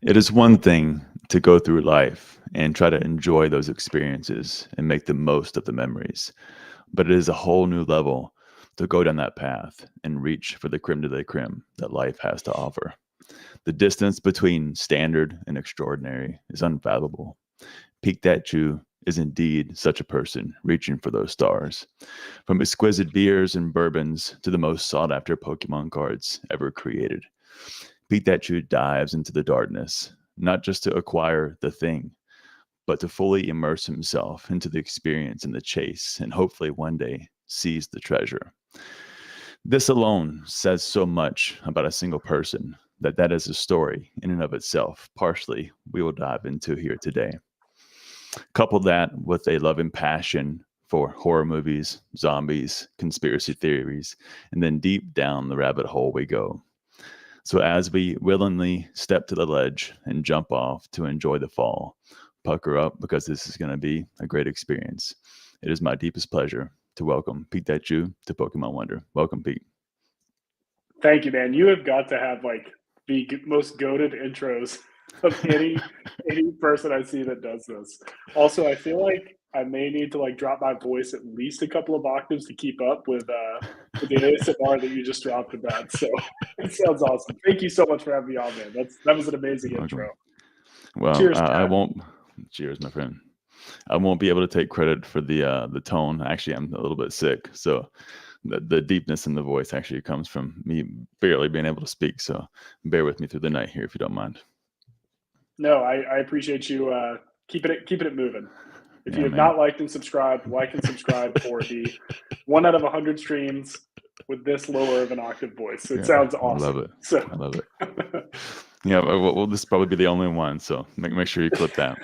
It is one thing to go through life and try to enjoy those experiences and make the most of the memories, but it is a whole new level to go down that path and reach for the creme de la creme that life has to offer. The distance between standard and extraordinary is unfathomable. PeekDatChu is indeed such a person reaching for those stars. From exquisite beers and bourbons to the most sought after Pokemon cards ever created. PeekDatChu dives into the darkness, not just to acquire the thing, but to fully immerse himself into the experience and the chase, and hopefully one day seize the treasure. This alone says so much about a single person that is a story in and of itself. Partially, we will dive into here today. Couple that with a love and passion for horror movies, zombies, conspiracy theories, and then deep down the rabbit hole we go. So as we willingly step to the ledge and jump off to enjoy the fall, pucker up because this is going to be a great experience. It is my deepest pleasure to welcome PeekDatChu to Pokemon Wonder. Welcome, Pete. Thank you, man. You have got to have like the most goated intros of any person I see that does this. Also, I feel like I may need to like drop my voice at least a couple of octaves to keep up with the ASMR that you just dropped in that. So it sounds awesome. Thank you so much for having me on, man. That was an amazing intro. Well, cheers, I won't. Cheers, my friend. I won't be able to take credit for the tone. Actually, I'm a little bit sick, so the deepness in the voice actually comes from me barely being able to speak. So bear with me through the night here, if you don't mind. No, I appreciate you keeping it moving. If Yeah, you have man. not liked and subscribed, like and subscribe for the 1 out of 100 streams with this lower of an octave voice. It sounds awesome. I love it. So. I love it. Yeah, well, this will probably be the only one, so make sure you clip that.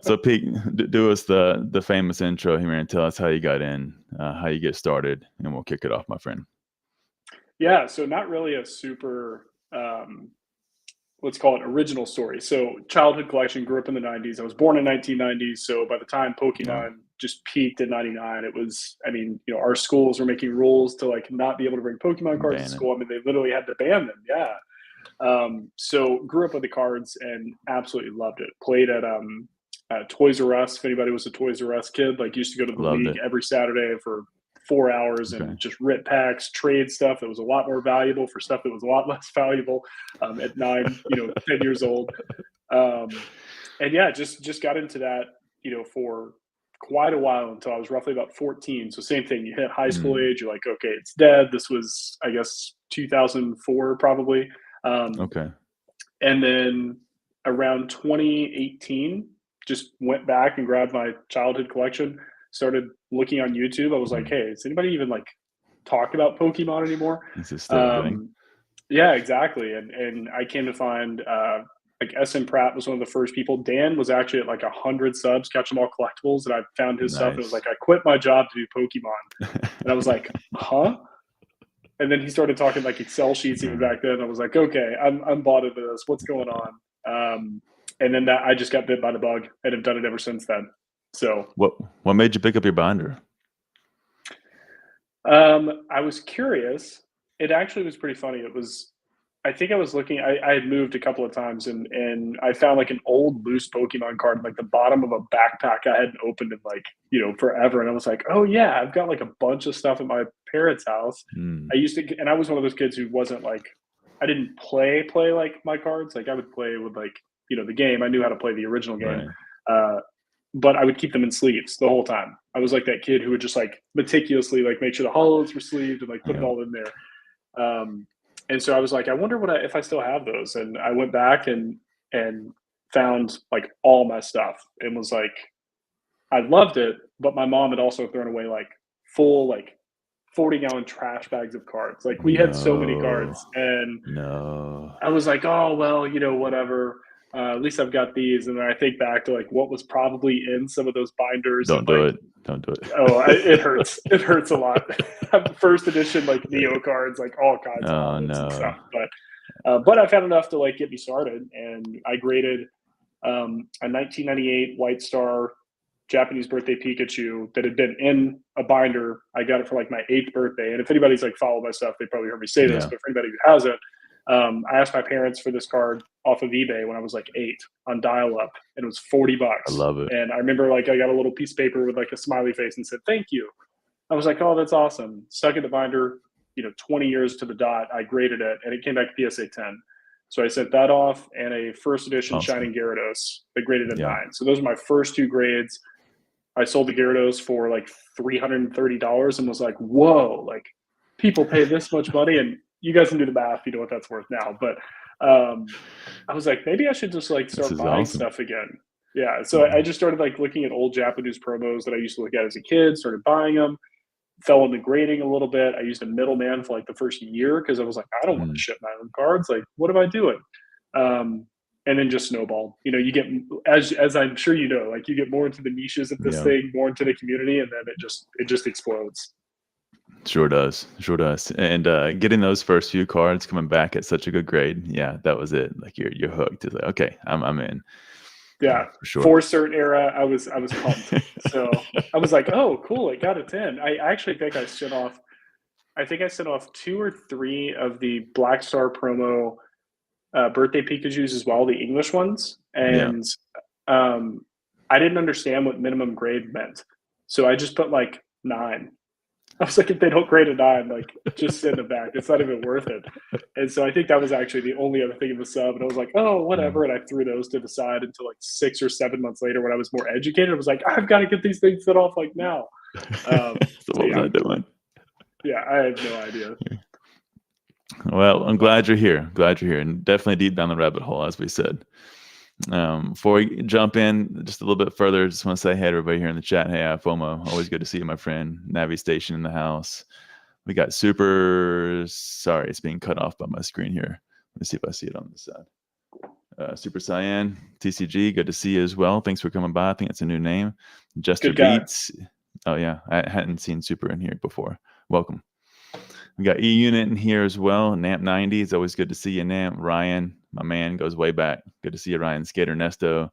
So, Pete, do us the famous intro here and tell us how you got in, how you get started, and we'll kick it off, my friend. Yeah, so not really a super, let's call it original story. So childhood collection, grew up in the 90s. I was born in 1990. So by the time Pokemon just peaked in 99, it was, I mean, you know, our schools were making rules to like not be able to bring Pokemon cards to school. I mean, they literally had to ban them. Yeah. So grew up with the cards and absolutely loved it. Played at Toys R Us. If anybody was a Toys R Us kid, like used to go to the league every Saturday for 4 hours and just rip packs, trade stuff that was a lot more valuable for stuff that was a lot less valuable at 10 years old. And yeah, just got into that, for quite a while until I was roughly about 14. So same thing, you hit high school age, you're like, okay, it's dead. This was, I guess, 2004 probably. And then around 2018, just went back and grabbed my childhood collection, started looking on YouTube. I was like, hey, does anybody even like talk about Pokemon anymore? Is this still a thing? Yeah, exactly. And I came to find like SM Pratt was one of the first people. Dan was actually at like 100 subs, Catch 'em All Collectibles, and I found his stuff and it was like, I quit my job to do Pokemon. And I was like, huh? And then he started talking like Excel sheets even back then. I was like, okay, I'm bought into this. What's going on? And then I just got bit by the bug and have done it ever since then. So what made you pick up your binder? I was curious. It actually was pretty funny. I think I was looking, I had moved a couple of times and I found like an old loose Pokemon card, like the bottom of a backpack I hadn't opened in like, forever. And I was like, oh yeah, I've got like a bunch of stuff at my parents' house. I used to, and I was one of those kids who wasn't like, I didn't play like my cards. Like I would play with like, the game. I knew how to play the original game. But I would keep them in sleeves the whole time. I was like that kid who would just like meticulously like make sure the hollows were sleeved and like put it all in there. And so I was like, I wonder if I still have those. And I went back and found like all my stuff and was like, I loved it, but my mom had also thrown away like full like 40-gallon trash bags of cards. Like we had so many cards, and I was like, oh well, whatever. At least I've got these. And then I think back to like what was probably in some of those binders. Don't do it. Oh, it hurts. It hurts a lot. First edition, like Neo cards, like all kinds of and stuff. But I found enough to like get me started. And I graded a 1998 White Star Japanese birthday Pikachu that had been in a binder. I got it for like my 8th birthday. And if anybody's like followed my stuff, they probably heard me say this, but for anybody who hasn't, I asked my parents for this card off of eBay when I was like 8 on dial-up, and it was $40. I love it. And I remember like I got a little piece of paper with like a smiley face and said, "Thank you." I was like, "Oh, that's awesome." Stuck in the binder, 20 years to the dot. I graded it, and it came back PSA 10. So I sent that off, and a first edition Awesome. Shining Gyarados that graded a Yeah. 9. So those are my first 2 grades. I sold the Gyarados for like $330 and was like, whoa, like people pay this much money, and you guys can do the math, you know what that's worth now. But I was like, maybe I should just like start buying awesome. stuff again. Yeah. So I just started like looking at old Japanese promos that I used to look at as a kid, started buying them, fell into grading a little bit. I used a middleman for like the first year because I was like, I don't want to ship my own cards. Like, what am I doing? And then just snowballed. You get, as I'm sure you know, like you get more into the niches of this thing, more into the community, and then it just explodes. Sure does. And getting those first few cards coming back at such a good grade, yeah, that was it. Like you're hooked. It's like, okay, I'm in. Yeah, for sure. For cert era, I was pumped. So I was like, oh, cool, it got a 10. I actually think I sent off 2 or 3 of the Black Star promo birthday Pikachus as well, the English ones. And I didn't understand what minimum grade meant. So I just put like 9. I was like, if they don't grade a 9, like just send it back. It's not even worth it. And so I think that was actually the only other thing in the sub. And I was like, oh, whatever. And I threw those to the side until like 6 or 7 months later when I was more educated. I was like, I've got to get these things set off like now. So what was I doing? Yeah, I have no idea. Well, I'm glad you're here. And definitely deep down the rabbit hole, as we said. Before we jump in just a little bit further, just want to say hey to everybody here in the chat. Hey, FOMO, always good to see you, my friend. Navi Station in the house. We got sorry, it's being cut off by my screen here. Let me see if I see it on this side. Super Cyan, TCG, good to see you as well. Thanks for coming by. I think it's a new name. Jester Beats. Oh yeah, I hadn't seen Super in here before. Welcome. We got E-Unit in here as well. Namp 90. It's always good to see you, Namp. Ryan, my man, goes way back. Good to see you, Ryan. Skater Nesto.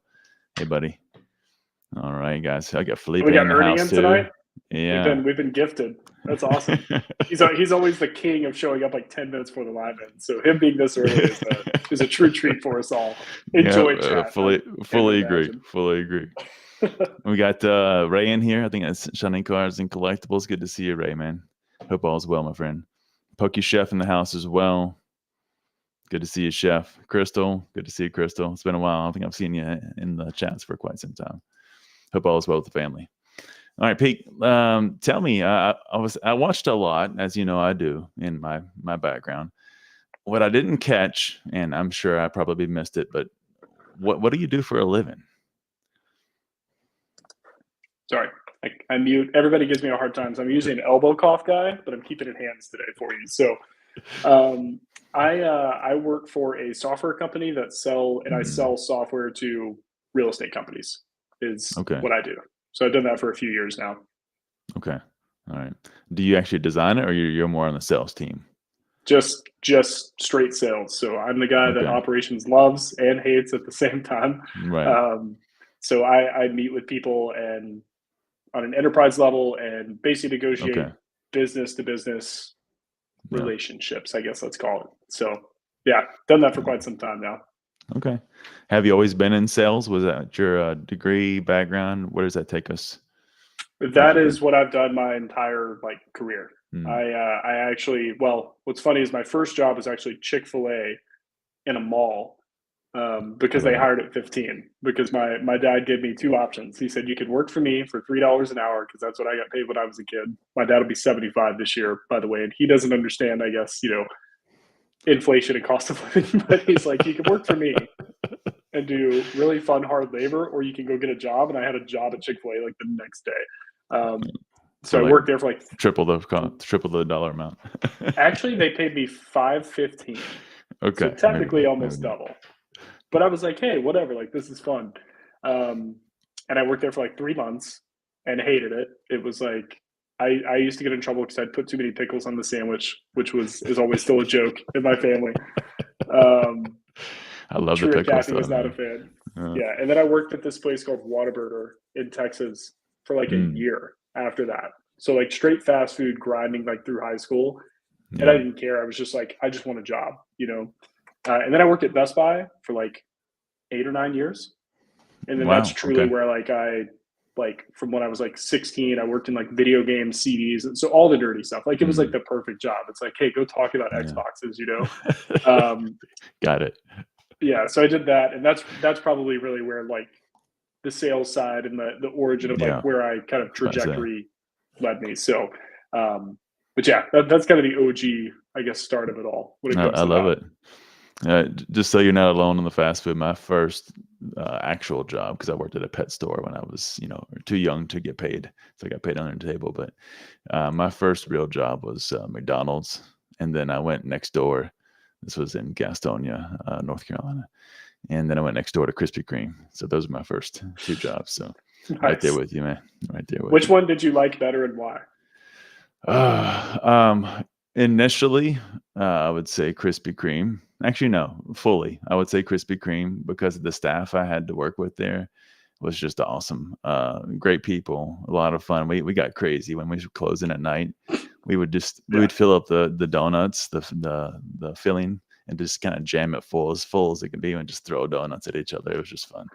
Hey, buddy. All right, guys. I got Felipe in the house too. Tonight? Yeah. We've been gifted. That's awesome. He's always the king of showing up like 10 minutes before the live end. So him being this early is a true treat for us all. Enjoy chat. Fully agree. We got Ray in here. I think that's Shining Cards and Collectibles. Good to see you, Ray, man. Hope all's well, my friend. Pokey Chef in the house as well. Good to see you, Chef. Crystal, good to see you, Crystal. It's been a while. I don't think I've seen you in the chats for quite some time. Hope all is well with the family. All right, Pete. Tell me. I watched a lot, as you know, I do in my background. What I didn't catch, and I'm sure I probably missed it, but what do you do for a living? Sorry, I mute. Everybody gives me a hard time. So I'm usually an elbow cough guy, but I'm keeping it hands today for you. So I work for a software company that I sell software to real estate companies is what I do. So I've done that for a few years now. Okay. All right. Do you actually design it, or you're more on the sales team? Just straight sales. So I'm the guy that operations loves and hates at the same time. Right. So I meet with people and on an enterprise level and basically negotiate business to business relationships, I guess let's call it. So yeah, done that for quite some time now. Okay. Have you always been in sales? Was that your degree background? Where does that take us? That is what I've done my entire career. I actually, what's funny is my first job was actually Chick-fil-A in a mall because they hired at 15 because my dad gave me 2 options. He said, you could work for me for $3 an hour because that's what I got paid when I was a kid. My dad will be 75 this year, by the way, and he doesn't understand, I guess, inflation and cost of living, but he's like, you can work for me and do really fun, hard labor, or you can go get a job. And I had a job at Chick-fil-A the next day. So I worked there for triple the dollar amount. Actually, they paid me $5.15. Okay. So technically almost double. But I was like, hey, whatever, this is fun. And I worked there for 3 months and hated it. It was I used to get in trouble because I'd put too many pickles on the sandwich, which is always still a joke in my family. I love the pickles. Kathy was not a fan. Yeah, and then I worked at this place called Whataburger in Texas for a year after that. So straight fast food grinding through high school. and I Yeah. didn't care. I was just like, I just want a job, and then I worked at Best Buy for like 8 or 9 years, and then that's Wow. truly Okay. where like from when I was like 16, I worked in like video games, CDs, and so all the dirty stuff. Like it was like Mm, the perfect job. It's like, hey, go talk about yeah. Xboxes. Um, Got it. yeah, so I did that, and that's probably really where like the sales side and the origin of like Yeah. where I kind of About to say. trajectory led me. So, but yeah, that's kind of the OG, I guess, start of it all when it comes I to love that. it. Just so you're not alone in the fast food, my first actual job, because I worked at a pet store when I was, too young to get paid. So I got paid under the table. But my first real job was McDonald's. And then I went next door. This was in Gastonia, North Carolina. And then I went next door to Krispy Kreme. So those are my first two jobs. So right there Nice. with you, man. Right there with Which you. one did you like better and why? Uh, um, Initially, I would say Krispy Kreme. Actually, no, fully. I would say Krispy Kreme because the staff I had to work with there was just awesome. Great people, a lot of fun. We got crazy when we were closing at night. We Yeah. would fill up the donuts, the filling, and just kind of jam it full as it could be, and just throw donuts at each other. It was just fun.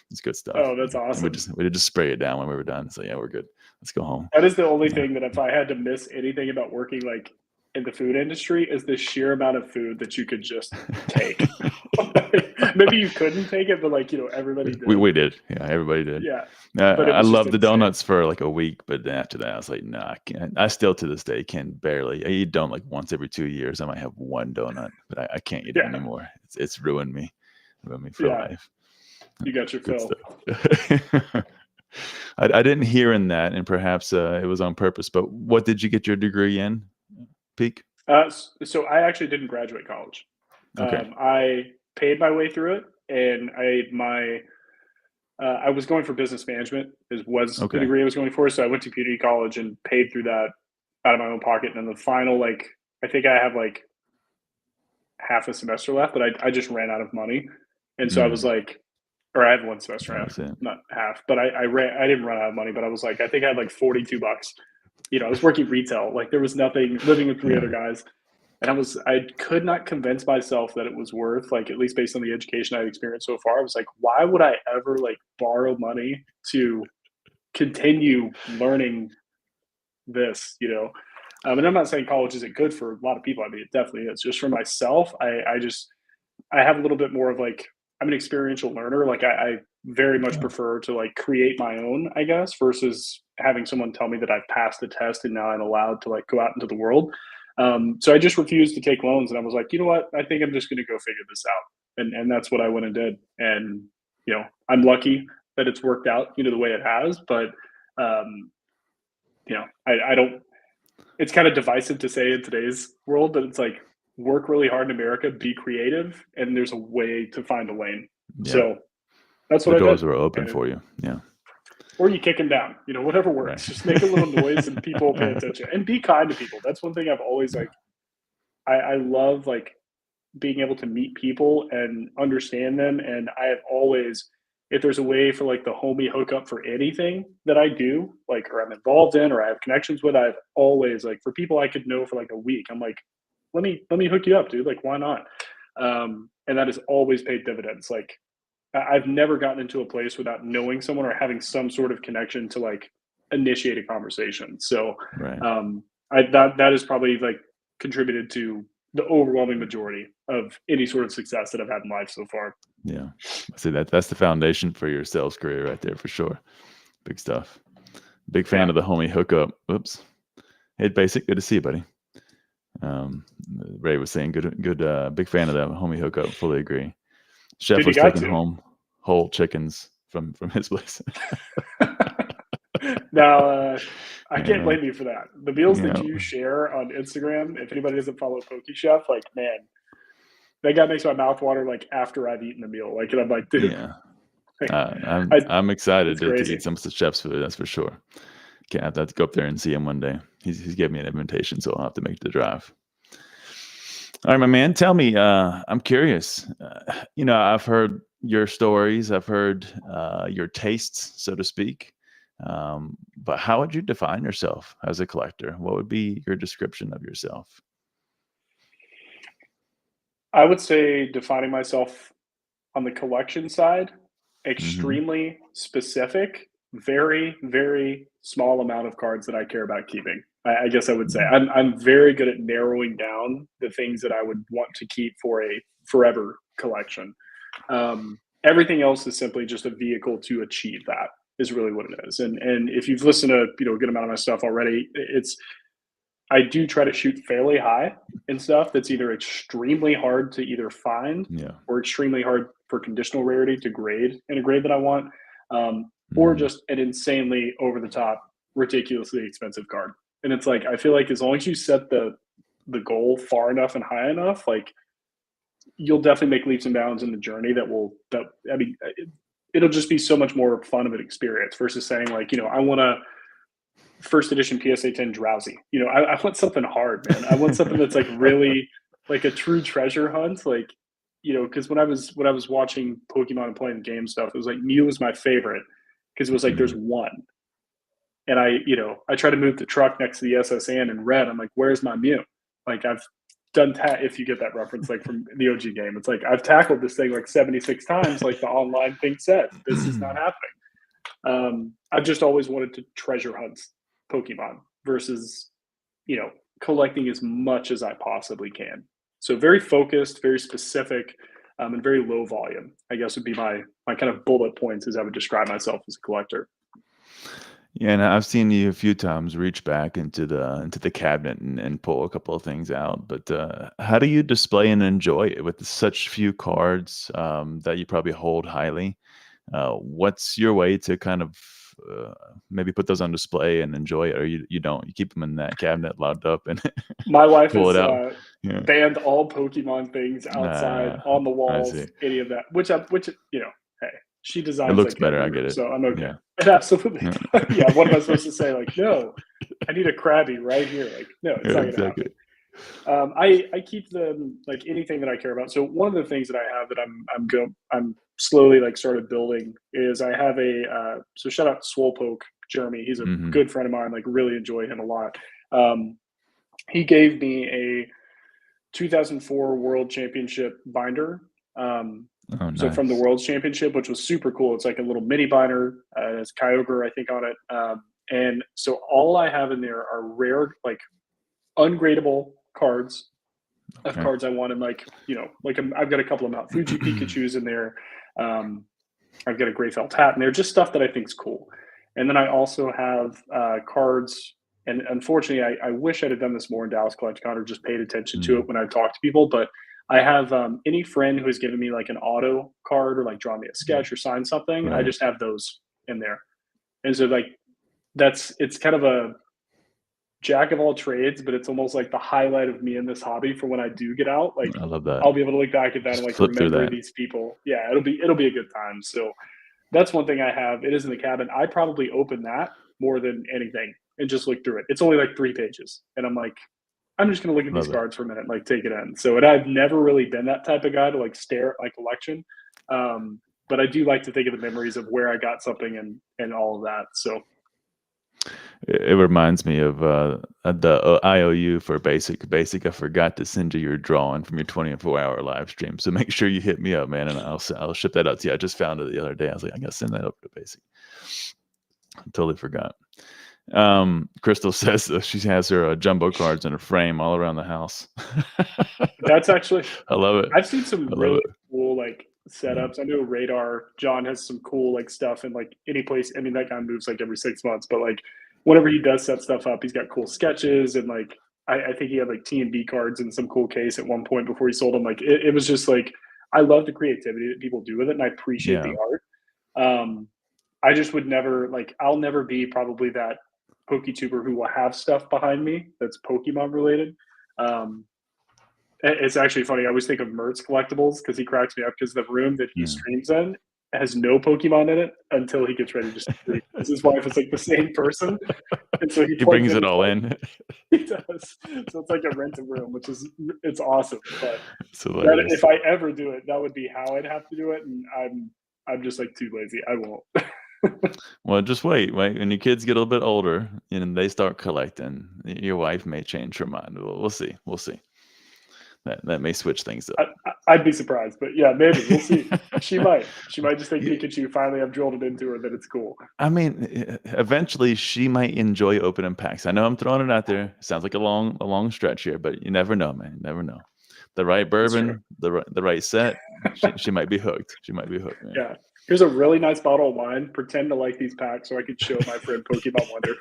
It's good stuff. Oh, that's And we awesome. just we would just spray it down when we were done. So yeah, we're good. Let's go home. That is the only Yeah. thing that if I had to miss anything about working like in the food industry is the sheer amount of food that you could just take. Maybe you couldn't take it, but like, everybody We did. we did. Yeah, everybody did. Yeah. But it I was just loved the insane. donuts for like a week, but then after that, I was like, no, I can't. I still to this day can barely. I eat donut like once every 2 years. I might have one donut, but I can't eat it Yeah. anymore. It's ruined me for Yeah. life. You got your Good fill. stuff. I didn't hear in that, and perhaps it was on purpose. But what did you get your degree in? Peak. So I actually didn't graduate college. Okay. I paid my way through it, and I was going for business management. Was the Okay. degree I was going for? So I went to community college and paid through that out of my own pocket. And then the final, like, I think I have like half a semester left, but I just ran out of money, and so I was Mm, like, or I had one semester that left, was it. not half, but I didn't run out of money, but I was like, I think I had like $42. I was working retail, like there was nothing, living with three Yeah. other guys, and I could not convince myself that it was worth, like, at least based on the education I'd experienced so far. I was like, why would I ever like borrow money to continue learning this? And I'm not saying college isn't good for a lot of people. I mean, it definitely is. Just for myself, I have a little bit more of like, I'm an experiential learner. Like I very much Yeah. prefer to like create my own, I guess, versus having someone tell me that I've passed the test and now I'm allowed to like go out into the world. So I just refused to take loans, and I was like, you know what? I think I'm just going to go figure this out, and that's what I went and did. And I'm lucky that it's worked out, the way it has. But um, I don't. It's kind of divisive to say in today's world, but it's like work really hard in America, be creative, and there's a way to find a lane. Yeah. So that's The what I did. doors were open And for you. Yeah. or you kick them down, whatever Right. works. Just make a little noise and people pay attention, and be kind to people. That's one thing I've always Yeah. like. I love like being able to meet people and understand them. And I have always, if there's a way for like the homie hookup for anything that I do, like, or I'm involved in, or I have connections with, I've always like, for people I could know for like a week, I'm like, let me hook you up, dude. Like, why not? And that has always paid dividends. Like, I've never gotten into a place without knowing someone or having some sort of connection to like initiate a conversation. So, Right. that is probably like contributed to the overwhelming majority of any sort of success that I've had in life so far. Yeah. See, that's the foundation for your sales career right there for sure. Big stuff. Big fan Yeah. of the homie hookup. Oops. Hey, Basic, good to see you, buddy. Ray was saying good, big fan of that homie hookup. Fully agree. Chef Dude, you was got taking to. home whole chickens from his place. Now, I can't Yeah, blame you for that. The meals that yeah, you share on Instagram, if anybody doesn't follow Pokey Chef, like, man, that guy makes my mouth water like after I've eaten the meal. Like, and I'm like, dude, yeah. like, I'm I, I'm excited it's to eat crazy. some of the chef's food. That's for sure. Can't have to go up there and see him one day. He's gave me an invitation, so I'll have to make the drive. All right, my man. Tell me. I'm curious. I've heard your stories. I've heard your tastes, so to speak. But how would you define yourself as a collector? What would be your description of yourself? I would say defining myself on the collection side, Hmm. extremely specific, very, very small amount of cards that I care about keeping. I guess I would say I'm very good at narrowing down the things that I would want to keep for a forever collection. Everything else is simply just a vehicle to achieve that is really what it is. And if you've listened to a good amount of my stuff already, it's I do try to shoot fairly high in stuff that's either extremely hard to either find Yeah. or extremely hard for conditional rarity to grade in a grade that I want, or Mm. just an insanely over the top, ridiculously expensive card. And it's like I feel like as long as you set the goal far enough and high enough, like you'll definitely make leaps and bounds in the journey that I mean it'll just be so much more fun of an experience versus saying like I want to first edition PSA 10 drowsy. I want something hard, man. I want something that's like really like a true treasure hunt. Like, because when I was watching Pokemon and playing the game stuff, it was like Mew was my favorite because it was like there's Mm. one. And I try to move the truck next to the SSN in red. I'm like, where's my Mew? Like I've done if you get that reference like from the OG game. It's like I've tackled this thing like 76 times, like the online thing said. This is not happening. I've just always wanted to treasure hunt Pokemon versus, collecting as much as I possibly can. So very focused, very specific, and very low volume. I guess would be my kind of bullet points as I would describe myself as a collector. Yeah, and I've seen you a few times reach back into the cabinet and pull a couple of things out. But how do you display and enjoy it with such few cards that you probably hold highly? What's your way to kind of uh, maybe put those on display and enjoy it, or you don't? You keep them in that cabinet locked up and My wife pull it has out. Yeah. banned all Pokemon things outside Nah, on the I walls, see. any of that. Which hey, she It designs looks like a better. I guru, get it. so I'm okay. Yeah. It absolutely, Yeah. yeah. What am I supposed to say? Like, no, I need a Krabby right here. Like, no, it's Yeah. not going to happen. Exactly. I keep them like anything that I care about. So one of the things that I have that I'm slowly like started building is I have a so shout out Swolepoke Jeremy. He's a Hmm. good friend of mine. Like really enjoy him a lot. Um, he gave me a 2004 World Championship binder. Oh, So from the nice. World's Championship, which was super cool. It's like a little mini binder. It's Kyogre, I think, on it. And so all I have in there are rare, like ungradable cards of Okay. cards I want in I've got a couple of Mount Fuji Pikachu's in there. Um, I've got a Gray Felt hat in there, just stuff that I think is cool. And then I also have cards. And unfortunately, I wish I'd have done this more in Dallas Collector Con or just paid attention to Mm. it when I talk to people. But I have any friend who has given me like an auto card or like draw me a sketch or sign something. I Right. just have those in there. And so like it's kind of a jack of all trades, but it's almost like the highlight of me in this hobby for when I do get out. Like I love that. I'll be able to look back at that and Just like flip through remember that. these people. Yeah, it'll be a good time. So that's one thing I have. It is in the cabin. I probably open that more than anything and just look through it. It's only like 3 pages. And I'm like, I'm just gonna look at these Love it. cards for a minute, like take it in. So and I've never really been that type of guy to like stare at my collection. But I do like to think of the memories of where I got something and all of that. So It reminds me of the IOU for basic. Basic, I forgot to send you your drawing from your 24-hour live stream. So make sure you hit me up, man, and I'll ship that out to you. I just found it the other day. I was like, I gotta send that over to Basic. I totally forgot. Crystal says she has her jumbo cards in a frame all around the house. that's actually I love it. I've seen some I love really it. cool like Yeah. setups. I know Radar John has some cool like stuff and like any place. I mean, that guy moves like every 6 months, but like whenever he does set stuff up, he's got cool sketches and like I think he had like T and B cards in some cool case at one point before he sold them. Like it was just like I love the creativity that people do with it, and I appreciate the Yeah. art. I just would never like I'll never be probably that PokeTuber who will have stuff behind me that's Pokemon related. Um, it's actually funny. I always think of Mertz collectibles because he cracks me up because the room that he Yeah. streams in has no Pokemon in it until he gets ready to stream. Because his wife is like the same person, and so he He plugs brings in it his all like in. he does. So it's like a rented room, which is it's awesome. But It's that hilarious. if I ever do it, that would be how I'd have to do it, and I'm just like too lazy. I won't. Well, just wait. Wait. When your kids get a little bit older and they start collecting, your wife may change her mind. We'll see. We'll see. That may switch things up. I'd be surprised, but yeah, maybe we'll see. She might just think PeekDatChu finally I've drilled it into her that it's cool. I mean, eventually she might enjoy opening packs. I know I'm throwing it out there. Sounds like a long stretch here, but you never know, man. You never know. The right bourbon, the right set, she might be hooked. She might be hooked, man. Yeah. Here's a really nice bottle of wine. Pretend to like these packs so I could show my friend Pokemon Wonder.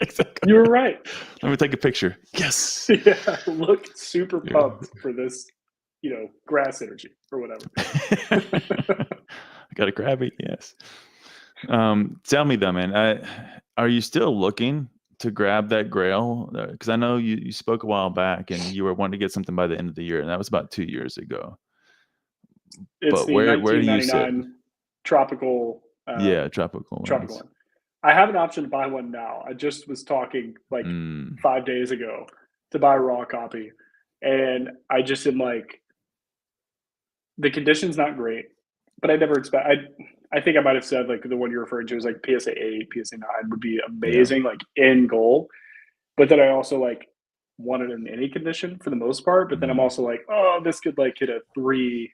Exactly. You were right. Let me take a picture. Yes. Yeah. Look super pumped for this, grass energy or whatever. I got a Krabby. Yes. Tell me though, man, are you still looking to grab that Grail? Because I know you spoke a while back and you were wanting to get something by the end of the year, and that was about 2 years ago. It's But the where do you sit? 1999 tropical. Tropical tropical ones. one. I have an option to buy one now. I just was talking 5 days ago to buy a raw copy, and I just am like, the condition's not great, but I never expect. I think I might have said like the one you're referring to is like PSA 8, PSA 9 would be amazing, like in goal. But then I also like want it in any condition for the most part. But then I'm also like, oh, this could like hit a 3,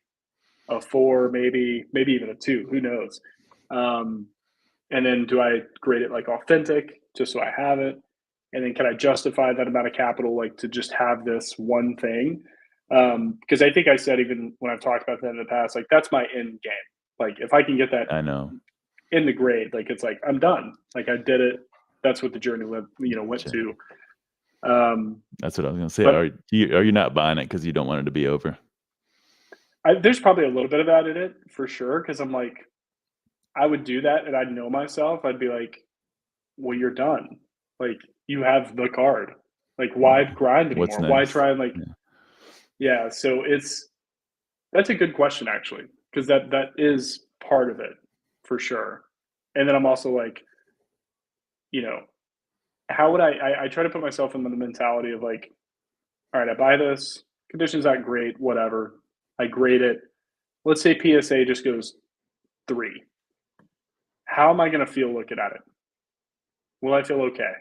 a 4, maybe even a 2. Who knows? And then do I grade it like authentic just so I have it? And then can I justify that amount of capital like to just have this one thing? Because I think I said even when I've talked about that in the past, like that's my end game. Like if I can get that I know in the grade, like it's like I'm done. Like I did it. That's what the journey went to. That's what I was gonna say. Are you not buying it because you don't want it to be over? There's probably a little bit of that in it for sure. Because I'm like, I would do that, and I'd know myself. I'd be like, well, you're done. Like you have the card. Like why grind anymore? Why try and like, yeah. So that's a good question actually, because that is part of it for sure. And then I'm also like, how would I try to put myself in the mentality of like, all right, I buy this, condition's not great, whatever. I grade it. Let's say PSA just goes 3. How am I going to feel looking at it? Will I feel okay?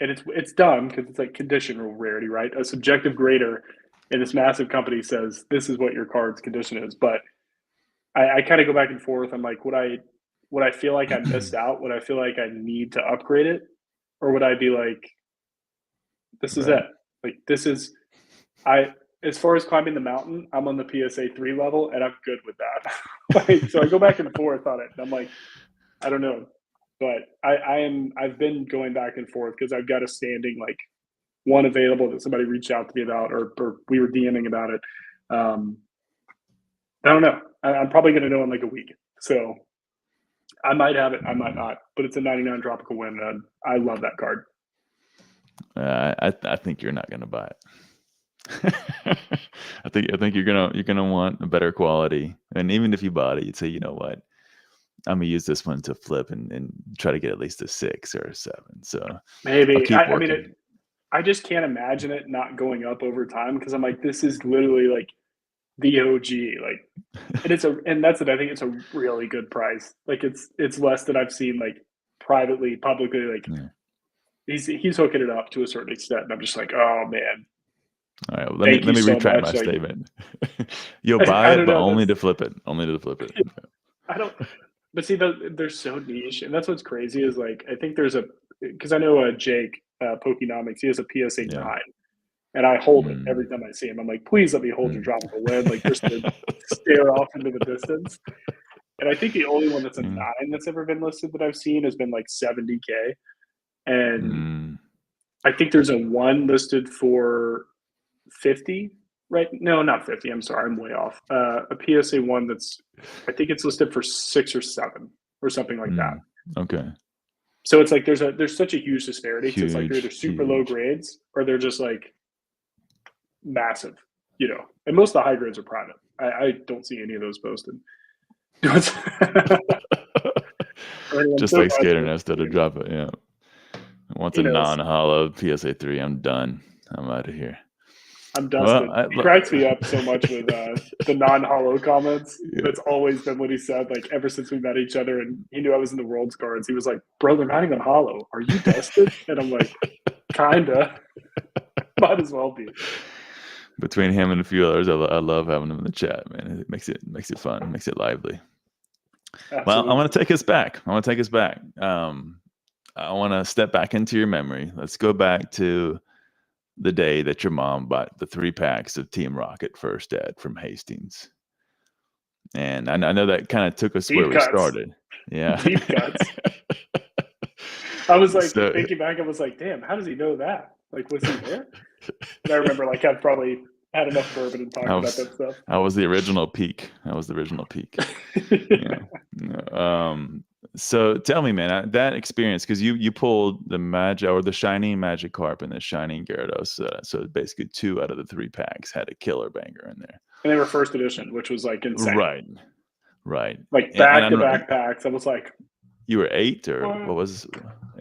And it's dumb because it's like conditional rarity, right? A subjective grader in this massive company says this is what your card's condition is. But I kind of go back and forth. I'm like, would I feel like I missed out? Would I feel like I need to upgrade it? Or would I be like, this is it? Like this is as far as climbing the mountain, I'm on the PSA 3 level and I'm good with that. So I go back and forth on it. And I'm like, I don't know. But I've been going back and forth because I've got a standing like one available that somebody reached out to me about or we were DMing about it. I don't know. I'm probably going to know in like a week. So I might have it. I might not. But it's a 99 tropical win. And I love that card. I think you're not going to buy it. I think you're gonna want a better quality. And even if you bought it, you'd say, you know what? I'm gonna use this one to flip and try to get at least a 6 or a 7. So maybe I mean, I just can't imagine it not going up over time because I'm like, this is literally like the OG, like, and that's it. I think it's a really good price. Like it's less than I've seen like privately, publicly. Like he's hooking it up to a certain extent, and I'm just like, oh man. All right, well, let me retract my statement. You'll buy it, but only to flip it. Only to flip it. I don't. But see, they're so niche, and that's what's crazy. Is like I think there's because I know Jake Pokenomics. He has a PSA 9, and I hold it every time I see him. I'm like, please let me hold your tropical win. Like just to stare off into the distance. And I think the only one that's a 9 that's ever been listed that I've seen has been like 70K, and I think there's a 1 listed for 50, right? No, not 50. I'm sorry, I'm way off. A PSA 1 that's, I think it's listed for 6 or 7 or something like that. Okay. So it's like there's such a huge disparity. It's like they're either super low grades or they're just like massive, And most of the high grades are private. I don't see any of those posted. Just like Skater instead of drop it. Yeah. Once a non-hollow PSA 3, I'm done. I'm out of here. I'm dusted. He cracks me up so much with the non-hollow comments. Yeah. That's always been what he said, like ever since we met each other and he knew I was in the World's Cards. He was like, bro, they're not even hollow. Are you dusted? And I'm like, kinda. Might as well be. between him and a few others, I love having him in the chat, man. It makes it fun, makes it lively. Absolutely. Well, I want to take us back. I want to step back into your memory. Let's go back to the day that your mom bought the 3 packs of Team Rocket First Ed from Hastings. And I know that kind of took us Deep where cuts. we started. Yeah. Deep cuts. I was like, thinking back, I was like, damn, how does he know that? Like, was he there? And I remember, like, I'd probably had enough bourbon and talked about that stuff. I was the original Peek. Yeah. So tell me, man, that experience, because you pulled the magic or the shining Magic Carp and the shining Gyarados. So basically 2 out of the 3 packs had a killer banger in there. And they were first edition, which was like insane. Right. Like back-to-back packs. I was like, you were 8 or what was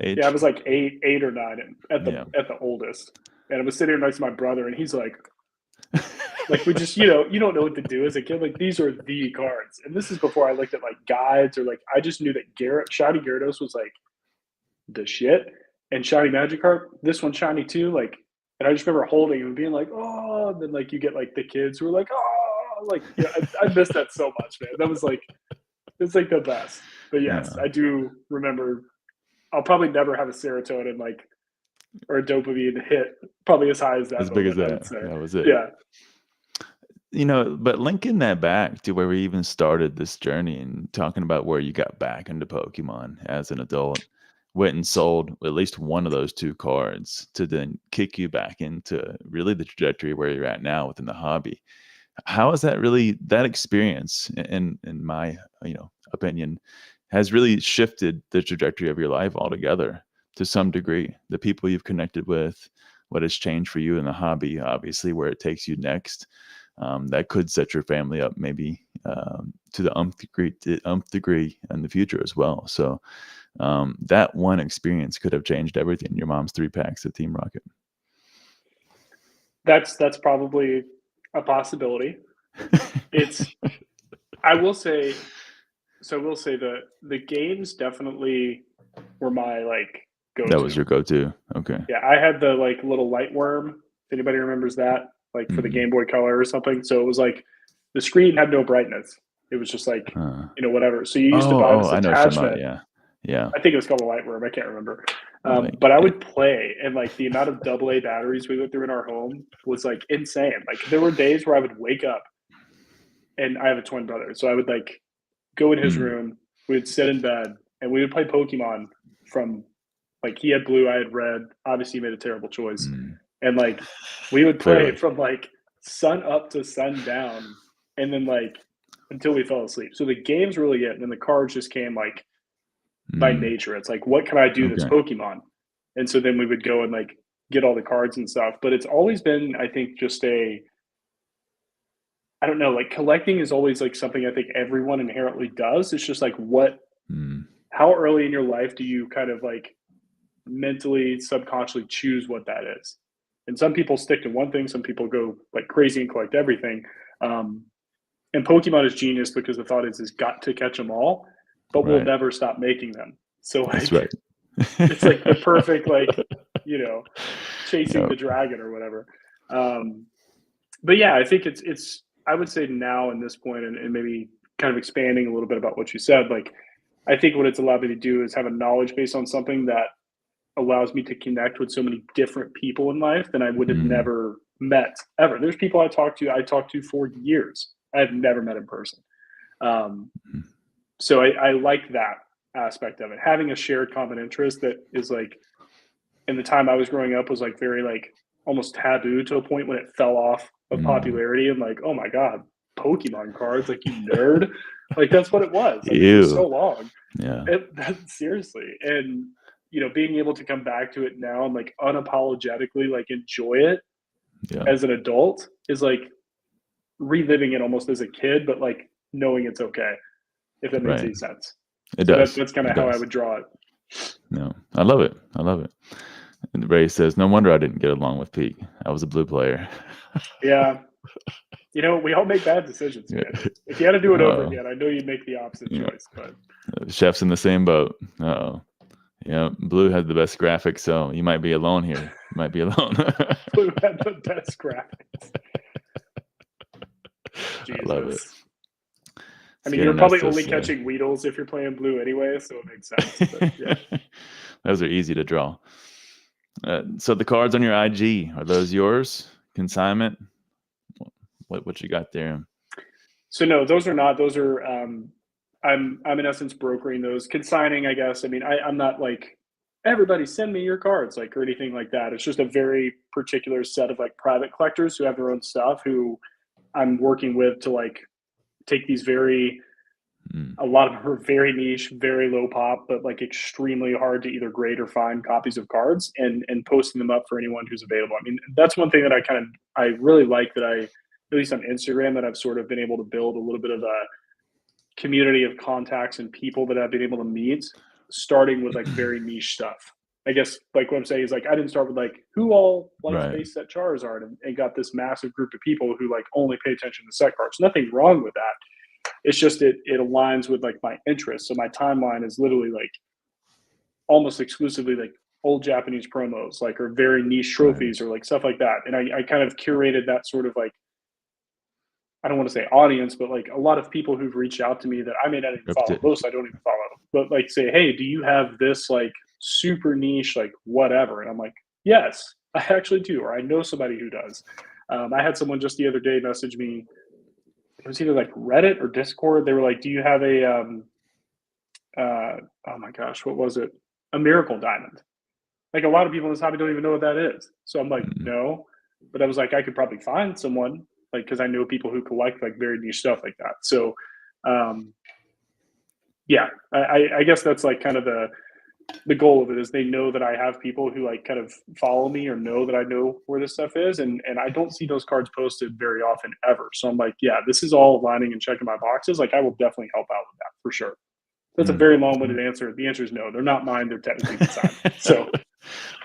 age? Yeah, I was like 8 or 9 at the oldest. And I was sitting next to my brother, and he's like, we just, you don't know what to do as a kid. Like, these are the cards. And this is before I looked at like guides or like, I just knew that shiny Gyarados was like the shit. And shiny Magikarp, this one's shiny too. Like, and I just remember holding him and being like, oh, and then like you get like the kids who are like, oh, like, yeah, I missed that so much, man. That was like, it's like the best. But yes, I do remember. I'll probably never have a serotonin or a dopamine hit probably as high as that. As big as that. That was it. Yeah. But linking that back to where we even started this journey and talking about where you got back into Pokemon as an adult, went and sold at least one of those 2 cards to then kick you back into really the trajectory where you're at now within the hobby. How is that experience, in my opinion, has really shifted the trajectory of your life altogether to some degree? The people you've connected with, what has changed for you in the hobby, obviously where it takes you next. That could set your family up maybe to the umpth degree in the future as well. So that one experience could have changed everything. Your mom's 3 packs of Team Rocket. That's probably a possibility. I will say the games definitely were my go-to. That was your go-to. Okay. Yeah, I had the little light worm. If anybody remembers that, for the Game Boy Color or something. So it was like the screen had no brightness. It was just whatever. So you used to buy this attachment. Yeah. I think it was called a light worm. I can't remember. But I would play, and the amount of AA batteries we went through in our home was insane. There were days where I would wake up, and I have a twin brother, so I would go in his room. We would sit in bed, and we would play Pokemon from he had blue, I had red. Obviously, he made a terrible choice, and we would play from sun up to sundown, and then until we fell asleep. So the game's really it, and then the cards just came by nature. It's what can I do that's Pokemon? And so then we would go and get all the cards and stuff. But it's always been, I think, just I don't know, collecting is always something I think everyone inherently does. It's just how early in your life do you kind of mentally, subconsciously choose what that is? And some people stick to one thing, some people go crazy and collect everything. And Pokemon is genius because the thought is got to catch them all, but we'll never stop making them. So that's right. It's the perfect chasing the dragon or whatever. But yeah, I think it's I would say now in this point, and maybe kind of expanding a little bit about what you said, I think what it's allowed me to do is have a knowledge base on something that allows me to connect with so many different people in life than I would have never met ever. There's people I talked to for years. I have never met in person. So I like that aspect of it. Having a shared common interest that is in the time I was growing up was very almost taboo to a point when it fell off of popularity and oh my God, Pokemon cards, you nerd. That's what it was. For so long. Yeah. Seriously. And being able to come back to it now and unapologetically enjoy it as an adult is reliving it almost as a kid, but knowing it's okay, if that makes any sense. It does. That's kind of how I would draw it. No, I love it. And Ray says, no wonder I didn't get along with Peek. I was a blue player. Yeah. We all make bad decisions, man. If you had to do it over again, I know you'd make the opposite choice. But Chef's in the same boat. Yeah, blue had the best graphics, so you might be alone here. You might be alone. Blue had the best graphics. I love it. Jesus. I It's mean, you're getting us probably to only say. catching Weedles if you're playing blue anyway, so it makes sense. But yeah. Those are easy to draw. So the cards on your IG, are those yours? Consignment? What you got there? So no, those are not. Those are I'm in essence brokering those, consigning, I guess. I mean, I'm not like everybody send me your cards like or anything like that. It's just a very particular set of like private collectors who have their own stuff who I'm working with to like take these very a lot of them are very niche, very low pop, but like extremely hard to either grade or find copies of cards and posting them up for anyone who's available. I mean, that's one thing that I really like that I, at least on Instagram, that I've sort of been able to build a little bit of a community of contacts and people that I've been able to meet, starting with like very niche stuff. I guess like what I'm saying is like I didn't start with like who all likes Right. base set Charizard and got this massive group of people who like only pay attention to set cards. Nothing wrong with that. It's just it aligns with like my interests. So my timeline is literally like almost exclusively like old Japanese promos, like or very niche trophies or like stuff like that. And I kind of curated that sort of like I don't want to say audience, but like a lot of people who've reached out to me that I may not even follow. Most I don't even follow, but like say, hey, do you have this like super niche, like whatever? And I'm like, yes, I actually do, or I know somebody who does. I had someone just the other day message me. It was either like Reddit or Discord. They were like, do you have a oh my gosh, what was it? A miracle diamond. Like a lot of people in this hobby don't even know what that is. So I'm like, no. But I was like, I could probably find someone, like, because I know people who collect like very niche stuff like that. So, yeah, I guess that's like kind of the goal of it is they know that I have people who like kind of follow me or know that I know where this stuff is, and I don't see those cards posted very often ever. So I'm like, yeah, this is all aligning and checking my boxes. Like I will definitely help out with that for sure. That's a very long-winded answer. The answer is no. They're not mine. They're technically consigned. So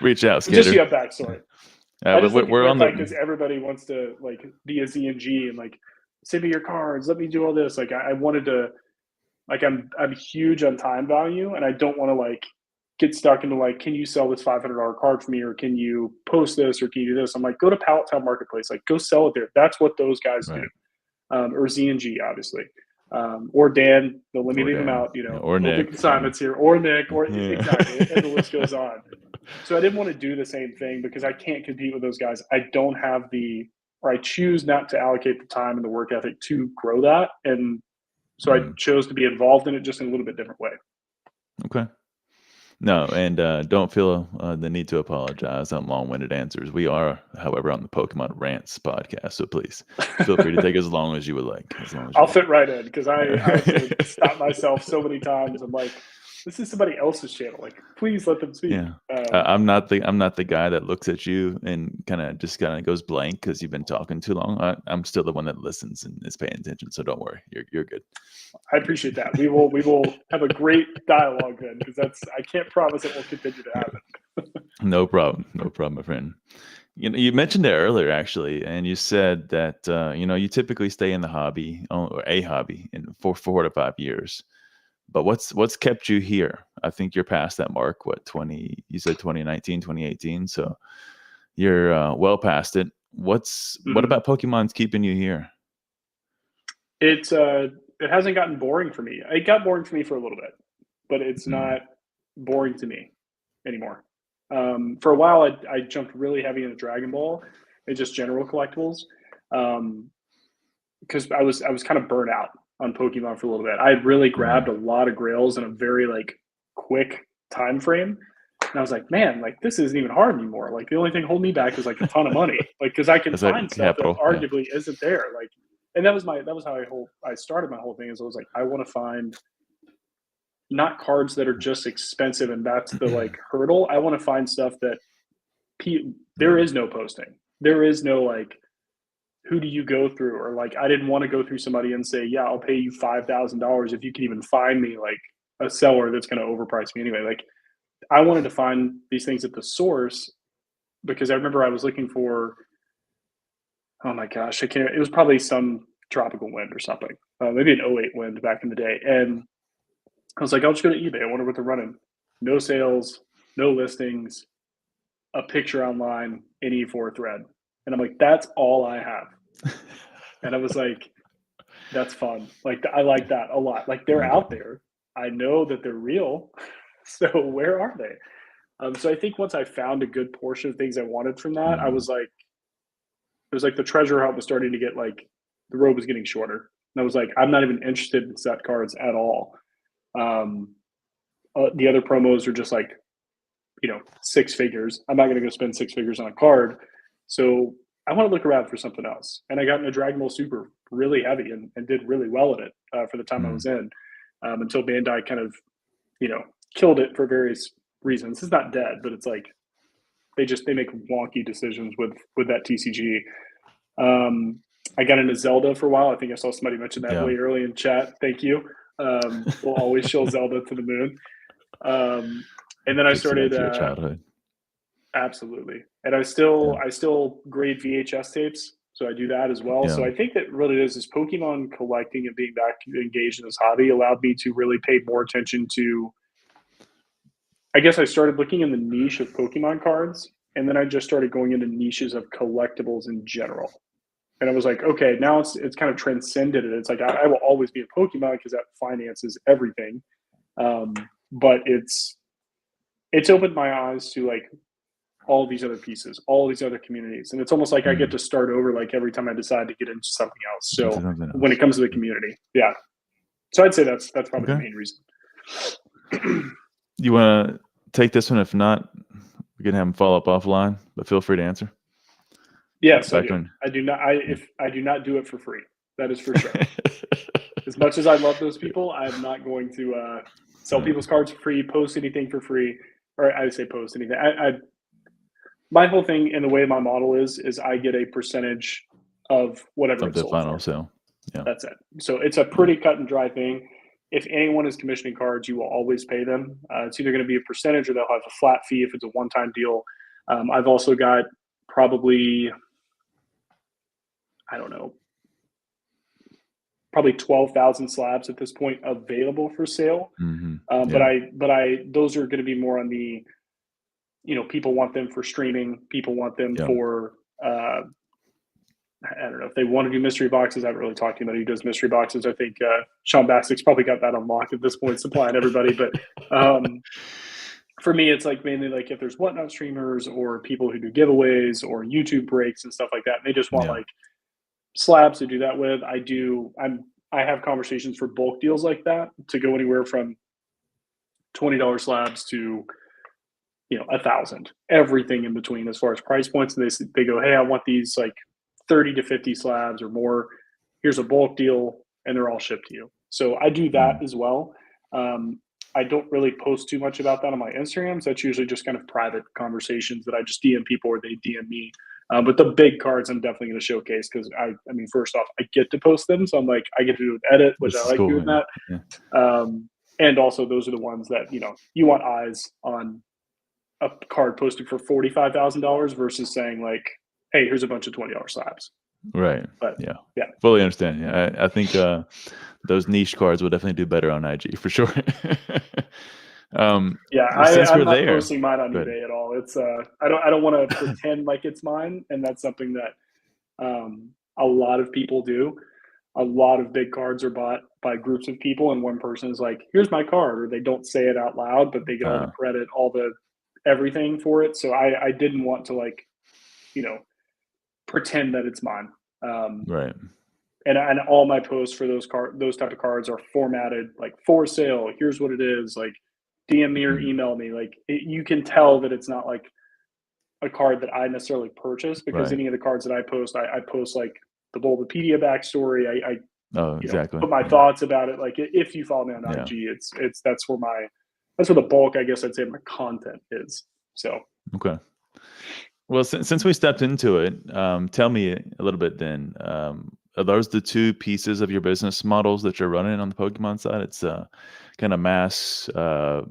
reach out, Skater. just so you have backstory. I just think we're on the because everybody wants to like be a ZNG and like send me your cards, let me do all this. Like I wanted to, like I'm huge on time value, and I don't want to like get stuck into like, can you sell this $500 card for me, or can you post this, or can you do this? I'm like, go to Pallet Town Marketplace, like go sell it there. That's what those guys do, or ZNG obviously. Or Dan, they'll let me leave them out, you know, or open Nick, consignments here, or Nick, or exactly, and the list goes on. So I didn't want to do the same thing because I can't compete with those guys. I don't have or I choose not to allocate the time and the work ethic to grow that. And so I chose to be involved in it just in a little bit different way. Okay. No, and don't feel the need to apologize on long-winded answers. We are, however, on the Pokemon Rants podcast, so please feel free to take as long as you would like. As long as I'll fit right in because I have to stop myself so many times. I'm like, this is somebody else's channel. Like, please let them speak. Yeah, I'm not the guy that looks at you and kind of goes blank because you've been talking too long. I'm still the one that listens and is paying attention. So don't worry, you're good. I appreciate that. We will have a great dialogue then, because I can't promise it will continue to happen. No problem, my friend. You mentioned it earlier actually, and you said that you typically stay in the hobby or a hobby for 4 to 5 years. But what's kept you here? I think you're past that mark. What, 20? You said 2019, 2018. So you're well past it. What about Pokemon's keeping you here? It hasn't gotten boring for me. It got boring for me for a little bit, but it's not boring to me anymore. For a while, I jumped really heavy into Dragon Ball and just general collectibles, because I was kind of burnt out on Pokemon for a little bit. I really grabbed a lot of Grails in a very like quick time frame, and I was like, man, like this isn't even hard anymore. Like the only thing holding me back is like a ton of money, like because I can find stuff that arguably isn't there. Like, and that was how I started my whole thing. Is I was like, I want to find not cards that are just expensive and that's the like hurdle. I want to find stuff that there is no posting. There is no like, who do you go through? Or like, I didn't want to go through somebody and say, yeah, I'll pay you $5,000 if you can even find me like a seller that's going to overprice me anyway. Like I wanted to find these things at the source, because I remember I was looking for, oh my gosh, it was probably some tropical wind or something. Maybe an '08 wind back in the day. And I was like, I'll just go to eBay. I wonder what they're running. No sales, no listings, a picture online, an E4 thread. And I'm like, that's all I have. And I was like, That's fun. Like, I like that a lot. Like, they're out there. I know that they're real. So where are they? So I think once I found a good portion of things I wanted from that, I was like, it was like the treasure hunt was starting to get like, the road was getting shorter. And I was like, I'm not even interested in set cards at all. The other promos are just like, 6 figures. I'm not going to go spend 6 figures on a card. So I want to look around for something else. And I got into Dragon Ball Super really heavy and did really well at it for the time I was in, until Bandai kind of, killed it for various reasons. It's not dead, but it's like they make wonky decisions with that TCG. I got into Zelda for a while. I think I saw somebody mention that way early in chat. Thank you. We'll always show Zelda to the moon. And then I started your childhood. Absolutely. And I still grade VHS tapes, so I do that as well. So I think that really is Pokemon collecting and being back engaged in this hobby allowed me to really pay more attention to. I guess I started looking in the niche of Pokemon cards, and then I just started going into niches of collectibles in general. And I was like, okay, now it's kind of transcended it. It's like I will always be a Pokemon because that finances everything. But it's opened my eyes to like all these other pieces, all these other communities. And it's almost like I get to start over like every time I decide to get into something else. So when it comes to the community, yeah. So I'd say that's probably the main reason. You want to take this one? If not, we can have him follow up offline, but feel free to answer. Yes, I do. I do not do it for free. That is for sure. As much as I love those people, I'm not going to sell people's cards for free, post anything for free, or I would say post anything. My whole thing and the way my model is I get a percentage of whatever it's the sold final for. sale. Yeah, that's it. So it's a pretty cut and dry thing. If anyone is commissioning cards, you will always pay them. It's either going to be a percentage or they'll have a flat fee if it's a one-time deal. I've also got probably, I don't know, probably 12,000 slabs at this point available for sale. But those are going to be more on the, people want them for streaming. People want them for, I don't know if they want to do mystery boxes. I haven't really talked to anybody who does mystery boxes. I think Sean Bastick's probably got that unlocked at this point, supplying everybody. But for me, it's like mainly like if there's whatnot streamers or people who do giveaways or YouTube breaks and stuff like that, and they just want like slabs to do that with. I have conversations for bulk deals like that to go anywhere from $20 slabs to 1,000, everything in between as far as price points. And they go, hey, I want these like 30 to 50 slabs or more. Here's a bulk deal, and they're all shipped to you. So I do that as well. I don't really post too much about that on my Instagrams. That's usually just kind of private conversations that I just DM people or they DM me. But the big cards I'm definitely going to showcase because I mean, first off, I get to post them. So I'm like, I get to do an edit, which I like doing that. Yeah. And also those are the ones that, you want eyes on a card posted for $45,000 versus saying like, hey, here's a bunch of $20 slabs. Right. But yeah, fully understand. Yeah, I think those niche cards will definitely do better on IG for sure. I'm not posting mine on eBay at all. It's I don't want to pretend like it's mine, and that's something that a lot of people do. A lot of big cards are bought by groups of people, and one person is like, "Here's my card," or they don't say it out loud, but they get all the credit, all the everything for it. So I didn't want to like, pretend that it's mine. Right. And all my posts for those type of cards are formatted like for sale. Here's what it is. Like DM me or email me. Like you can tell that it's not like a card that I necessarily purchased because any of the cards that I post like the Bulbapedia backstory. I put my thoughts about it. Like if you follow me on IG, that's where the bulk, I guess I'd say, my content is. So okay. Well, since we stepped into it, tell me a little bit then. Are those the two pieces of your business models that you're running on the Pokemon side? It's kind of mass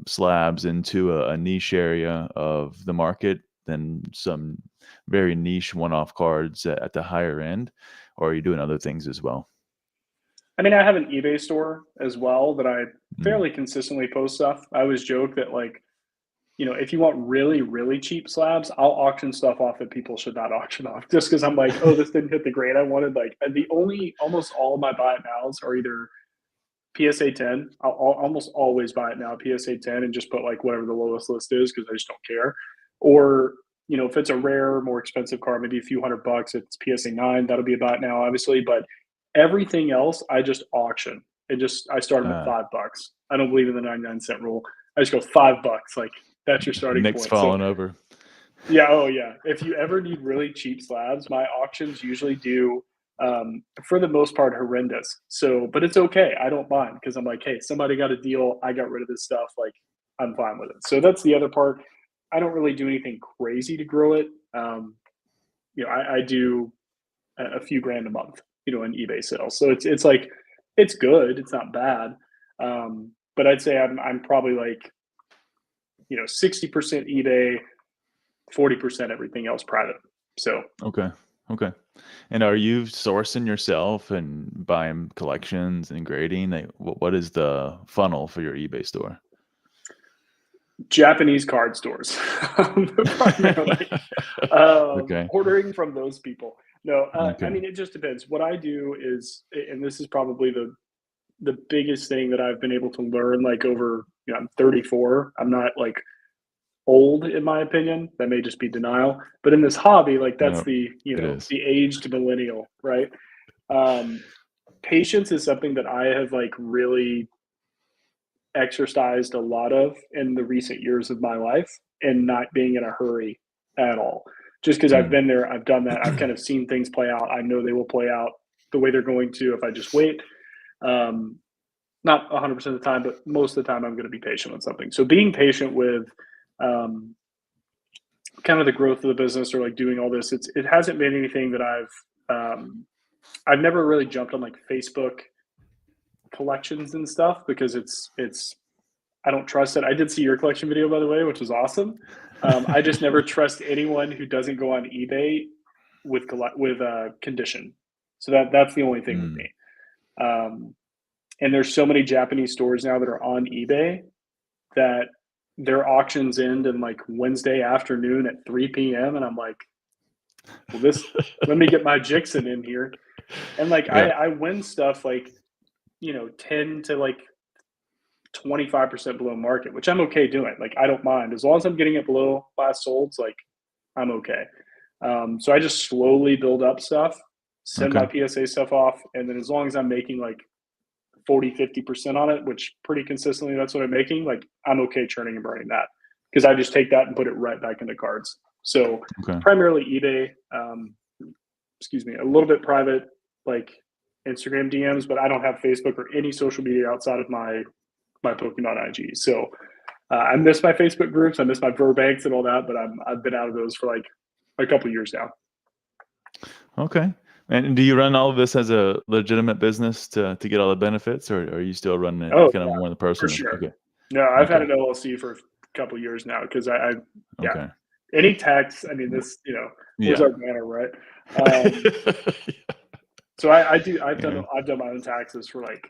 slabs into a niche area of the market, then some very niche one-off cards at the higher end, or are you doing other things as well? I mean, I have an eBay store as well that I fairly consistently post stuff. I always joke that like if you want really, really cheap slabs, I'll auction stuff off that people should not auction off just because I'm like, oh, this didn't hit the grade I wanted. Like almost all of my buy it nows are either PSA 10. I'll almost always buy it now PSA 10 and just put like whatever the lowest list is because I just don't care. Or, if it's a rare, more expensive card, maybe a few $100, it's PSA 9, that'll be a buy it now, obviously. But everything else, I just auction. I start them at $5. I don't believe in the 99-cent rule. I just go $5. Like, that's your starting Nick's point. falling over. Yeah. Oh, yeah. If you ever need really cheap slabs, my auctions usually do, for the most part, horrendous. So, but it's okay. I don't mind because I'm like, hey, somebody got a deal. I got rid of this stuff. Like, I'm fine with it. So that's the other part. I don't really do anything crazy to grow it. I do a few grand a month, in eBay sales. So it's like, it's good. It's not bad. But I'd say I'm probably like, 60% eBay, 40% everything else private. So Okay. And are you sourcing yourself and buying collections and grading? Like, what is the funnel for your eBay store? Japanese card stores, primarily. Okay. Ordering from those people. No, Okay. I mean, it just depends. What I do is, and this is probably the biggest thing that I've been able to learn, like over, I'm 34. I'm not like old in my opinion. That may just be denial. But in this hobby, like that's No, the, it is. the aged millennial, right? Patience is something that I have like really exercised a lot of in the recent years of my life and not being in a hurry at all. Just because I've been there, I've done that. I've kind of seen things play out. I know they will play out the way they're going to if I just wait. Not 100% of the time, but most of the time I'm going to be patient with something. So being patient with kind of the growth of the business or like doing all this, it hasn't been anything that I've never really jumped on like Facebook collections and stuff because it's I don't trust it. I did see your collection video, by the way, which was awesome. I just never trust anyone who doesn't go on eBay with condition. So that's the only thing with me. And there's so many Japanese stores now that are on eBay that their auctions end in like Wednesday afternoon at 3 p.m. And I'm like, well, let me get my Jixon in here. And like, Yeah. I win stuff like, 10 to like 25% below market, which I'm okay doing. Like, I don't mind as long as I'm getting it below last solds. Like, I'm okay. So I just slowly build up stuff, send my PSA stuff off, and then as long as I'm making like 40-50% on it, which pretty consistently that's what I'm making, like I'm okay churning and burning that because I just take that and put it right back into cards. So primarily eBay, a little bit private, like Instagram DMs, but I don't have Facebook or any social media outside of my Pokemon IG. So I miss my Facebook groups, I miss my Verbanks and all that, but I've been out of those for like a couple of years now. Okay. And do you run all of this as a legitimate business to get all the benefits, or are you still running it kind of more in the personal? For sure. Okay. No, I've had an LLC for a couple of years now because Okay. Any tax. I mean, this was our banner, right? So I've done my own taxes for like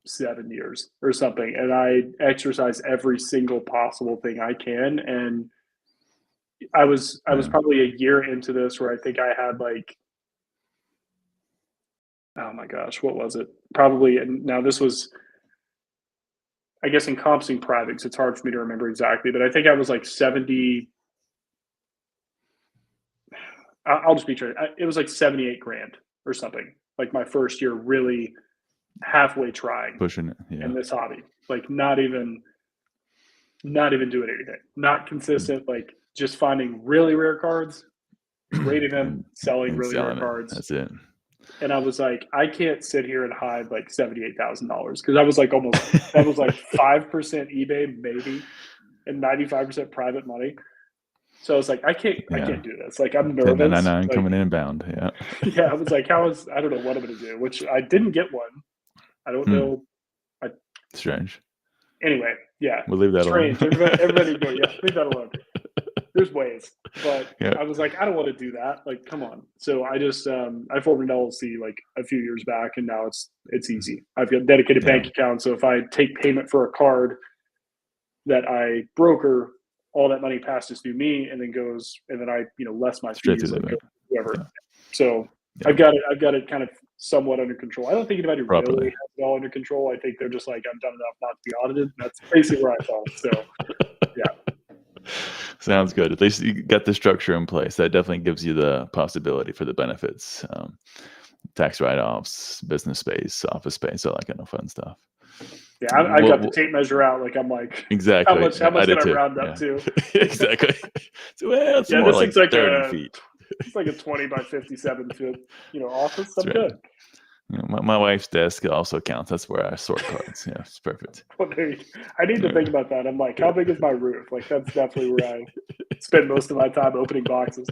7 years or something, and I exercise every single possible thing I can. And I was probably a year into this where I think I had like, oh my gosh, what was it? Probably, and now this was, I guess, encompassing private, because it's hard for me to remember exactly, but I think I was like 70. I'll just be straight. It was like 78 grand or something. Like my first year, really halfway trying, pushing it in this hobby. Like not even doing anything, not consistent. Like just finding really rare cards, grading them, selling really rare cards. That's it. And I was like, I can't sit here and hide like $78,000 because I was like that was like 5% eBay maybe, and 95% private money. So I was like, I can't do this. Like I'm nervous. 1099 like, coming inbound. Yeah. Yeah, I was like, I don't know what I'm gonna do. Which I didn't get one. I don't know. Strange. Anyway, yeah. We'll leave that alone. Everybody go, yeah, leave that alone. There's ways, but I was like, I don't want to do that. Like, come on. So I just I formed an LLC like a few years back, and now it's easy. I've got dedicated bank account, so if I take payment for a card that I broker, all that money passes through me and then goes, and then I, less my Straight fees, through like the whoever. yeah. So Yeah. I've got it kind of somewhat under control. I don't think anybody Properly. really has it all under control. I think they're just like, I'm done enough not to be audited. That's basically where I fall. So yeah. Sounds good. At least you got the structure in place. That definitely gives you the possibility for the benefits, tax write-offs, business space, office space, all that kind of fun stuff. Yeah, I got the tape measure out. Like I'm like, exactly. How much I can I too. round up to? exactly. So, well, it's Yeah, more this like looks like 30 feet. It's like a 20 by 57 foot, office. That's I'm right. good. My wife's desk also counts. That's where I sort cards. Yeah, it's perfect. Well, I need to think about that. I'm like, how big is my roof? Like that's definitely where I spend most of my time opening boxes.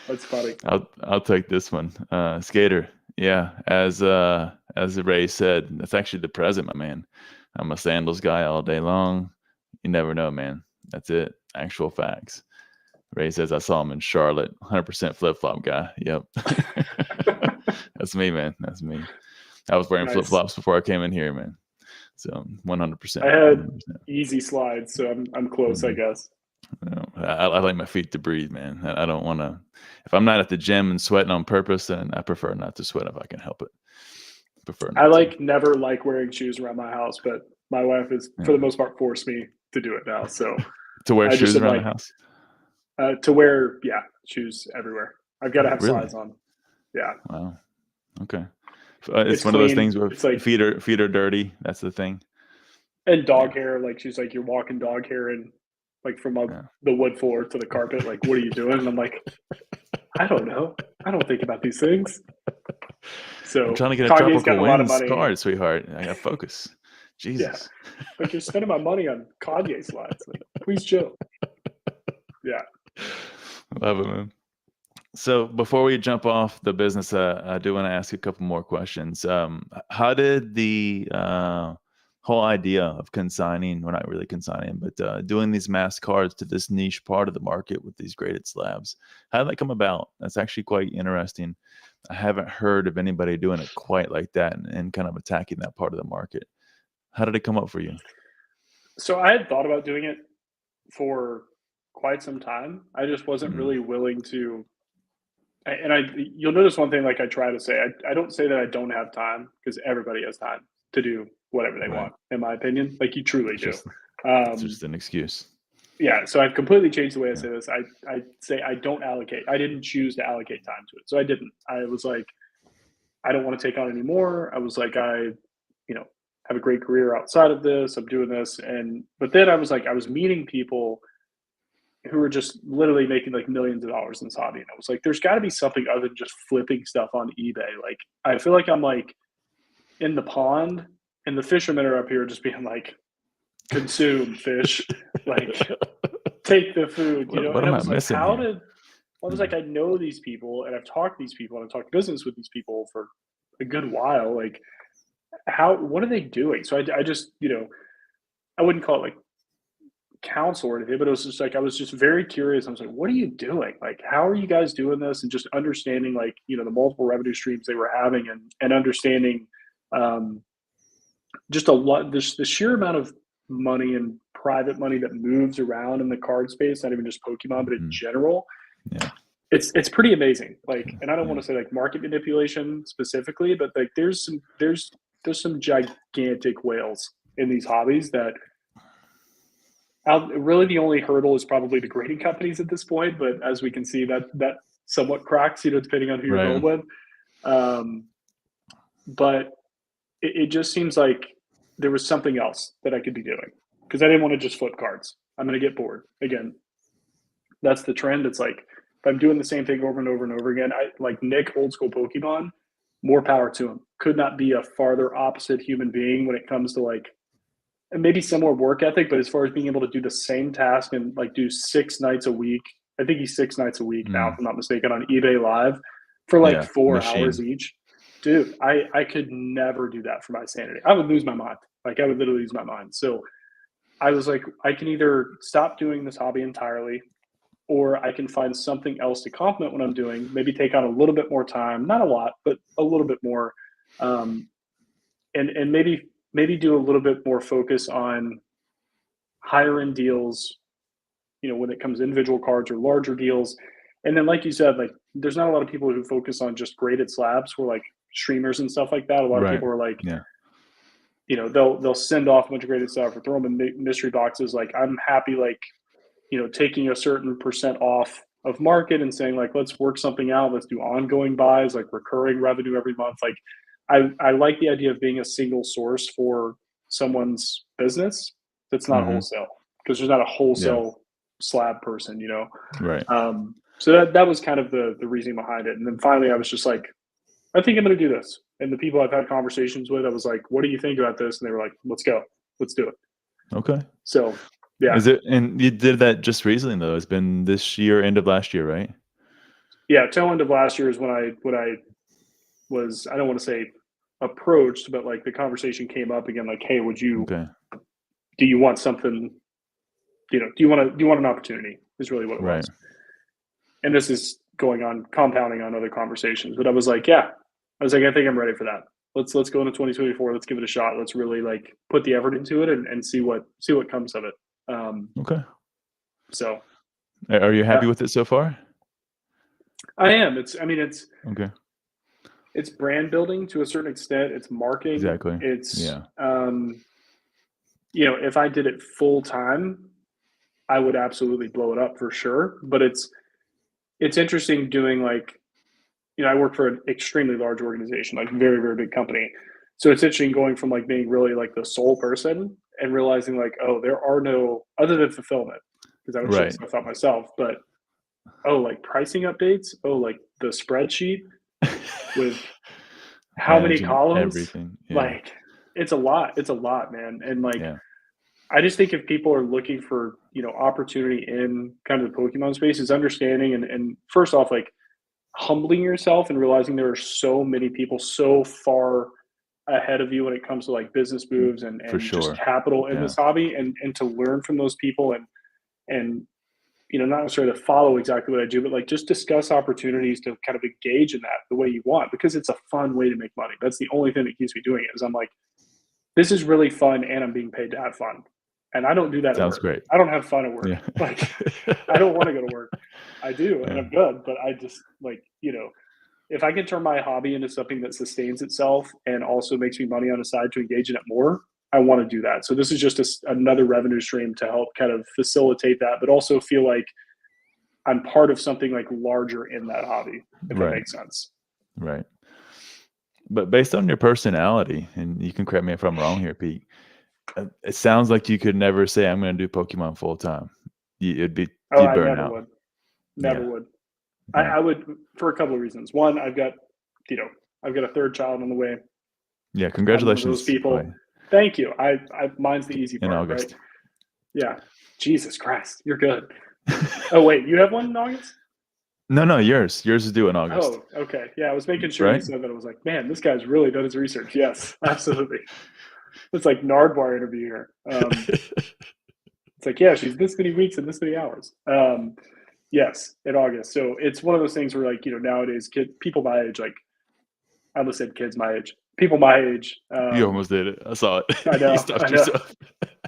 That's funny. I'll take this one. Skater. Yeah, as Ray said, that's actually the present, my man. I'm a sandals guy all day long. You never know, man. That's it. Actual facts. Ray says I saw him in Charlotte. 100% flip flop guy. Yep. That's me, man. That's me. I was wearing flip flops before I came in here, man. So 100%. I had 100%. easy slides, so I'm close, I guess. I like my feet to breathe, man. I don't want to. If I'm not at the gym and sweating on purpose, then I prefer not to sweat if I can help it. Never like wearing shoes around my house, but my wife is for the most part forced me to do it now. So to wear shoes around the house. To wear shoes everywhere. I've got to have slides on. Yeah. Wow. Okay. It's one clean. Of those things where like, feet are dirty. That's the thing. And dog hair, like she's like, you're walking dog hair and like from the wood floor to the carpet. Like, what are you doing? And I'm like, I don't know. I don't think about these things. So I'm trying to get a tropical winds card, sweetheart. I got focus. Jesus. Yeah. Like you're spending my money on Kanye slides. Like, please chill. Yeah. Love it, man. So before we jump off the business, I do want to ask you a couple more questions. How did the whole idea of consigning, well, not really consigning, but doing these mass cards to this niche part of the market with these graded slabs, how did that come about? That's actually quite interesting. I haven't heard of anybody doing it quite like that and kind of attacking that part of the market. How did it come up for you? So I had thought about doing it for quite some time. I just wasn't really willing to. And you'll notice one thing, like I try to say, I don't say that I don't have time, because everybody has time to do whatever they want, in my opinion. Like you truly do. It's just an excuse. Yeah. So I've completely changed the way I say this. I say I don't allocate. I didn't choose to allocate time to it. So I didn't. I was like, I don't want to take on any more. I was like, I have a great career outside of this. I'm doing this. But then I was like, I was meeting people who were just literally making like millions of dollars in this hobby. And I was like, there's got to be something other than just flipping stuff on eBay. Like, I feel like I'm like in the pond and the fishermen are up here just being like, consume fish, like take the food, What and am I was I like, missing here? I was like, I know these people and I've talked to these people and I've talked business with these people for a good while. Like, what are they doing? So I just, I wouldn't call it like counsel or anything, but it was just like, I was just very curious. I was like, what are you doing? Like, how are you guys doing this? And just understanding like, the multiple revenue streams they were having and understanding just a lot, the sheer amount of money and private money that moves around in the card space, not even just Pokemon, but in general. Yeah. It's pretty amazing. Like, and I don't want to say like market manipulation specifically, but like there's some gigantic whales in these hobbies that really the only hurdle is probably the grading companies at this point. But as we can see, that somewhat cracks, depending on who you're going with. But it just seems like there was something else that I could be doing, because I didn't want to just flip cards. I'm going to get bored again. That's the trend. It's like, if I'm doing the same thing over and over and over again, I like Nick, old school Pokemon, more power to him. Could not be a farther opposite human being when it comes to like, and maybe similar work ethic, but as far as being able to do the same task and like do 6 nights a week, I think he's 6 nights a week now, if I'm not mistaken, on eBay Live for like 4 hours each. Dude, I could never do that for my sanity. I would lose my mind. Like, I would literally lose my mind. So I was like, I can either stop doing this hobby entirely, or I can find something else to complement what I'm doing, maybe take on a little bit more time, not a lot, but a little bit more. And maybe do a little bit more focus on higher end deals when it comes to individual cards or larger deals. And then, like you said, like there's not a lot of people who focus on just graded slabs or like streamers and stuff like that. A lot of people are like, they'll send off a bunch of graded stuff or throw them in mystery boxes. Like I'm happy, like, taking a certain percent off of market and saying like, let's work something out. Let's do ongoing buys, like recurring revenue every month. Like I like the idea of being a single source for someone's business that's not wholesale, because there's not a wholesale slab person, Right. So that was kind of the reasoning behind it. And then finally I was just like, I think I'm going to do this. And the people I've had conversations with, I was like, what do you think about this? And they were like, let's go, let's do it. Okay. So yeah. And you did that just recently though? It's been this year, end of last year, right? Yeah. Tail end of last year is when I was, I don't want to say approached, but like the conversation came up again, like, hey, do you want something, do you want an opportunity is really what it was. And this is compounding on other conversations, but I was like, I think I'm ready for that. Let's go into 2024. Let's give it a shot. Let's really like put the effort into it and see what comes of it. Okay. So are you happy with it so far? I am. It's okay. It's brand building to a certain extent. It's marketing. Exactly. It's if I did it full time, I would absolutely blow it up for sure. But it's interesting doing like, I work for an extremely large organization, like very, very big company. So it's interesting going from like being really like the sole person and realizing like, oh, there are no, other than fulfillment, because I would ship stuff out myself, but like pricing updates, like the spreadsheet with how many columns, everything. like it's a lot, man. And like, I just think if people are looking for, opportunity in kind of the Pokemon space, is understanding and first off, like humbling yourself and realizing there are so many people so far ahead of you when it comes to like business moves and just capital in this hobby, and to learn from those people and not necessarily to follow exactly what I do, but like just discuss opportunities to kind of engage in that the way you want, because it's a fun way to make money. That's the only thing that keeps me doing it, is I'm like, this is really fun and I'm being paid to have fun. And I don't do that. Sounds great. I don't have fun at work. Like I don't want to go to work. I do, and I'm good, but I just like, if I can turn my hobby into something that sustains itself and also makes me money on the side to engage in it more, I want to do that. So this is just another revenue stream to help kind of facilitate that, but also feel like I'm part of something like larger in that hobby, if that makes sense. Right. But based on your personality, and you can correct me if I'm wrong here, Pete, it sounds like you could never say, I'm going to do Pokemon full time. It'd be, you'd burn out. Never would. I would, for a couple of reasons. One, I've got a third child on the way. Yeah. Congratulations. Those people. Thank you. Mine's the easy part. In August. Right? Yeah. Jesus Christ. You're good. Oh, wait, you have one in August? No, yours is due in August. Oh, okay. Yeah. I was making sure you said that. I was like, man, this guy's really done his research. Yes, absolutely. It's like Nardwar interview here. It's like, yeah, she's this many weeks and this many hours. Yes, in August. So it's one of those things where, like, nowadays, people my age, like, I almost said kids my age, people my age. You almost did it. I saw it. I know. You stopped yourself.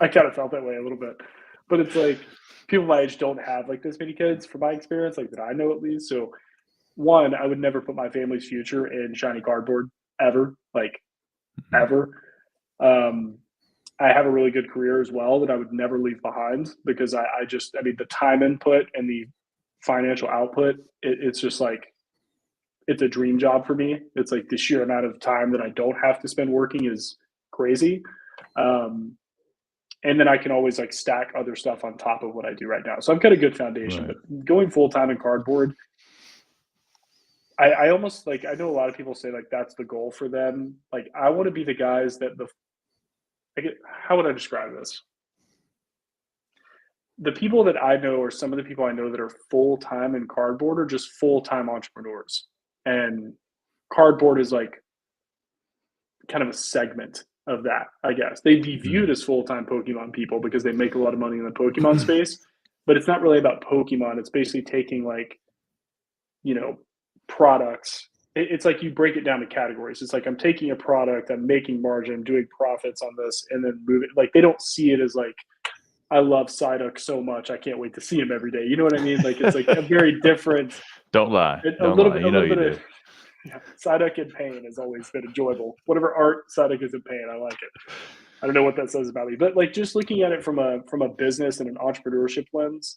I kind of felt that way a little bit, but it's like people my age don't have like this many kids, from my experience, like that I know at least. So, one, I would never put my family's future in shiny cardboard ever, like ever. I have a really good career as well that I would never leave behind, because I mean, the time input and the financial output, it's just like, it's a dream job for me. It's like the sheer amount of time that I don't have to spend working is crazy. And then I can always like stack other stuff on top of what I do right now. So I've got a good foundation, but going full time in cardboard, I almost like, I know a lot of people say like that's the goal for them. Like I want to be the guys that how would I describe this? The people that I know, or some of the people I know that are full-time in cardboard, are just full-time entrepreneurs. And cardboard is like kind of a segment of that, I guess. They'd be viewed as full-time Pokemon people because they make a lot of money in the Pokemon space, but it's not really about Pokemon. It's basically taking like, products. It's like you break it down to categories. It's like, I'm taking a product, I'm making margin, I'm doing profits on this, and then move it. Like they don't see it as like, I love Psyduck so much. I can't wait to see him every day. You know what I mean? Like it's like a very different, Don't lie. a Don't little lie. bit, You a know little you bit do. of yeah, Psyduck in pain has always been enjoyable. Whatever art Psyduck is in pain, I like it. I don't know what that says about me, but like just looking at it from a business and an entrepreneurship lens,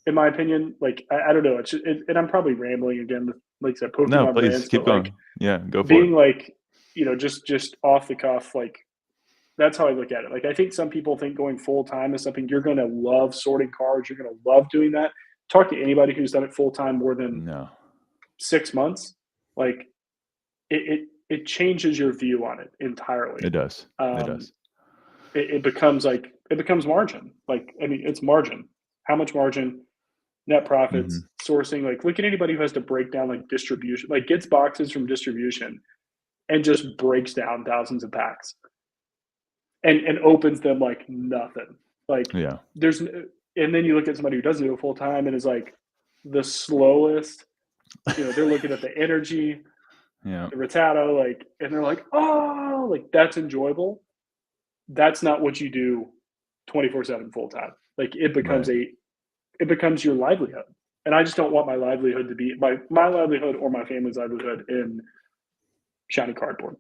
in my opinion, like I don't know. And I'm probably rambling again. Like I said, No, Pokemon please rants, keep but like going. Yeah, go for it. being like, just off the cuff, like that's how I look at it. Like I think some people think going full time is something you're going to love sorting cards. You're going to love doing that. Talk to anybody who's done it full time more than No, 6 months. Like it changes your view on it entirely. it does. It Um, does. it becomes margin. Like I mean, it's margin. How much margin? Net Hmm. profits, sourcing. Like look at anybody who has to break down like distribution, like gets boxes from distribution and just breaks down thousands of packs and opens them like nothing. Like Yeah. there's, and then you look at somebody who doesn't do it full time and is like the slowest. They're looking at the energy, Yeah. the Rattata, like, and they're like, oh, like that's enjoyable. That's not what you do 24/7 full time. Like Right. it becomes your livelihood. And I just don't want my livelihood to be my livelihood or my family's livelihood in shiny cardboard.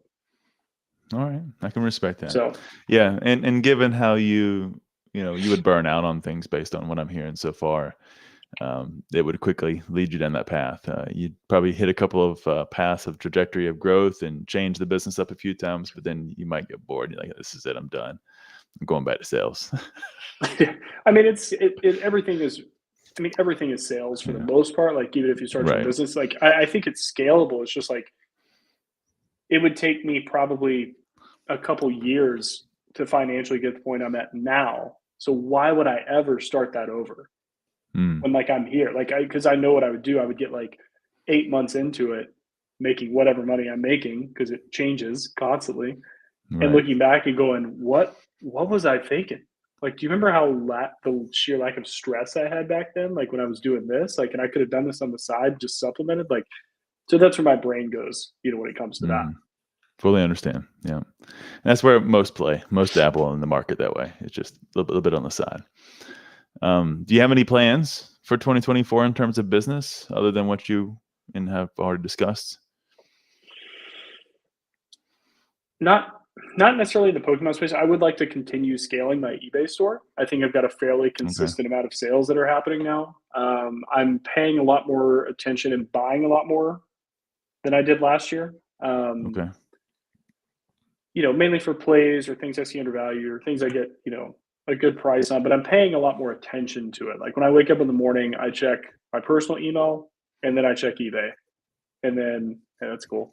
All right. I can respect that. So Yeah. And given how you would burn out on things based on what I'm hearing so far, it would quickly lead you down that path. You'd probably hit a couple of paths of trajectory of growth and change the business up a few times, but then you might get bored. You're like, this is it. I'm done. I'm going back to sales. I mean, everything is. I mean, everything is sales for the Yeah. most part. Like, even if you start your Right. business, like I think it's scalable. It's just like it would take me probably a couple years to financially get to the point I'm at now. So why would I ever start that over Mm. when like I'm here? Like because I know what I would do. I would get like 8 months into it, making whatever money I'm making because it changes constantly, and Right. looking back and going, what was I thinking? Like, do you remember how the sheer lack of stress I had back then? Like when I was doing this, like, and I could have done this on the side, just supplemented. Like, so that's where my brain goes, when it comes to that. Mm. Fully understand. Yeah. And that's where most dabble in the market that way. It's just a little bit on the side. Do you have any plans for 2024 in terms of business other than what you and have already discussed? Not not necessarily in the Pokemon space. I would like to continue scaling my eBay store. I think I've got a fairly Okay. consistent amount of sales that are happening now. I'm paying a lot more attention and buying a lot more than I did last year. Okay. Mainly for plays or things I see undervalued or things I get, a good price on, but I'm paying a lot more attention to it. Like when I wake up in the morning, I check my personal email and then I check eBay. And then that's cool.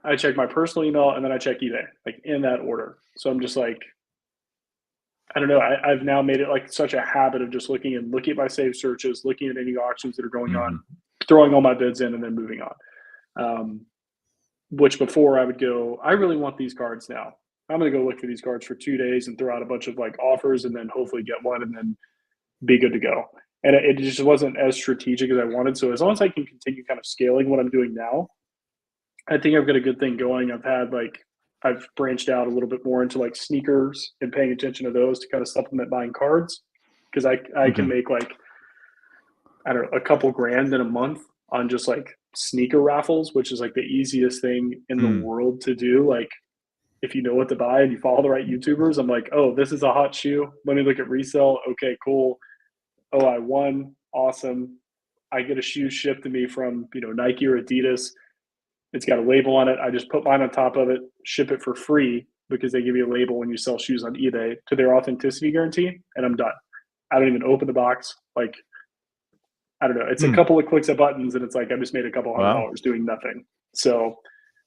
I check my personal email and then I check eBay, like in that order. So I'm just like, I don't know. I've now made it like such a habit of just looking at my saved searches, looking at any auctions that are going on, Hmm. throwing all my bids in, and then moving on. Which before I would go, I really want these cards now. I'm going to go look for these cards for 2 days and throw out a bunch of like offers and then hopefully get one and then be good to go. And it just wasn't as strategic as I wanted. So as long as I can continue kind of scaling what I'm doing now, I think I've got a good thing going. I've branched out a little bit more into like sneakers and paying attention to those to kind of supplement buying cards because I Okay. can make like, I don't know, a couple grand in a month on just like sneaker raffles, which is like the easiest thing in the Mm. world to do. Like if you know what to buy and you follow the right YouTubers, I'm like, oh, this is a hot shoe. Let me look at resale. Okay, cool. Oh, I won. Awesome. I get a shoe shipped to me from, Nike or Adidas. It's got a label on it. I just put mine on top of it, ship it for free because they give you a label when you sell shoes on eBay to their authenticity guarantee, and I'm done. I don't even open the box. Like, I don't know. It's a Hmm. couple of clicks of buttons, and it's like I just made a couple Wow. $100 doing nothing. So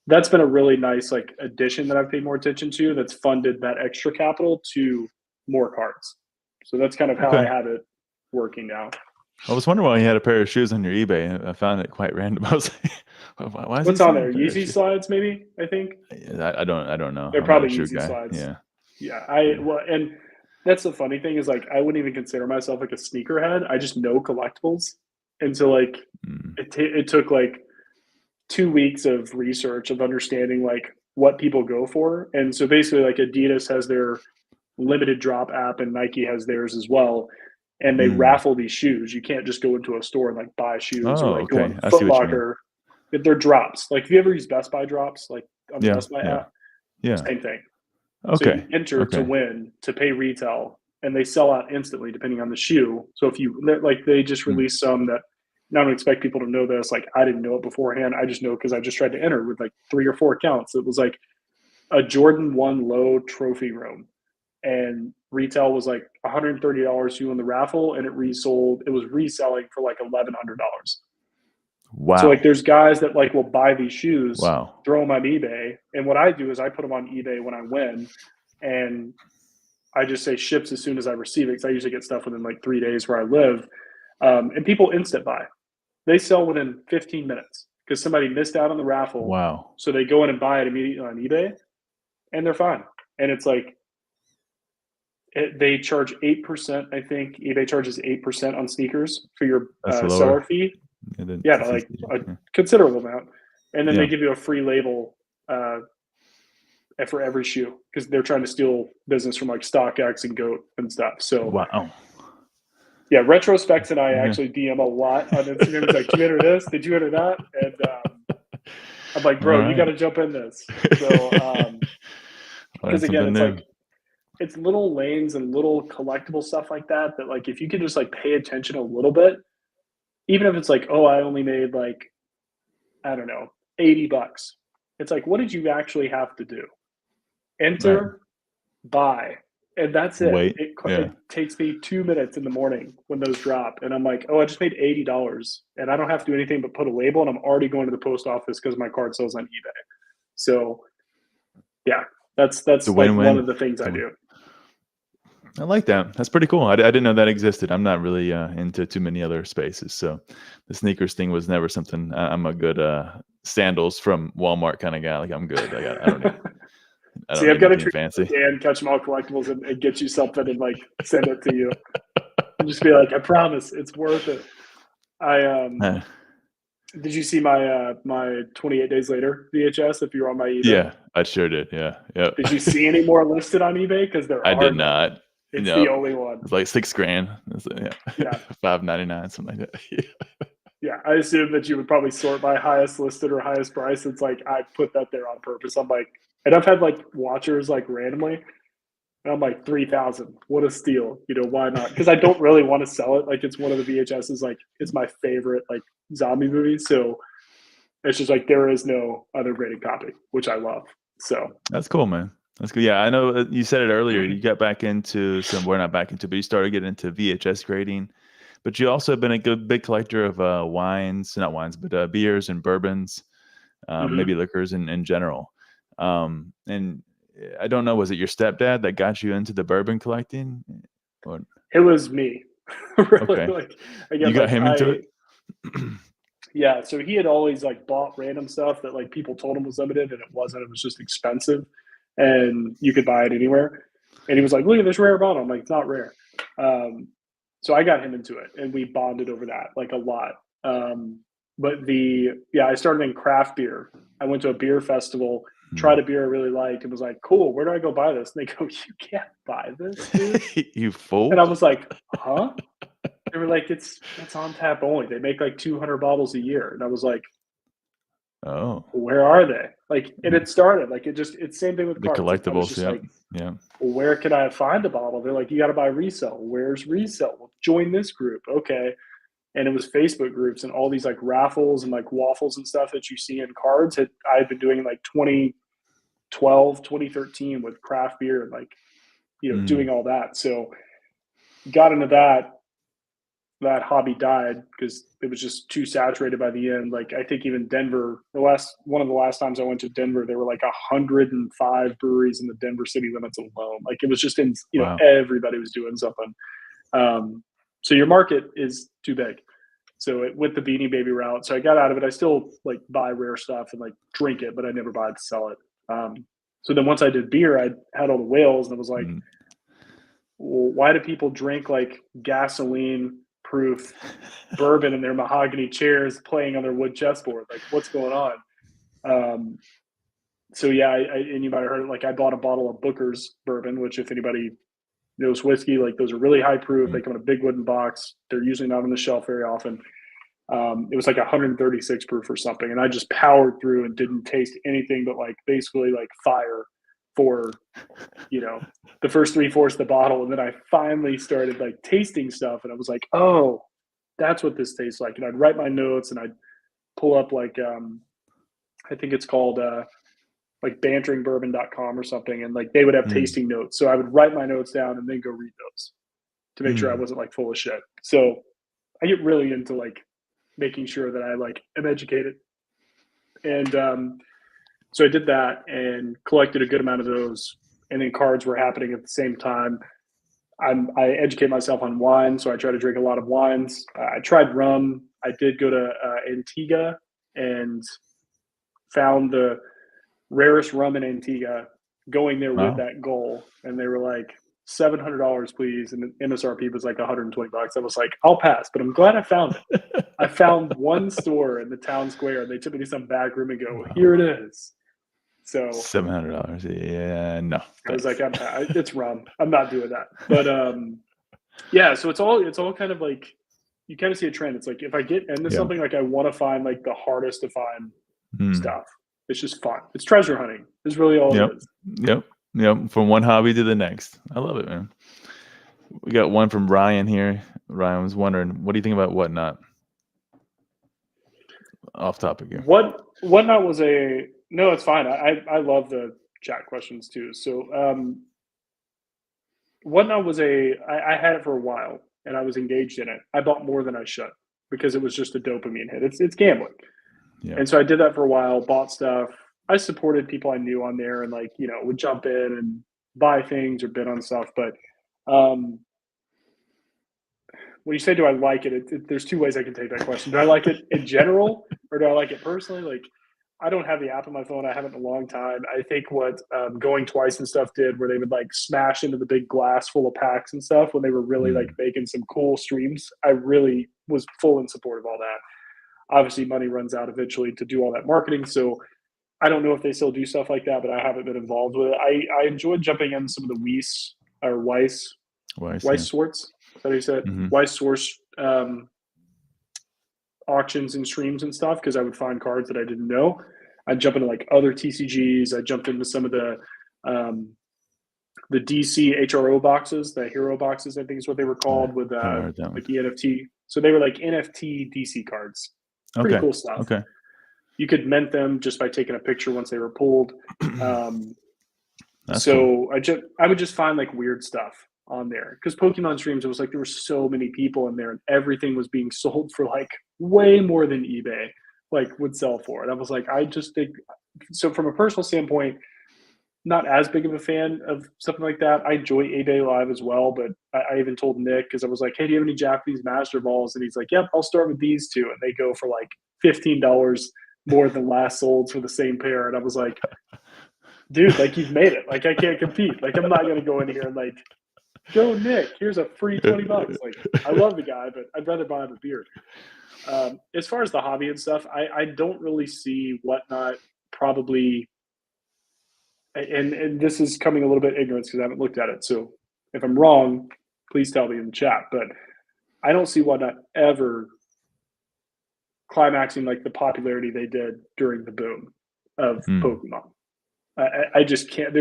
that's been a really nice like addition that I've paid more attention to. That's funded that extra capital to more cards. So that's kind of how I Okay. have it working now. I was wondering why you had a pair of shoes on your eBay. I found it quite random. I was like, why is he What's on selling a there? pair of Yeezy shoes? slides, maybe. I think I don't know. they're I'm not a probably shoe Yeezy guy. slides. Yeah. Yeah, Yeah. and that's the funny thing is like I wouldn't even consider myself like a sneakerhead. I just know collectibles, and so like Mm. it took like 2 weeks of research of understanding like what people go for, and so basically like Adidas has their limited drop app, and Nike has theirs as well. And they Mm. raffle these shoes. You can't just go into a store and like buy shoes or Oh, like go okay. on I see Foot what you mean. Locker. They're drops. Like, have you ever used Best Buy drops, like on the Yeah, Best Buy yeah, app? yeah. Same thing. So Okay, you enter to okay. win, to pay retail, and they sell out instantly depending on the shoe. So if you like, they just Mm. released some that, and I don't expect people to know this. Like, I didn't know it beforehand. I just know because I just tried to enter with like 3 or 4 accounts. It was like a Jordan 1 low trophy room, and retail was like $130 to win the raffle, and it was reselling for like $1,100. So like, Wow, there's guys that like will buy these shoes, wow. throw them on eBay, and what I do is I put them on eBay when I win, and I just say ships as soon as I receive it, because I usually get stuff within like 3 days where I live, and people instant buy. They sell within 15 minutes because somebody missed out on the raffle, Wow. so they go in and buy it immediately on eBay, and they're fine. And it's like, they charge 8%. I think eBay charges 8% on sneakers for your That's seller lower. fee. Yeah, Yeah, the like CC, a yeah. considerable amount, and then they Yeah. give you a free label for every shoe, because they're trying to steal business from like StockX and Goat and stuff. So Wow. yeah, Retrospecs and I Yeah. actually DM a lot on Instagram. He's like, "Did you enter this? Did you enter that?" And I'm like, "Bro, you got to jump in this." So Learn because again, something it's new. like, it's little lanes and little collectible stuff like that, that like, if you can just like pay attention a little bit, even if it's like, oh, I only made like, I don't know, $80. It's like, what did you actually have to do? Right. Enter, buy, and that's it. Wait. Yeah. It takes me 2 minutes in the morning when those drop, and I'm like, oh, I just made $80, and I don't have to do anything but put a label, and I'm already going to the post office because my card sells on eBay. So yeah, that's It's a like one win-win. of the things I do. I like that. That's pretty cool. I didn't know that existed. I'm not really into too many other spaces. So the sneakers thing was never something. I'm a good sandals from Walmart kind of guy. Like, I'm good. I don't need See, I've got to anything treat fancy. Dan, Catch 'em all collectibles, and get you something and like send it to you, and just be like, I promise it's worth it. Did you see my my 28 Days Later VHS if you're on my eBay? Yeah, I sure did. Yeah. Yep. Did you see any more listed on eBay? Because there I are did none. not. It's No. the only one. It's like $6,000. Yeah. Yeah. $5.99, something like that. Yeah. Yeah, I assume that you would probably sort by highest listed or highest price. It's like, I put that there on purpose. I'm like, and I've had like watchers like randomly, and I'm like, 3,000. What a steal. You know, why not? Because I don't really want to sell it. Like, it's one of the VHSs, like, it's my favorite like zombie movie. So it's just like, there is no other graded copy, which I love. So That's cool, man. That's good. Yeah, I know you said it earlier. You got back into some. We're not back into, but you started getting into VHS grading. But you also have been a good big collector of wines, not wines, but beers and bourbons, maybe liquors in general. And I don't know, was it your stepdad that got you into the bourbon collecting? Or, it was me. Really, okay, like, again, you got like him into it. yeah, so he had always like bought random stuff that like people told him was limited, and it wasn't. It was just expensive, and you could buy it anywhere. And he was like, "Look at this rare bottle." I'm like, "It's not rare." So I got him into it, and we bonded over that like a lot. But I started in craft beer. I went to a beer festival, tried a beer I really liked, and was like, "Cool, where do I go buy this?" And they go, "You can't buy this, dude." You fool. And I was like, "Huh?" They were like, it's on tap only. They make like 200 bottles a year. And I was like, Oh, where are they? Like, and it started like, it's same thing with the cards. Like, I was collectibles. just Yeah, like, yeah. well, where can I find a bottle? They're like, you got to buy resale. Where's resale? Well, join this group. Okay. And it was Facebook groups and all these like raffles and like waffles and stuff that you see in cards. I had been doing in like 2012, 2013 with craft beer and like, you know, doing all that. So got into that hobby died because it was just too saturated by the end. Like, I think even Denver, one of the last times I went to Denver, there were like 105 breweries in the Denver city limits alone. Like, it was just Wow. everybody was doing something. So your market is too big. So it went the Beanie Baby route. So I got out of it. I still like buy rare stuff and like drink it, but I never buy it to sell it. So then once I did beer, I had all the whales, and I was like, well, why do people drink like gasoline proof bourbon in their mahogany chairs playing on their wood chessboard? Like, what's going on? so yeah, and you might have heard it, like I bought a bottle of Booker's bourbon, which if anybody knows whiskey, like those are really high proof. They come in a big wooden box. They're usually not on the shelf very often. It was like 136 proof or something, and I just powered through and didn't taste anything but like basically like fire for the first 3/4 of the bottle, and then I finally started like tasting stuff, and I was like, oh, that's what this tastes like. And I'd write my notes, and I'd pull up like I think it's called like banteringbourbon.com or something, and like they would have tasting notes, so I would write my notes down and then go read those to make sure I wasn't like full of shit. So I get really into like making sure that I like am educated. And so I did that and collected a good amount of those. And then cards were happening at the same time. I educate myself on wine, so I try to drink a lot of wines. I tried rum. I did go to Antigua and found the rarest rum in Antigua, going there with that goal. And they were like, $700, please. And the MSRP was like $120. I was like, I'll pass, but I'm glad I found it. I found one store in the town square, and they took me to some back room and go, here it is. So $700. Yeah, no. I was like, it's rum. I'm not doing that. But yeah, so it's all kind of like, you kind of see a trend. It's like if I get into something, like I want to find like the hardest to find stuff. It's just fun. It's treasure hunting. It's really all it is. Yep. From one hobby to the next. I love it, man. We got one from Ryan here. Ryan was wondering, what do you think about Whatnot? Off topic here. Whatnot was no, it's fine. I love the chat questions too. So Whatnot was I had it for a while and I was engaged in it. I bought more than I should because it was just a dopamine hit. It's gambling. Yeah. And so I did that for a while, bought stuff. I supported people I knew on there and like, would jump in and buy things or bid on stuff. But when you say, do I like it? There's two ways I can take that question. Do I like it in general or do I like it personally? Like, I don't have the app on my phone. I haven't in a long time. I think what Going Twice and stuff did, where they would like smash into the big glass full of packs and stuff when they were really like making some cool streams. I really was full in support of all that. Obviously, money runs out eventually to do all that marketing. So I don't know if they still do stuff like that, but I haven't been involved with it. I enjoyed jumping in some of the Weiss Swartz. Is that how you said? Weiss Source auctions and streams and stuff, because I would find cards that I didn't know. I'd jump into like other TCGs. I jumped into some of the DC HRO boxes, the hero boxes, I think is what they were called, with like the NFT. So they were like NFT DC cards. Pretty cool stuff. Okay. You could mint them just by taking a picture once they were pulled. So cool. I would just find like weird stuff on there, because Pokemon streams, it was like there were so many people in there and everything was being sold for like way more than eBay like would sell for. And I was like, I just think so. From a personal standpoint, not as big of a fan of something like that. I enjoy eBay Live as well, but I even told Nick, because I was like, hey, do you have any Japanese Master Balls? And he's like, yep, I'll start with these two. And they go for like $15 more than last sold for the same pair. And I was like, dude, like you've made it. Like I can't compete. Like I'm not going to go in here and like, go Nick, here's a free $20. Like I love the guy, but I'd rather buy him a beer. As far as the hobby and stuff, I don't really see Whatnot probably, and this is coming a little bit ignorance because I haven't looked at it. So if I'm wrong, please tell me in the chat. But I don't see Whatnot ever climaxing like the popularity they did during the boom of Pokemon. I just can't.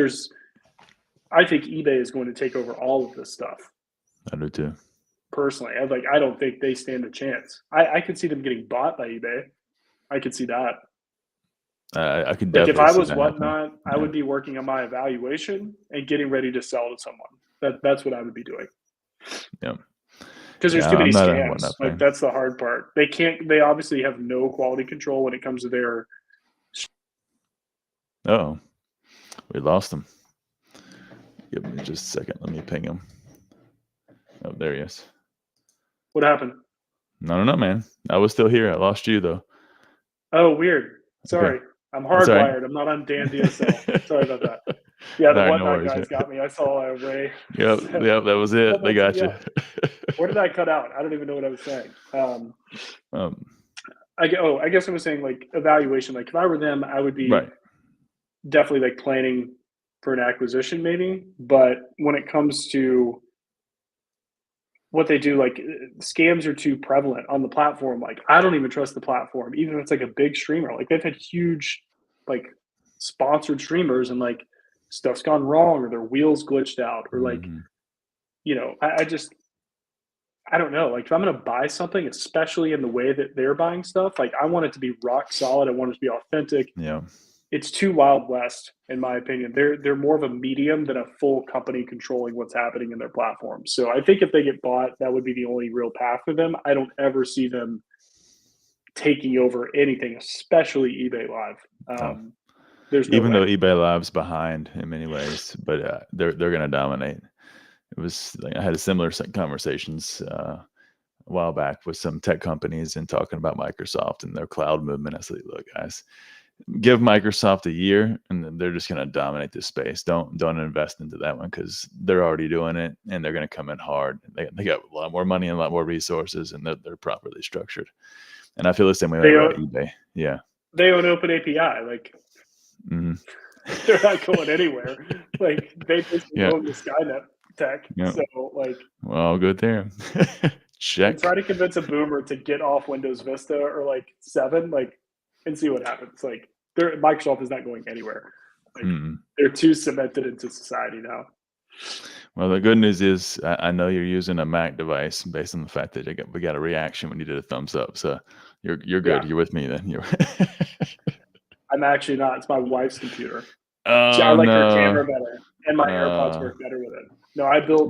I think eBay is going to take over all of this stuff. I do too. Personally, I don't think they stand a chance. I could see them getting bought by eBay. I could see that. I could definitely. Like if I was Whatnot, I would be working on my evaluation and getting ready to sell to someone. That's what I would be doing. Yeah. Because there's too many scams. Like that's the hard part. They obviously have no quality control when it comes to their. Oh, we lost him. Give me just a second. Let me ping him. Oh, there he is. What happened? No, man. I was still here. I lost you though. Oh, weird. Sorry. Okay. I'm hardwired. Right. I'm not on Dan DSL. Sorry about that. Yeah, the Whatnot guys got me. I saw a Ray. Yep, that was it. They got you. Where did I cut out? I don't even know what I was saying. I guess I was saying like evaluation. Like if I were them, I would be definitely like planning for an acquisition maybe. But when it comes to what they do, like scams are too prevalent on the platform. Like I don't even trust the platform, even if it's like a big streamer. Like they've had huge, like sponsored streamers, and like stuff's gone wrong, or their wheels glitched out, or like Mm-hmm. I just I don't know. Like if I'm gonna buy something, especially in the way that they're buying stuff, like I want it to be rock solid. I want it to be authentic. Yeah. It's too Wild West, in my opinion. They're more of a medium than a full company controlling what's happening in their platform. So I think if they get bought, that would be the only real path for them. I don't ever see them taking over anything, especially eBay Live. Oh. There's no Even way. though eBay Live's behind in many ways, but they're going to dominate. It was like, I had a similar conversations a while back with some tech companies and talking about Microsoft and their cloud movement. I said, look, guys, give Microsoft a year and then they're just going to dominate this space. Don't invest into that one because they're already doing it and they're going to come in hard. They got a lot more money and a lot more resources, and they're properly structured. And I feel the same way about eBay. Yeah. They own Open API. Like they're not going anywhere. Like they basically own the Skynet tech. Yep. So like, well, good there. Check. and try to convince a boomer to get off Windows Vista or like 7, like, and see what happens. Like, Microsoft is not going anywhere. Like, they're too cemented into society now. Well, the good news is I know you're using a Mac device based on the fact that we got a reaction when you did a thumbs up. So you're good. Yeah. You're with me then. I'm actually not. It's my wife's computer. Oh, I like her camera better, and my AirPods work better with it. No, I build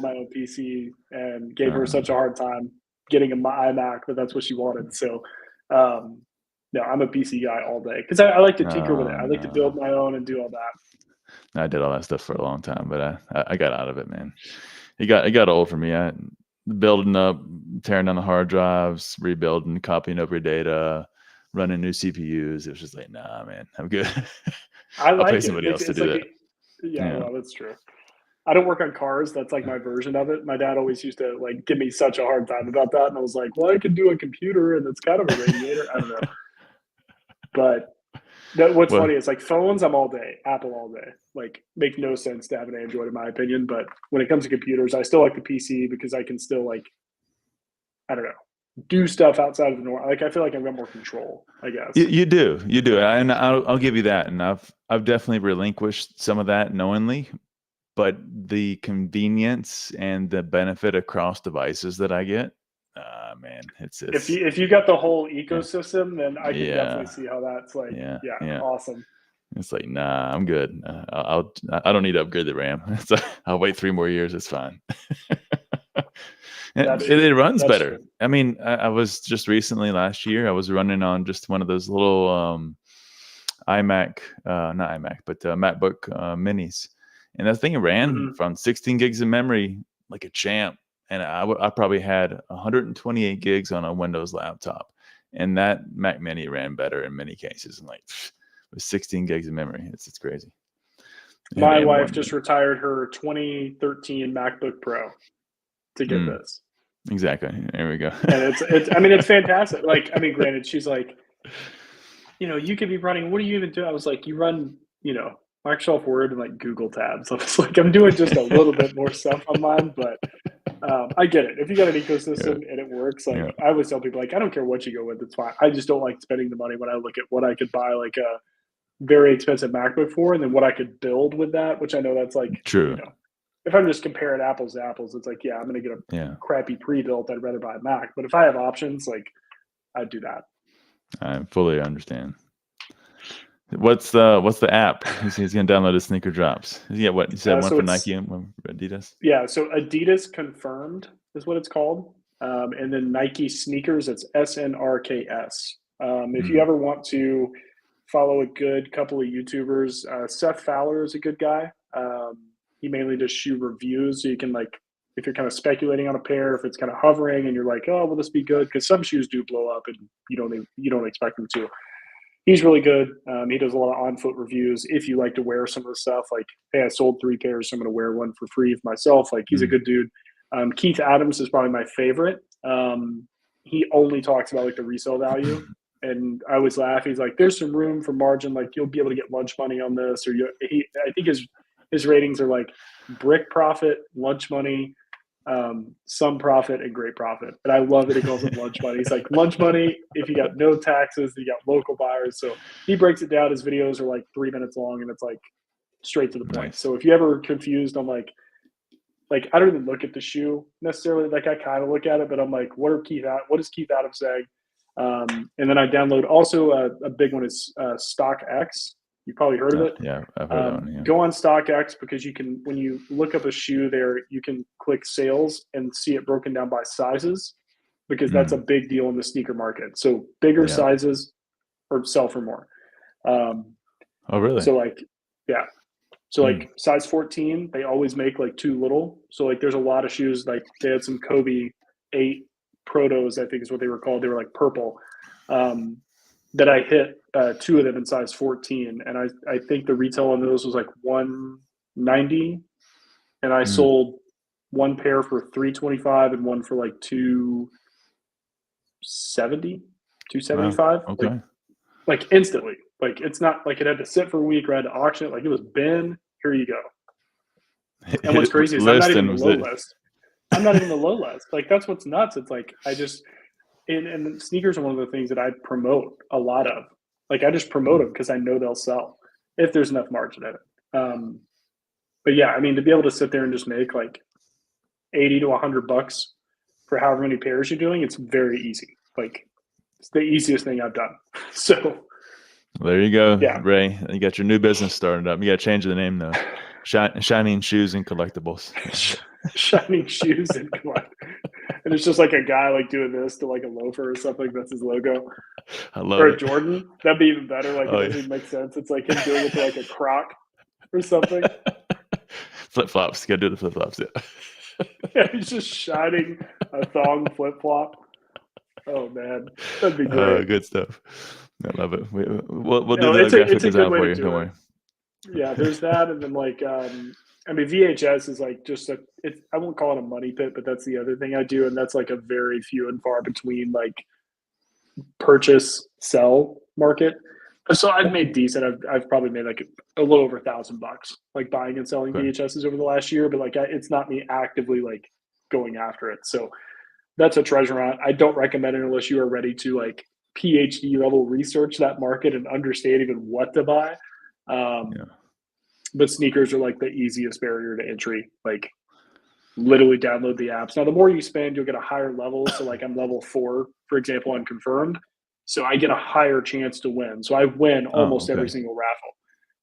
my own PC and gave her such a hard time getting an iMac, but that's what she wanted. So, no, I'm a PC guy all day because I like to tinker with it. I like to build my own and do all that. I did all that stuff for a long time, but I got out of it, man. It got old for me. I building up, tearing down the hard drives, rebuilding, copying over data, running new CPUs. It was just like, nah, man, I'm good. I'll pay somebody else to do that. Yeah, well, that's true. I don't work on cars. That's like my version of it. My dad always used to like give me such a hard time about that, and I was like, well, I can do a computer, and it's kind of a radiator. I don't know. But what's funny is like phones, I'm all day, Apple all day. Like, make no sense to have an Android in my opinion. But when it comes to computers, I still like the PC because I can still like, I don't know, do stuff outside of the norm. Like, I feel like I've got more control, I guess. You do, and I'll give you that. And I've definitely relinquished some of that knowingly, but the convenience and the benefit across devices that I get, man, it's if you got the whole ecosystem, then I can definitely see how that's like, awesome. It's like, nah, I'm good. I don't need to upgrade the RAM. So I'll wait 3 more years. It's fine. It runs better. True. I mean, I was just recently last year, I was running on just one of those little iMac, not iMac, but MacBook minis. And that thing ran from 16 gigs of memory like a champ. And I probably had 128 gigs on a Windows laptop. And that Mac Mini ran better in many cases. And like, with 16 gigs of memory, it's crazy. My wife just retired her 2013 MacBook Pro to get this. Exactly. There we go. And it's fantastic. Like, I mean, granted, she's like, you could be running, what do you even do? I was like, you run, Microsoft Word and like Google tabs. I was like, I'm doing just a little bit more stuff on mine, but I get it. If you got an ecosystem and it works, like I always tell people, like, I don't care what you go with, it's fine. I just don't like spending the money when I look at what I could buy like a very expensive MacBook for, and then what I could build with that, which I know that's like true. If I'm just comparing apples to apples, it's like, I'm going to get a crappy pre-built. I'd rather buy a Mac. But if I have options, like, I'd do that. I fully understand. What's the app? He's going to download his sneaker drops. Yeah, what you said, one for Nike and one for Adidas? Yeah, so Adidas Confirmed is what it's called. And then Nike Sneakers, it's SNRKS. If you ever want to follow a good couple of YouTubers, Seth Fowler is a good guy. He mainly does shoe reviews. So you can, like, if you're kind of speculating on a pair, if it's kind of hovering and you're like, oh, will this be good? Because some shoes do blow up and you don't expect them to. He's really good. He does a lot of on-foot reviews. If you like to wear some of the stuff, like, hey, I sold 3 pairs, so I'm going to wear one for free for myself. Like, he's a good dude. Keith Adams is probably my favorite. He only talks about like the resale value. And I always laugh. He's like, there's some room for margin. Like you'll be able to get lunch money on this. Or I think his ratings are like brick profit, lunch money, some profit, and great profit. And I love that he calls it lunch money. He's like, lunch money if you got no taxes, you got local buyers. So he breaks it down. His videos are like 3 minutes long, and it's like straight to the point. Nice. So if you ever confused on like I don't even look at the shoe necessarily. Like I kind of look at it, but I'm like, what is Keith Adams saying? And then I download also a big one is StockX. You probably heard of it. Yeah, I've heard that one. Yeah. Go on StockX because you can, when you look up a shoe there, you can click sales and see it broken down by sizes because that's a big deal in the sneaker market. So bigger sizes or sell for more. Oh, really? So like, yeah. So like size 14, they always make like too little. So like there's a lot of shoes, like they had some Kobe 8 Protos, I think is what they were called. They were like purple. That I hit 2 of them in size 14. And I think the retail on those was like $190. And I sold one pair for $325 and one for like $275. Wow. Okay. Like instantly. Like it's not like it had to sit for a week or I had to auction it. Like it was bin. Here you go. And what's crazy is I'm not even the low list. I'm not even the low list. Like that's what's nuts. It's like I just and sneakers are one of the things that I promote a lot of. Like I just promote them because I know they'll sell if there's enough margin in it. But yeah, I mean to be able to sit there and just make like $80 to $100 for however many pairs you're doing, it's very easy. Like it's the easiest thing I've done. So there you go, yeah. Ray. You got your new business started up. You got to change the name though. Shining Shoes and Collectibles. Shining Shoes and and it's just like a guy like doing this to like a loafer or something. That's his logo. I love or it. a Jordan. That'd be even better. Like it doesn't even make sense. It's like him doing it to like a Croc or something. Flip flops. Got to do the flip flops. Yeah, he's just shining a thong flip flop. Oh man, that'd be great. Good stuff. I love it. We'll do No, the it's a graphic good design way for to you. do Don't it. worry. Yeah, there's that, and then like I mean VHS is like just I won't call it a money pit, but that's the other thing I do, and that's like a very few and far between like purchase sell market. So I've made decent. I've probably made like a little over $1,000 like buying and selling VHSs over the last year, but like it's not me actively like going after it. So that's a treasure hunt. I don't recommend it unless you are ready to like PhD level research that market and understand even what to buy. But sneakers are like the easiest barrier to entry. Like literally download the apps. Now, the more you spend, you'll get a higher level. So like I'm level 4, for example, on Confirmed. So I get a higher chance to win. So I win almost every single raffle.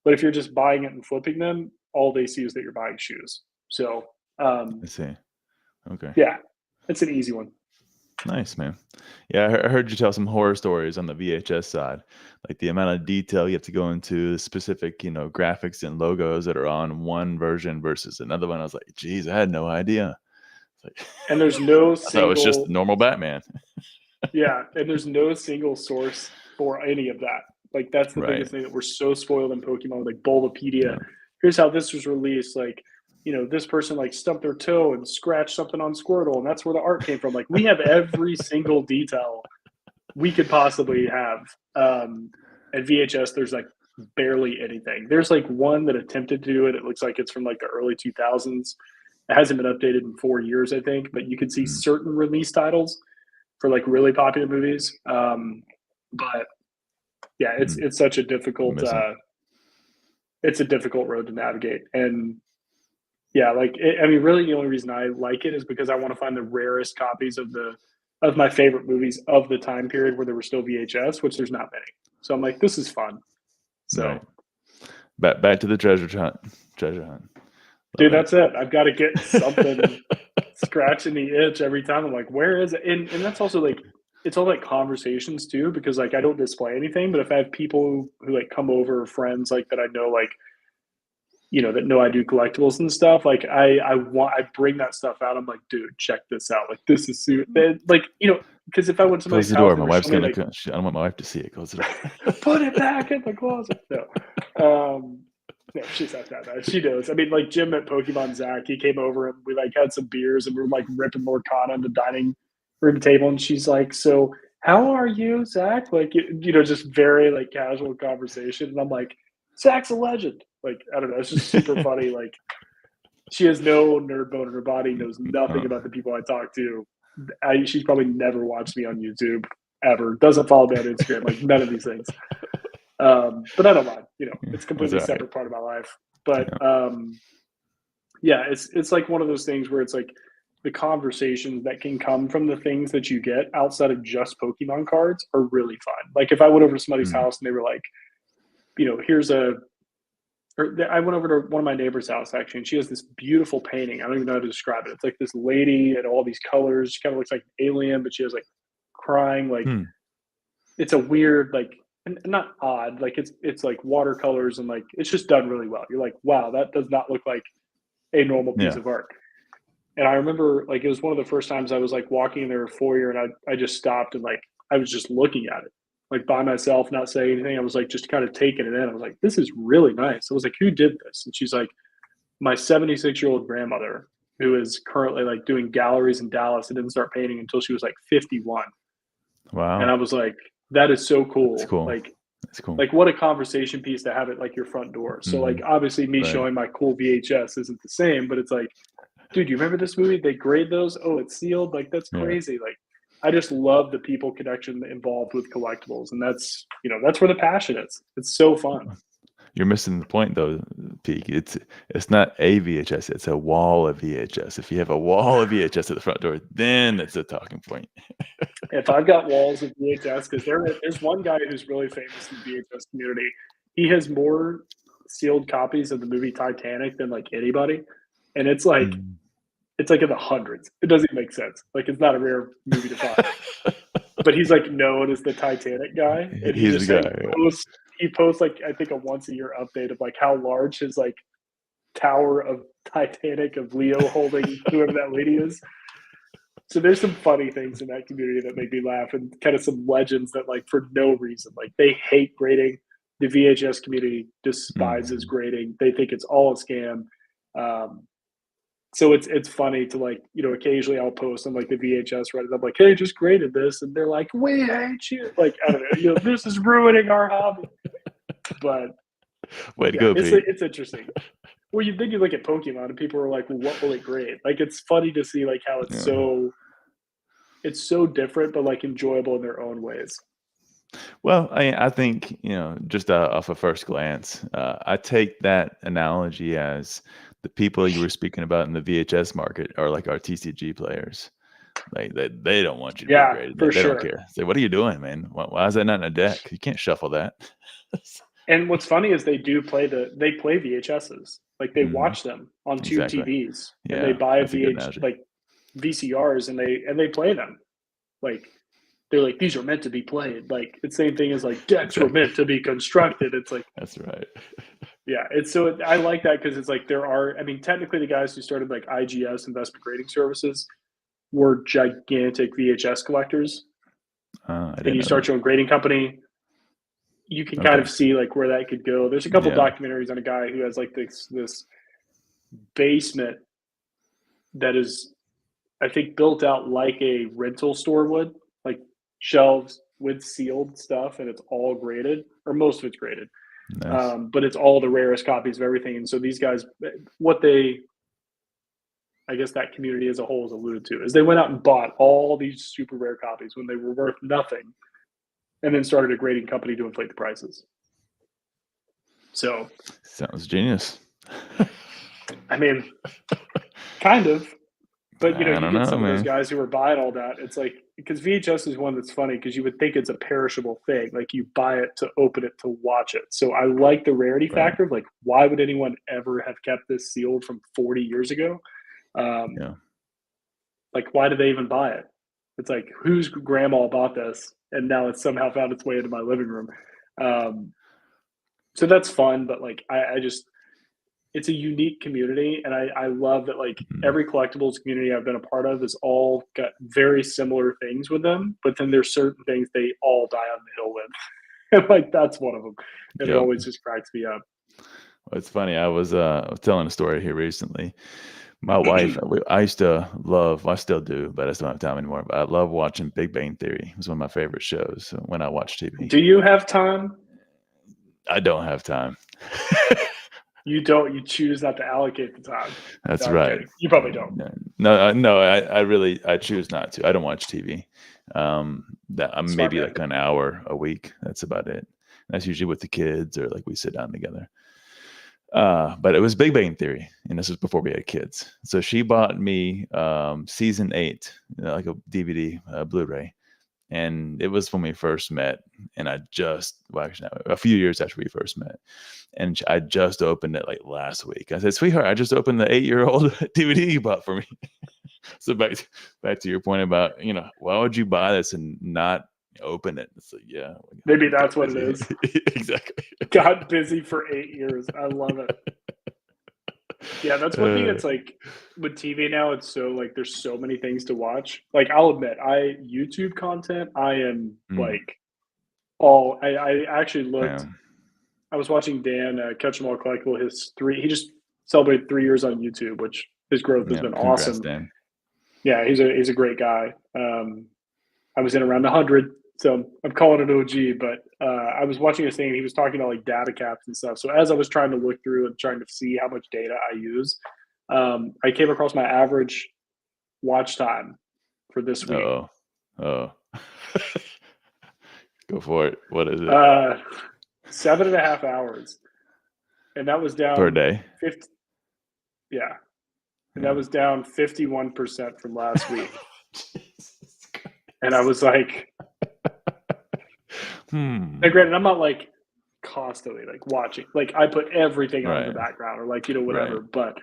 But if you're just buying it and flipping them, all they see is that you're buying shoes. So I see. Okay. Yeah, it's an easy one. Nice, man. Yeah, I heard you tell some horror stories on the VHS side, like the amount of detail you have to go into, the specific, graphics and logos that are on one version versus another one. I was like, geez, I had no idea. And there's no I thought it was just normal Batman. Yeah, and there's no single source for any of that. Like that's the biggest thing that we're so spoiled in Pokemon. Like Bulbapedia, here's how this was released. Like, this person like stumped their toe and scratched something on Squirtle, and that's where the art came from. Like we have every single detail we could possibly have. At VHS, there's like barely anything. There's like one that attempted to do it. It looks like it's from like the early 2000s. It hasn't been updated in 4 years, I think, but you can see certain release titles for like really popular movies. But yeah, it's such a difficult it's a difficult road to navigate. And yeah, like really the only reason I like it is because I want to find the rarest copies of my favorite movies of the time period where there were still VHS, which there's not many. So I'm like, this is fun. So back to the treasure hunt. Dude, that's it. I've got to get something scratching the itch every time. I'm like, where is it? And that's also like, it's all like conversations too, because like I don't display anything, but if I have people who like come over, friends like that I know, like, that know I do collectibles and stuff, like I bring that stuff out. I'm like, dude, check this out. Like this is like, because if I went to close the door, my wife's gonna. I don't want my wife to see it. Close the door. Put it back in the closet. No. No, she's not that bad. She knows. I mean, like Jim at Pokemon Zach, he came over and we like had some beers and we were like ripping Lorcana on the dining room table. And she's like, so how are you, Zach? Like, just very like casual conversation. And I'm like, Zach's a legend. Like, I don't know. It's just super funny. Like, she has no nerd bone in her body, knows nothing about the people I talk to. She's probably never watched me on YouTube ever. Doesn't follow me on Instagram. Like, none of these things. But I don't mind. It's a completely separate part of my life. But yeah, it's like one of those things where it's like the conversations that can come from the things that you get outside of just Pokemon cards are really fun. Like if I went over to somebody's house and they were like, I went over to one of my neighbor's house actually, and she has this beautiful painting. I don't even know how to describe it. It's like this lady and all these colors. She kind of looks like an alien, but she has like crying. Like it's a weird, like, and not odd. Like it's like watercolors and like it's just done really well. You're like, wow, that does not look like a normal piece of art. And I remember like it was one of the first times I was like walking in their foyer, and I just stopped and like I was just looking at it like by myself, not saying anything. I was like just kind of taking it in. I was like, this is really nice. I was like, who did this? And she's like, my 76-year-old grandmother, who is currently like doing galleries in Dallas and didn't start painting until she was like 51. Wow. And I was like, that is so cool. That's cool. Like, that's cool. Like what a conversation piece to have at like your front door. So like obviously me showing my cool VHS isn't the same, but it's like, dude, you remember this movie? They grade those. Oh, it's sealed. Like that's crazy. Like I just love the people connection involved with collectibles, and that's where the passion is. It's so fun. You're missing the point though, Peek. It's not a VHS, it's a wall of VHS. If you have a wall of VHS at the front door, then it's a talking point. If I've got walls of VHS, because there's one guy who's really famous in the VHS community. He has more sealed copies of the movie Titanic than like anybody. And it's like it's like in the hundreds. It doesn't even make sense. Like it's not a rare movie to find. But he's like known as the Titanic guy. And he He's just the like guy. he posts like I think a once a year update of like how large his like tower of Titanic of Leo holding whoever that lady is. So there's some funny things in that community that make me laugh, and kind of some legends that like for no reason, like they hate grading. The VHS community despises grading. They think it's all a scam. So it's funny to like, occasionally I'll post on like the VHS Reddit. I'm like, hey, just graded this. And they're like, we hate you. Like, I don't know, this is ruining our hobby. But way to go, Pete. It's interesting. Well, then you look at Pokemon and people are like, well, what will it grade? Like, it's funny to see like how it's so different, but like enjoyable in their own ways. Well, I think, just off of first glance, I take that analogy as the people you were speaking about in the VHS market are like our TCG players. Like they don't want you to be graded. They don't care. Say, what are you doing, man? Why is that not in a deck? You can't shuffle that. And what's funny is they play VHSs. Like they watch them on tube TVs, and they buy VCRs and they play them. Like they're like, these are meant to be played. Like it's the same thing as like decks were meant to be constructed. It's like that's right. Yeah, I like that because it's like technically the guys who started like IGS investment grading services were gigantic VHS collectors. And you start your own grading company, you can kind of see like where that could go. There's a couple documentaries on a guy who has like this basement that is, I think, built out like a rental store would, like shelves with sealed stuff, and it's all graded, or most of it's graded. Nice. But it's all the rarest copies of everything. And so these guys, I guess that community as a whole is alluded to, is they went out and bought all these super rare copies when they were worth nothing, and then started a grading company to inflate the prices. So sounds genius. I mean, kind of. But you get some of those guys who are buying all that. It's like, because VHS is one that's funny because you would think it's a perishable thing. Like you buy it to open it to watch it. So I like the rarity factor of like, why would anyone ever have kept this sealed from 40 years ago? Like, why did they even buy it? It's like, whose grandma bought this and now it's somehow found its way into my living room. So that's fun, but like I just, it's a unique community, and I love that like every collectibles community I've been a part of has all got very similar things with them, but then there's certain things they all die on the hill with. And like that's one of them. And it always just cracks me up. Well, it's funny. I was telling a story here recently. My wife, I used to love, I still do, but I just don't have time anymore. But I love watching Big Bang Theory. It was one of my favorite shows when I watch TV. Do you have time? I don't have time. You don't. You choose not to allocate the time. That's No, I'm right. kidding. You probably don't. No, I really, I choose not to. I don't watch TV. That I'm Smart maybe man. like an hour a week. That's about it. That's usually with the kids or like we sit down together. But it was Big Bang Theory, and this was before we had kids. So she bought me season 8, like a DVD, Blu-ray, and it was when we first met. And I just, well, actually, no, a few years after we first met, and I just opened it like last week. I said, "Sweetheart, I just opened the 8-year-old DVD you bought for me." So back to your point about, why would you buy this and not open it? It's like, yeah, Maybe that's what it is. Exactly. Got busy for 8 years. I love it. Yeah, that's one thing that's like with TV now, it's so like there's so many things to watch. Like I'll admit, YouTube content, I am like I actually looked. I was watching Dan Catch 'em All Collectible. He just celebrated 3 years on YouTube, which his growth has been awesome. Dan. Yeah, he's a great guy. I was in around 100, so I'm calling it OG. But I was watching his thing, and he was talking about like data caps and stuff. So as I was trying to look through and trying to see how much data I use, I came across my average watch time for this week. Oh. Go for it. What is it? 7.5 hours, and that was down per day. 50. Yeah, and that was down 51% from last week. And I was like, And granted, I'm not like constantly like watching. Like I put everything on in the background or like, whatever. Right. But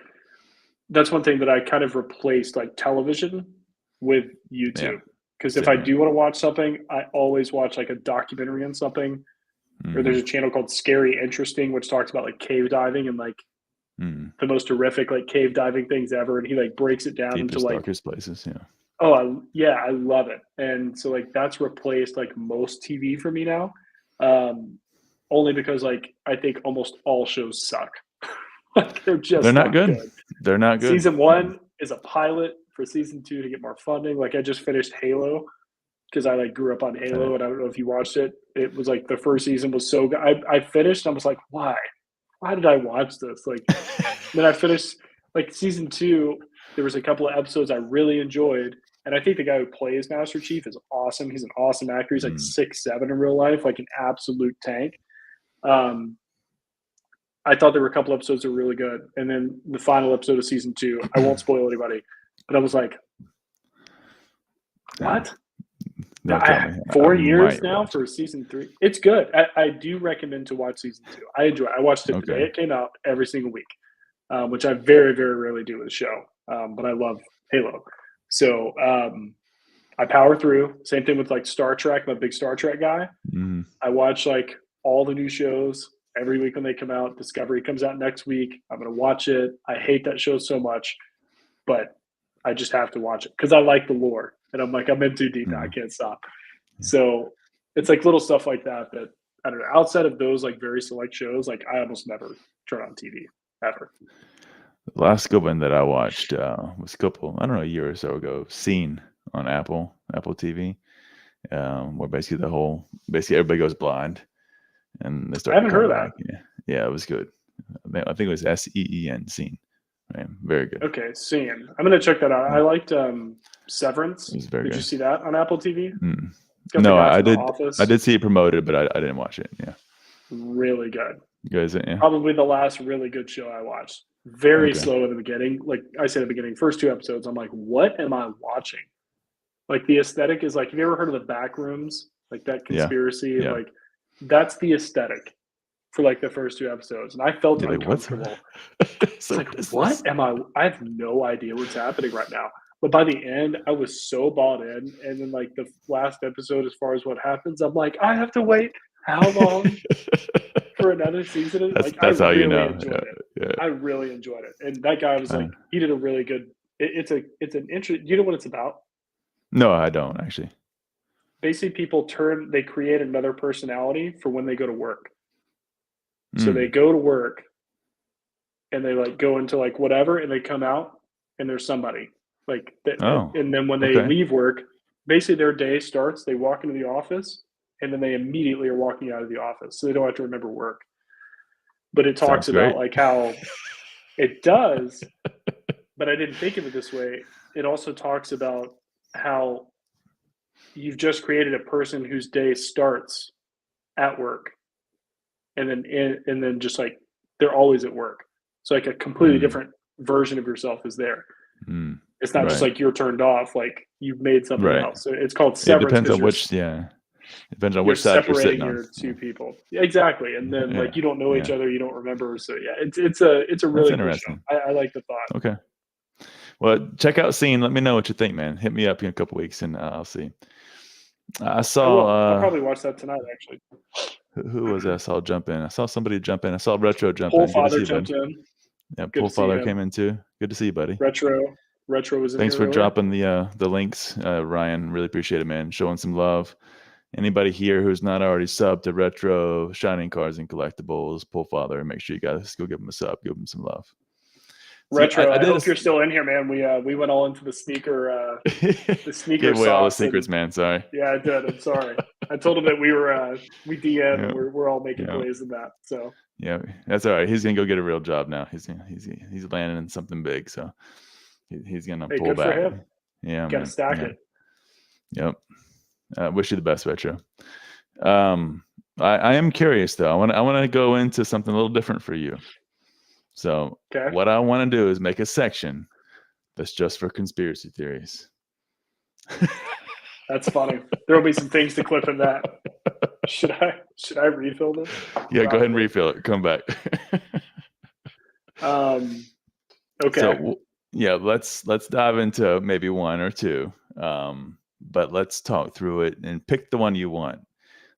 that's one thing that I kind of replaced like television with YouTube. Because if I do want to watch something, I always watch like a documentary on something. Or there's a channel called Scary Interesting, which talks about like cave diving and like the most horrific like cave diving things ever. And he like breaks it down Deepest, into like darkest places. Yeah. Oh, I love it. And so like that's replaced like most TV for me now. Only because like I think almost all shows suck. Like they're not good. They're not good. Season 1 is a pilot for season 2 to get more funding. Like I just finished Halo because I like grew up on Halo, and I don't know if you watched it. It was like the first season was so good. I finished and I was like, why did I watch this? Like then I finished like season 2. There was a couple of episodes I really enjoyed. And I think the guy who plays Master Chief is awesome. He's an awesome actor. He's like 6'7" in real life, like an absolute tank. I thought there were a couple episodes that were really good. And then the final episode of season 2, I won't spoil anybody, but I was like, what? 4 years now for season 3. It's good. I do recommend to watch season 2. I enjoy it. I watched it today. It came out every single week, which I very, very rarely do with a show. But I love Halo. So I power through. Same thing with like Star Trek. I'm a big Star Trek guy. I watch like all the new shows every week when they come out. Discovery comes out next week. I'm going to watch it. I hate that show so much, but I just have to watch it because I like the lore. And I'm like, I'm in too deep now. I can't stop. So it's like little stuff like that I don't know. Outside of those like very select shows, like I almost never turn on TV ever. The last good one that I watched was a year or so ago, Seen on Apple TV, where basically everybody goes blind and they start. I haven't heard of that. Yeah, it was good. I think it was SEEN, Seen. Right, very good. Okay, Seen. I'm gonna check that out. I liked Severance. It was very good. Did you see that on Apple TV? No, I did. I did see it promoted, but I didn't watch it. Yeah, really good. Good, yeah. Probably the last really good show I watched. Very slow in the beginning. Like I said at the beginning, first 2 episodes, I'm like, what am I watching? Like the aesthetic is like, have you ever heard of the back rooms? Like that conspiracy? Yeah. Like that's the aesthetic for like the first 2 episodes. And I felt uncomfortable. It's like, what am I have no idea what's happening right now. But by the end, I was so bought in. And then like the last episode, as far as what happens, I'm like, I have to wait how long for another season? That's how you know. Yeah. I really enjoyed it. And that guy was like, he did a really good. It's an interesting. Do you know what it's about? No, I don't actually. Basically, people they create another personality for when they go to work. So they go to work and they like go into like whatever and they come out and there's somebody like that. Oh, And then when they okay. leave work, basically their day starts, they walk into the office, and then they immediately are walking out of the office. So they don't have to remember work. But it talks Sounds about great. like how it does, but I didn't think of it this way. It also talks about how you've just created a person whose day starts at work, and then just like they're always at work. So like a completely Mm, different version of yourself is there. mm, It's not just right, like you're turned off, like you've made something right. else. So it's called It severance depends because on which, yeah. It depends on you're which side you're sitting separating on. your Yeah, two people. Yeah, exactly. And then yeah, like you don't know each yeah. other, you don't remember. So yeah, it's a That's really cool show. interesting. I like the thought. Okay. Well, check out Scene. Let me know what you think, man. Hit me up in a couple weeks, and I'll see. I I will. I'll saw probably watch that tonight actually. who was that? I saw jump in. I saw somebody jump in. I saw Retro jump Whole in. Good to see Father you, jumped buddy. in. Yeah, Good Pool to see Father him. came in too. Good to see you, buddy. Retro was in Thanks here for earlier. dropping the links, Ryan. Really appreciate it, man. Showing some love. Anybody here who's not already subbed to Retro Shining Cards and Collectibles, Pool Father, make sure you guys go give him a sub. Give him some love. See, Retro, I did hope you're still in here, man. We went all into the sneaker gave away all the sauce. secrets, man. Sorry. Yeah, I did. I'm sorry. I told him that we DM and Yeah, we're all making yeah, plays in that. So yeah. That's all right. He's gonna go get a real job now. He's landing in something big, so he's gonna hey, pull good for back. him. Yeah, Got to man. stack Yeah. it. Yep. Wish you the best, Retro. I am curious though. I want to go into something a little different for you. So Okay, what I want to do is make a section that's just for conspiracy theories. that's funny. There will be some things to clip in that. Should I refill this? Yeah, go ahead and refill it. Come back. Okay. So yeah, let's dive into maybe one or two. But let's talk through it and pick the one you want.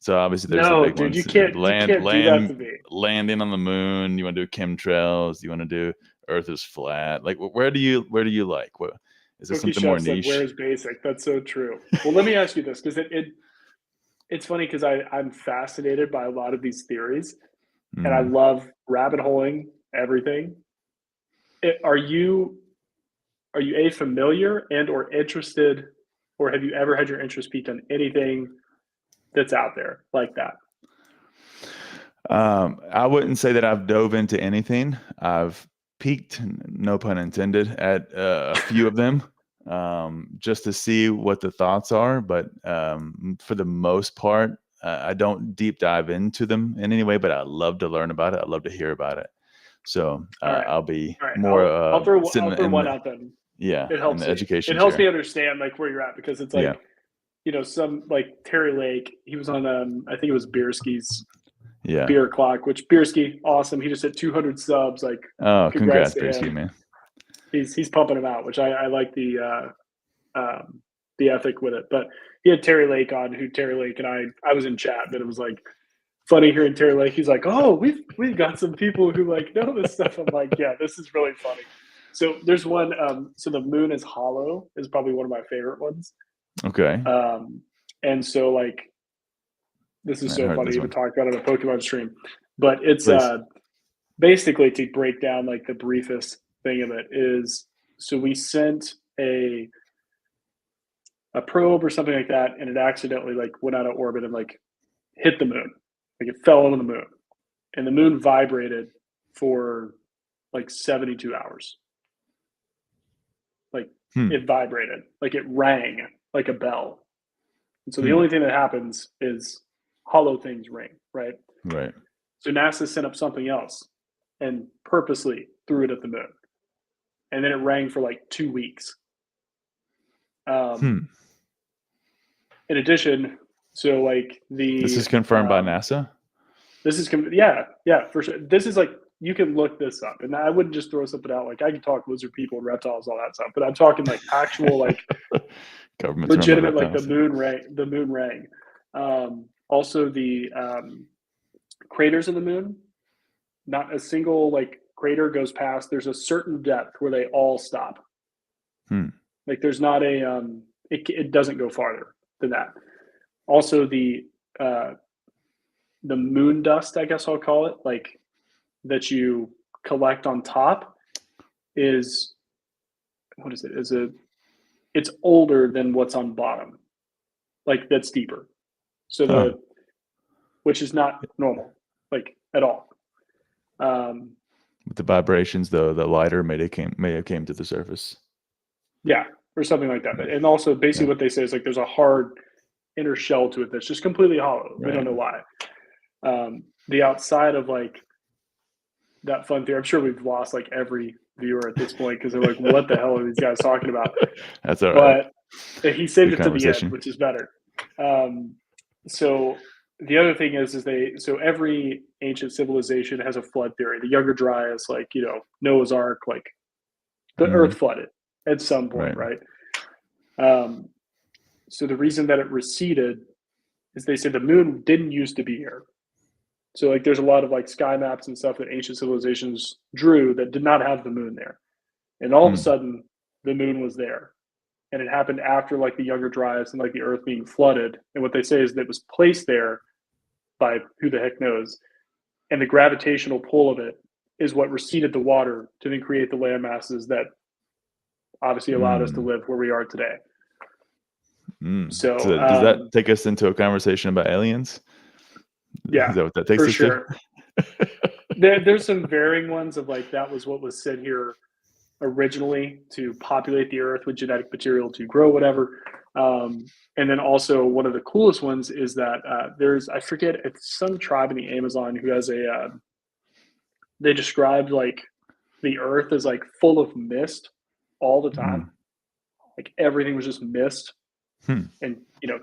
So obviously there's the No, big dude, ones. you can't do that to me. Landing on the moon. You want to do chemtrails? You want to do Earth is flat? Like where do you like? What is there Cookie something more Chef's like, niche? where's basic? That's so true. Well, let me ask you this, because it's funny because I'm fascinated by a lot of these theories, and I love rabbit holing everything. Are you a familiar and or interested, or have you ever had your interest piqued on anything that's out there like that? I wouldn't say that I've dove into anything. I've peeked, no pun intended, at a few of them just to see what the thoughts are. But for the most part, I don't deep dive into them in any way, but I love to learn about it. I love to hear about it. So I'll be more I'll throw sitting one out then. Yeah, It helps in the me. education It helps chair. me understand like where you're at, because it's like, some like Terry Lake. He was on I think it was Bierski's beer clock, which Bierski, awesome. He just hit 200 subs. Like, congrats to Bierski, him. man. He's pumping him out, which I like the ethic with it. But he had Terry Lake on, who Terry Lake and I was in chat, but it was like funny hearing Terry Lake. He's like, oh, we've got some people who like know this stuff. I'm like, yeah, this is really funny. So there's one. So the moon is hollow is probably one of my favorite ones. Okay. And so like, this is so funny. We talked about it on a Pokemon stream, but it's basically, to break down like the briefest thing of it is, so we sent a probe or something like that, and it accidentally like went out of orbit and like hit the moon. Like it fell on the moon, and the moon vibrated for like 72 hours. Like it vibrated, like it rang like a bell. And so the only thing that happens is hollow things ring, right? Right. So NASA sent up something else and purposely threw it at the moon. And then it rang for like 2 weeks. In addition, so like this is confirmed by NASA? This is, yeah, for sure. This is like, you can look this up, and I wouldn't just throw something out. Like I can talk lizard people and reptiles, all that stuff, but I'm talking like actual, like legitimate, like the moon rang. Also the craters of the moon, not a single like crater goes past. There's a certain depth where they all stop. Like there's not a it doesn't go farther than that. Also the moon dust, I guess I'll call it, like that you collect on top, is what is it? It's older than what's on bottom, like that's deeper. So which is not normal, like at all. With the vibrations, though, the lighter may have came to the surface. Yeah, or something like that. And also, basically, what they say is like there's a hard inner shell to it that's just completely hollow. We don't know why. The outside of like that fun theory, I'm sure we've lost like every viewer at this point because they're like, "What the hell are these guys talking about?" That's all right. But he saved it to the end, which is better. So the other thing is so every ancient civilization has a flood theory. The Younger Dryas, like Noah's Ark, like the Earth flooded at some point, right? So the reason that it receded is they say the moon didn't used to be here. So like there's a lot of like sky maps and stuff that ancient civilizations drew that did not have the moon there. And all of a sudden the moon was there. And it happened after like the Younger Dryas and like the Earth being flooded. And what they say is that it was placed there by who the heck knows. And the gravitational pull of it is what receded the water to then create the land masses that obviously allowed us to live where we are today. So does that take us into a conversation about aliens? Yeah, is that what that takes for us sure. There's some varying ones of like that was what was said here originally to populate the earth with genetic material to grow whatever. And then also one of the coolest ones is that there's, I forget, it's some tribe in the Amazon who has they described like the earth as like full of mist all the time. Like everything was just mist and,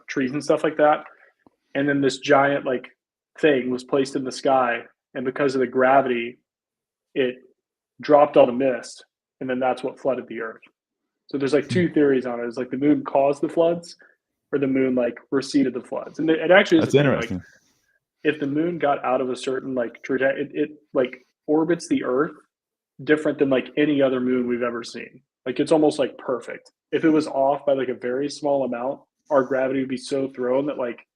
trees and stuff like that. And then this giant like thing was placed in the sky. And because of the gravity, it dropped all the mist. And then that's what flooded the earth. So there's like two theories on it. It's like the moon caused the floods or the moon like receded the floods. And it actually is that's interesting. Like, if the moon got out of a certain like trajectory, it like orbits the earth different than like any other moon we've ever seen. Like it's almost like perfect. If it was off by like a very small amount, our gravity would be so thrown that like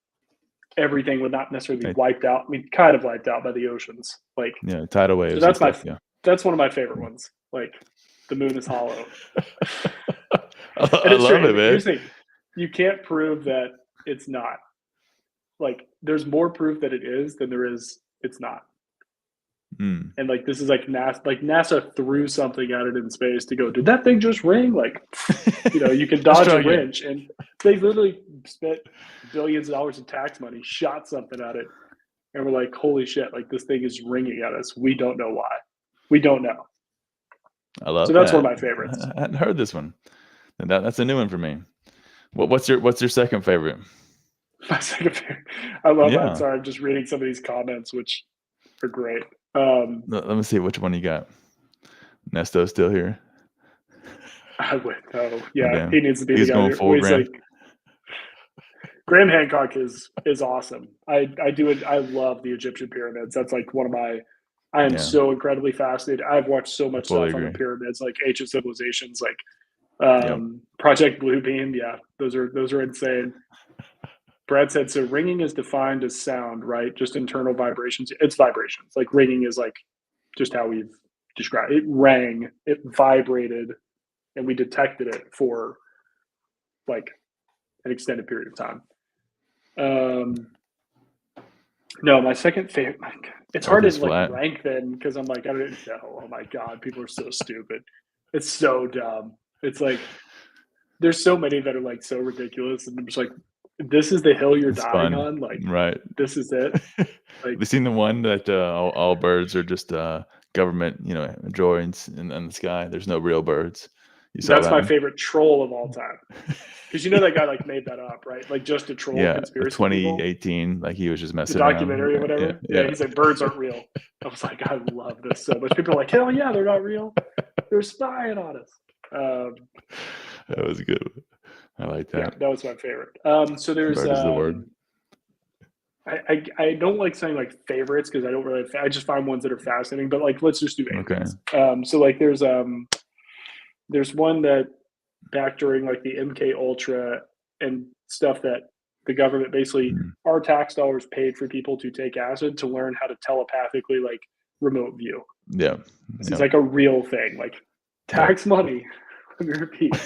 everything would not necessarily be wiped out. I mean, kind of wiped out by the oceans. Like tidal waves. So that's that's one of my favorite ones. Like the moon is hollow. I love it, man. Here's the thing. You can't prove that it's not. Like there's more proof that it is than there is it's not. And like this is like NASA threw something at it in space to go, did that thing just ring? Like, you can dodge a wrench, and they literally spent billions of dollars of tax money, shot something at it, and we're like, holy shit! Like this thing is ringing at us. We don't know why. We don't know. I love. So that's one of my favorites. I hadn't heard this one. That's a new one for me. What's your second favorite? My second favorite. I love that. Sorry, I'm just reading some of these comments, which are great. Let me see which one you got. Nesto's still here. I would know. Yeah, okay. He needs to be He's going full Graham. Like, Graham Hancock is awesome. I love the Egyptian pyramids. That's like one of my. I am so incredibly fascinated. I've watched so much stuff on the pyramids, like ancient civilizations, like Project Bluebeam. Yeah, those are insane. Brad said, so ringing is defined as sound, right? Just internal vibrations. It's vibrations. Like ringing is like just how we've described it. It rang, it vibrated, and we detected it for like an extended period of time. No, my second favorite, it's hard to like rank them because I'm like, I don't know. Oh my God, people are so stupid. It's so dumb. It's like, there's so many that are like so ridiculous. And I'm just like, this is the hill you're dying on. Like, this is it. Like, have you seen the one that all birds are just government, drawings in the sky? There's no real birds. That's my favorite troll of all time. Because that guy like made that up, right? Like just a troll conspiracy. 2018, people. Like he was just messing the documentary or whatever. Yeah, he's like, birds aren't real. I was like, I love this so much. People are like, hell yeah, they're not real. They're spying on us. That was good. I like that. Yeah, that was my favorite. So there's bird is the word. I don't like saying like favorites because I don't really. I just find ones that are fascinating. But like, let's just do aliens. Okay. So like, there's one that back during like the MK Ultra and stuff that the government basically our tax dollars paid for people to take acid to learn how to telepathically like remote view. Yeah. This is like a real thing. Like tax money let me repeat,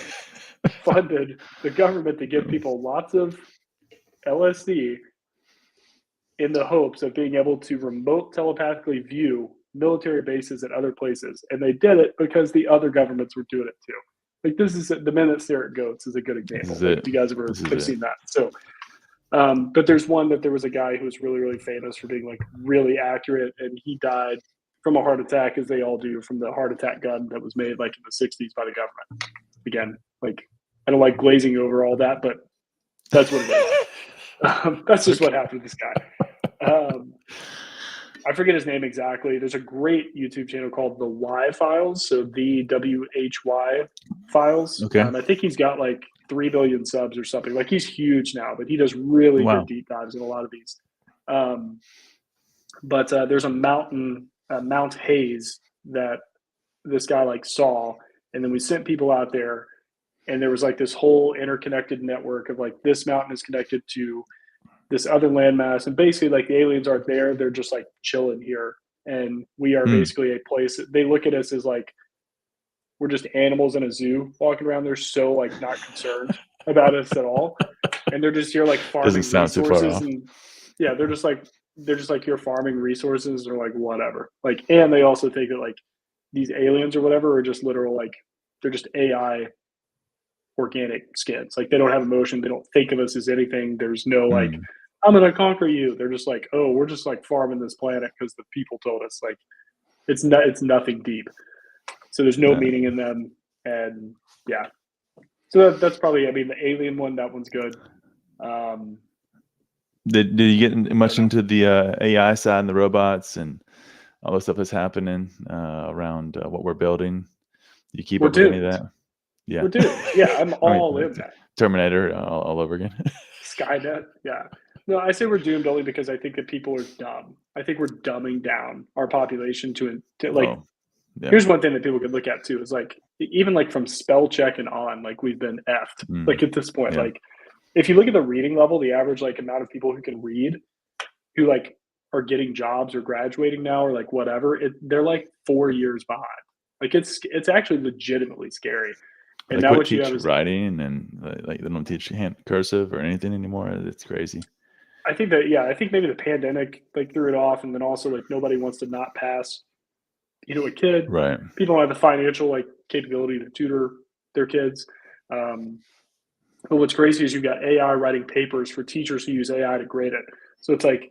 funded the government to give people lots of LSD in the hopes of being able to remote telepathically view military bases at other places. And they did it because the other governments were doing it too. Like this is the Men That Stare at Goats is a good example. Like, do you guys ever have seen that? So, but there's one that there was a guy who was really, really famous for being like really accurate, and he died from a heart attack, as they all do, from the heart attack gun that was made like in the 60s by the government. Again, like I don't like glazing over all that, but that's what it is. That's just what happened to this guy. I forget his name exactly. There's a great YouTube channel called The Why Files. So the WHY Files. Okay. I think he's got like 3 billion subs or something. Like he's huge now, but he does really good deep dives in a lot of these. But there's a mountain, Mount Hayes, that this guy like saw. And then we sent people out there, and there was like this whole interconnected network of like this mountain is connected to this other landmass, and basically like the aliens aren't there, they're just like chilling here, and we are basically a place. They look at us as like we're just animals in a zoo walking around. They're so like not concerned about us at all, and they're just here like farming resources. And yeah, they're just like here farming resources, or like whatever. Like, and they also think that like these aliens or whatever are just literal, like they're just AI organic skins. Like they don't have emotion, they don't think of us as anything. There's no like I'm gonna conquer you. They're just like, oh, we're just like farming this planet because the people told us. Like it's nothing deep, so there's no meaning in them. And yeah, so that's probably, I mean, the alien one, that one's good. Did you get much into the AI side and the robots and all the stuff that's happening around what we're building? You keep up with any of that? Yeah, we're doomed. Yeah, I'm all in that. Terminator all over again. Skynet. Yeah. No, I say we're doomed only because I think that people are dumb. I think we're dumbing down our population to like. Here's one thing that people could look at too, is like even like from spell check and on, like we've been effed. Like at this point, like if you look at the reading level, the average like amount of people who can read, who like are getting jobs or graduating now or like whatever, they're like 4 years behind. Like it's actually legitimately scary. And now what you have is writing, and like they don't teach hand cursive or anything anymore. It's crazy. I think that, yeah, I think maybe the pandemic like threw it off, and then also like nobody wants to not pass, you know, a kid. Right. People don't have the financial like capability to tutor their kids. But what's crazy is you've got AI writing papers for teachers who use AI to grade it. So it's like,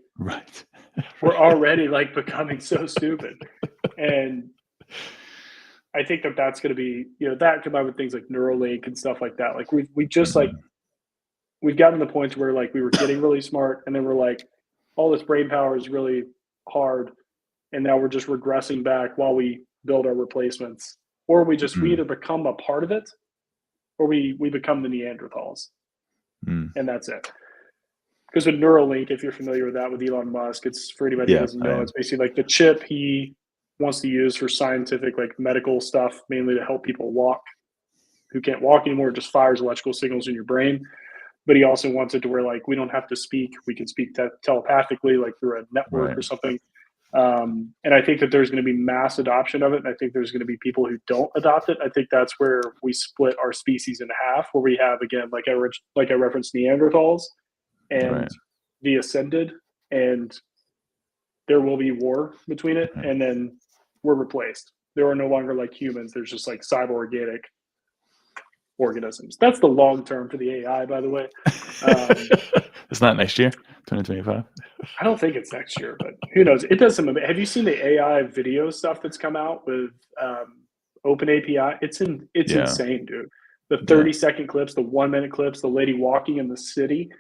we're already like becoming so stupid. And I think that that's going to be, you know, that combined with things like Neuralink and stuff like that. Like we just like, we've gotten to the point where like we were getting really smart, and then we're like, all this brain power is really hard, and now we're just regressing back while we build our replacements. Or we just, we either become a part of it, or we become the Neanderthals. And that's it. Because with Neuralink, if you're familiar with that, with Elon Musk, it's, for anybody who doesn't know, it's basically like the chip he wants to use for scientific, like medical stuff, mainly to help people walk who can't walk anymore. It just fires electrical signals in your brain. But he also wants it to where like we don't have to speak. We can speak telepathically, like through a network or something. And I think that there's going to be mass adoption of it. And I think there's going to be people who don't adopt it. I think that's where we split our species in half, where we have, again, like I referenced, Neanderthals and the Ascended, and there will be war between it. And then we're replaced. There are no longer like humans. There's just like cyber organic organisms. That's the long term for the AI, by the way. It's not next year, 2025. I don't think it's next year, but who knows? It does some. Have you seen the AI video stuff that's come out with Open API? It's insane, dude. The 30-second clips, the 1-minute clips, the lady walking in the city.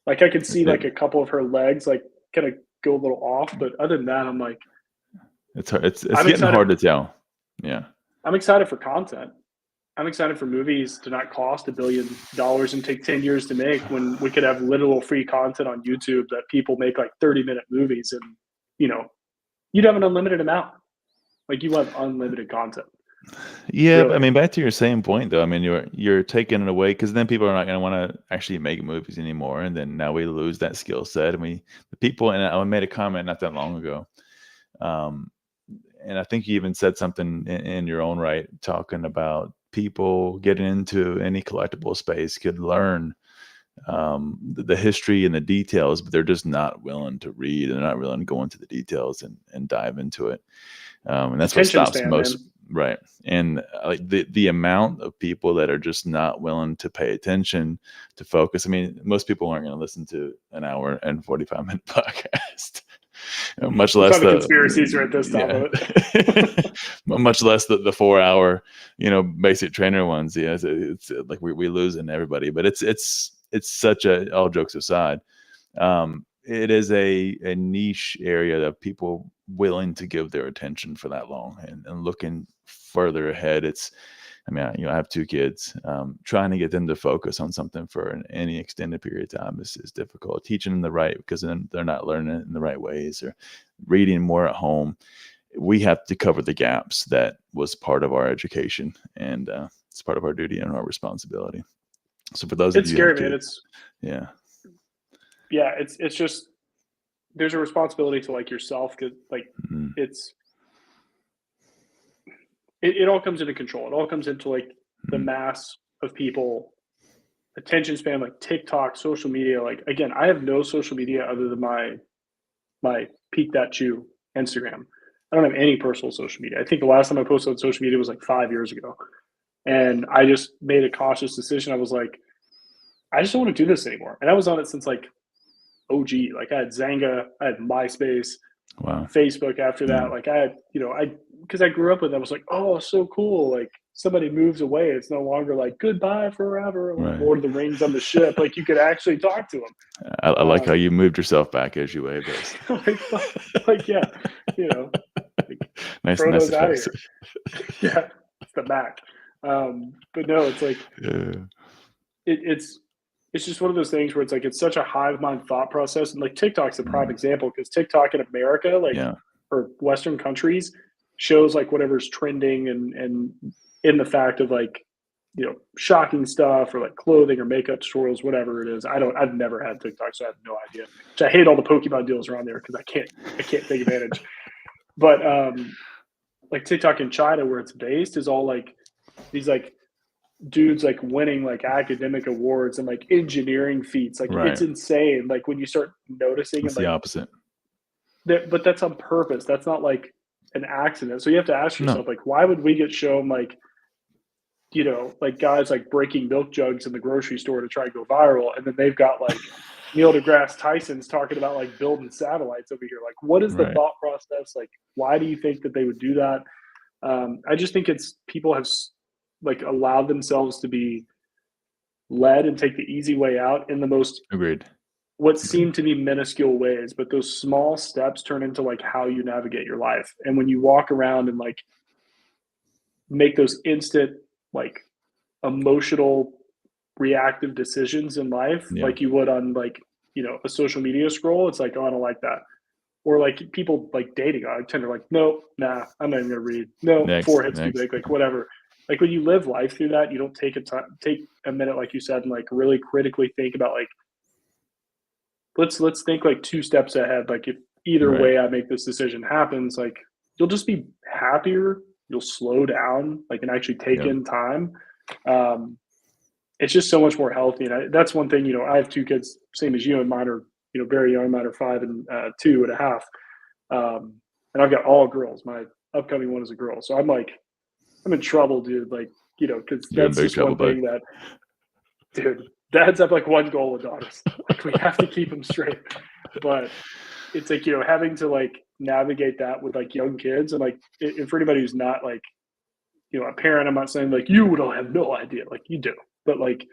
Like I could see like a couple of her legs like kind of go a little off, but other than that, I'm like, it's getting hard to tell. Yeah, I'm excited for content. I'm excited for movies to not cost $1 billion and take 10 years to make, when we could have literal free content on YouTube that people make like 30-minute movies, and, you know, you'd have an unlimited amount. Like you have unlimited content. Yeah, really. I mean, back to your same point though. I mean, you're taking it away, because then people are not going to want to actually make movies anymore, and then now we lose that skill set. And the people, and I made a comment not that long ago, and I think you even said something in your own right, talking about people getting into any collectible space could learn the history and the details, but they're just not willing to read, and they're not willing to go into the details and dive into it. And that's what Attention stops span, most, man. right? And like the amount of people that are just not willing to pay attention, to focus. I mean, most people aren't going to listen to an hour and 45-minute podcast. Much That's less why the conspiracies are at this top of it. Much less the 4 hour, basic trainer ones. Yeah, it's like we losing everybody. But it's such a, all jokes aside, it is a niche area of people willing to give their attention for that long and looking further ahead. I have 2 kids. Trying to get them to focus on something for any extended period of time is difficult. Teaching them the right, because then they're not learning it in the right ways, or reading more at home. We have to cover the gaps. That was part of our education, and it's part of our duty and our responsibility. So for those of It's you, scary, man. It's just, there's a responsibility to like yourself, because like it all comes into control. It all comes into like the mass of people, attention span, like TikTok, social media. Like, again, I have no social media other than my PeekDatChu Instagram. I don't have any personal social media. I think the last time I posted on social media was like 5 years ago. And I just made a cautious decision. I was like, I just don't want to do this anymore. And I was on it since like OG. Like I had Zanga, I had MySpace, wow, Facebook after that. Like I had, because I grew up with it, I was like, oh, so cool. Like somebody moves away. It's no longer like goodbye forever, like right. Lord of the Rings on the ship. Like you could actually talk to them. I like how you moved yourself back as you waved us. Yeah, nice out of here. Yeah, it's the Mac. But no, it's like it's just one of those things where it's like it's such a hive mind thought process, and like TikTok's a prime example, because TikTok in America, or Western countries, shows like whatever's trending and in the fact of like shocking stuff, or like clothing or makeup tutorials, whatever it is. I've never had TikTok, so I have no idea. Which I hate all the Pokemon deals around there, because I can't take advantage. But like TikTok in China, where it's based, is all like these like dudes like winning like academic awards and like engineering feats. Like it's insane. Like when you start noticing, it's the opposite. But that's on purpose. That's not like an accident. So you have to ask yourself, like, why would we get shown like, like guys like breaking milk jugs in the grocery store to try and go viral, and then they've got like Neil deGrasse Tyson's talking about like building satellites over here. Like, what is the thought process? Like, why do you think that they would do that? I just think it's people have like allowed themselves to be led and take the easy way out in the most what seem to be minuscule ways, but those small steps turn into like how you navigate your life. And when you walk around and like make those instant like emotional reactive decisions in life, like you would on like a social media scroll, it's like, oh, I don't like that. Or like people like dating, I tend to like, no, nah, I'm not even gonna read. No, forehead's too big, like whatever. Like when you live life through that, you don't take a minute, like you said, and like really critically think about like, let's think like 2 steps ahead. Like if either way I make this decision happens, like you'll just be happier. You'll slow down, like, and actually take in time. It's just so much more healthy. And that's one thing, I have 2 kids, same as you, and mine are, very young. Mine are 5 and 2.5. And I've got all girls. My upcoming one is a girl. So I'm in trouble, dude. Like, because that's just one thing that, dude, dads have like one goal with daughters. Like we have to keep them straight. But it's like, having to like navigate that with like young kids, and like, and for anybody who's not like, a parent, I'm not saying like you would all have no idea, like you do, but like,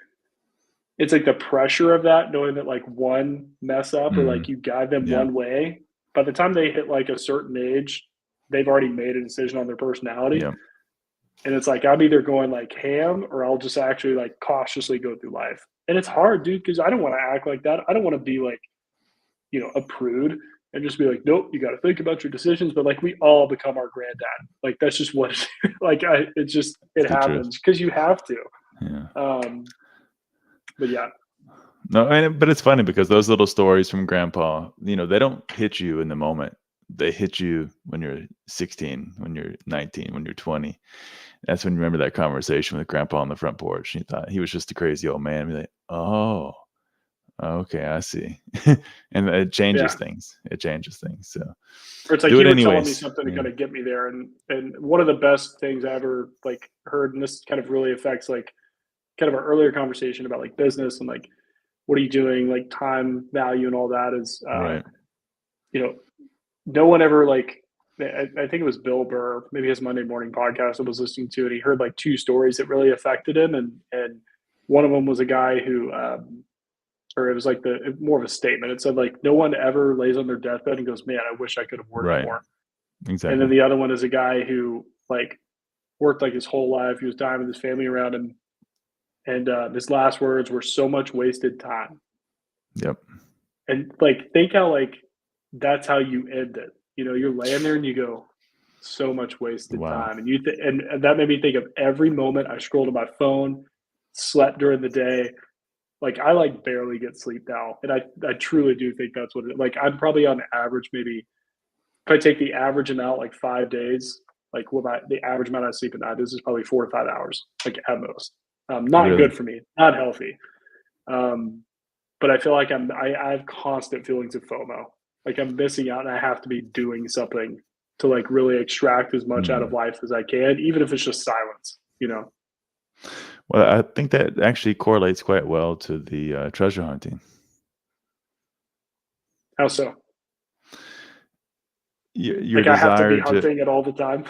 it's like the pressure of that, knowing that like one mess up or like you guide them one way, by the time they hit like a certain age, they've already made a decision on their personality. And it's like, I'm either going like ham, or I'll just actually like cautiously go through life. And it's hard, dude, because I don't want to act like that. I don't want to be like, a prude and just be like, nope, you got to think about your decisions. But like we all become our granddad. Like that's just what like it happens because you have to. But yeah. No, but it's funny because those little stories from grandpa, they don't hit you in the moment. They hit you when you're 16, when you're 19, when you're 20. That's when you remember that conversation with Grandpa on the front porch. You thought he was just a crazy old man. Be like, oh, okay, I see. And it changes Yeah. things. It changes things. So Or it's like do you it were telling me anyways. something to Yeah. kind of get me there. And one of the best things I ever like heard, and this kind of really affects like kind of our earlier conversation about like business and like what are you doing, like time value and all that is Right. you know, no one ever like I think it was Bill Burr, maybe his Monday morning podcast I was listening to, and he heard like two stories that really affected him, and one of them was a guy who, or it was like the more of a statement. It said like no one ever lays on their deathbed and goes, "Man, I wish I could have worked Right. more." And then Exactly. the other one is a guy who like worked like his whole life. He was dying with his family around him, and his last words were so much wasted time. Yep. And like think how like that's how you end it. You know, you're laying there and you go, so much wasted Wow. time. And and that made me think of every moment I scrolled on my phone, slept during the day. Like I like barely get sleep now. And I truly do think that's what it like I'm probably on average, maybe if I take the average amount like 5 days, like what the average amount I sleep at night is probably 4 to 5 hours, like at most. Not Really? good for me, not healthy. Um, but I feel like I have constant feelings of FOMO. Like I'm missing out and I have to be doing something to like really extract as much out of Mm. life as I can, even if it's just silence, you know? Well, I think that actually correlates quite well to the treasure hunting. How so? Your Like I have to be desire to, hunting it all the time.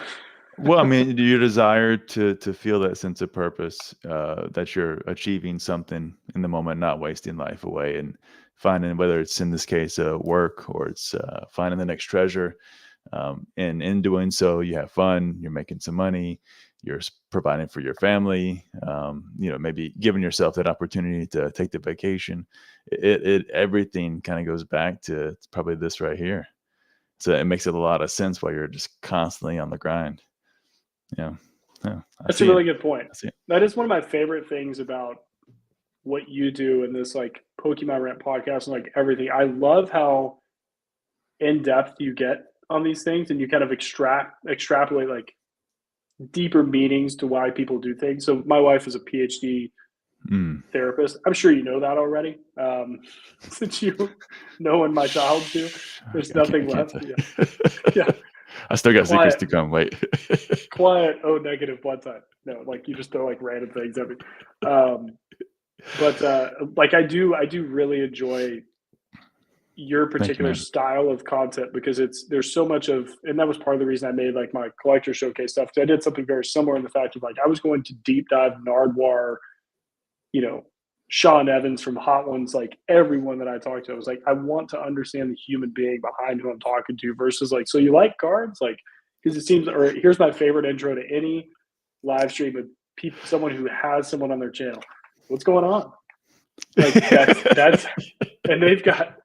well, I mean, your desire to feel that sense of purpose, that you're achieving something in the moment, not wasting life away, and finding, whether it's in this case work, or it's finding the next treasure. And in doing so, you have fun. You're making some money. You're providing for your family. Maybe giving yourself that opportunity to take the vacation. It everything kind of goes back to probably this right here. So it makes it a lot of sense why you're just constantly on the grind. Yeah. Yeah. I That's a see it. really good point. I see it. That is one of my favorite things about what you do in this like Pokemon Rant podcast and like everything. I love how in depth you get on these things and you kind of extrapolate like deeper meanings to why people do things. So my wife is a PhD Mm. therapist. I'm sure you know that already. Since you know when my child's due, there's I nothing can't left. tell Yeah. you. Yeah. I still got secrets Quiet, to come. Wait. quiet, O negative one time. No, like you just throw like random things at me. Um, but like I do really enjoy your Thank you, particular man. style of content because there's so much of, and that was part of the reason I made like my collector showcase stuff. Because I did something very similar in the fact of like I was going to deep dive Nardwar, you know, Sean Evans from Hot Ones, like everyone that I talked to, I was like, I want to understand the human being behind who I'm talking to versus like, so you like cards? Like, because it seems, or here's my favorite intro to any live stream of people, someone who has someone on their channel. What's going on? Like that's, and they've got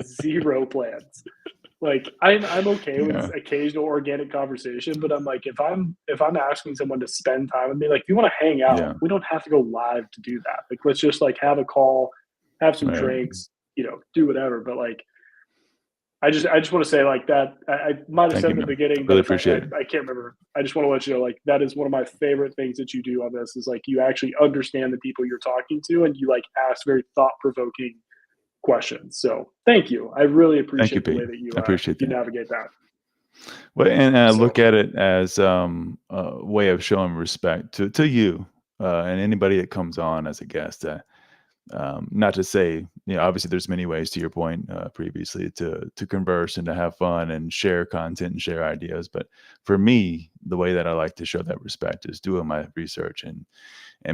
zero plans. Like I'm okay with Yeah. occasional organic conversation, but I'm like if I'm asking someone to spend time with me, like if you want to hang out, Yeah. we don't have to go live to do that. Like let's just like have a call, have some Right. drinks, you know, do whatever. But like I just want to say like that I might have Thank said you, in the man. I beginning, but really if appreciate it. I can't remember. I just want to let you know like that is one of my favorite things that you do on this is like you actually understand the people you're talking to and you like ask very thought provoking questions. So thank you. I really Thank you, appreciate the way Pete. that I appreciate you that. navigate that. Well, and I So look at it as a way of showing respect to you, and anybody that comes on as a guest. Not to say, obviously there's many ways to your point previously to converse and to have fun and share content and share ideas. But for me, the way that I like to show that respect is doing my research and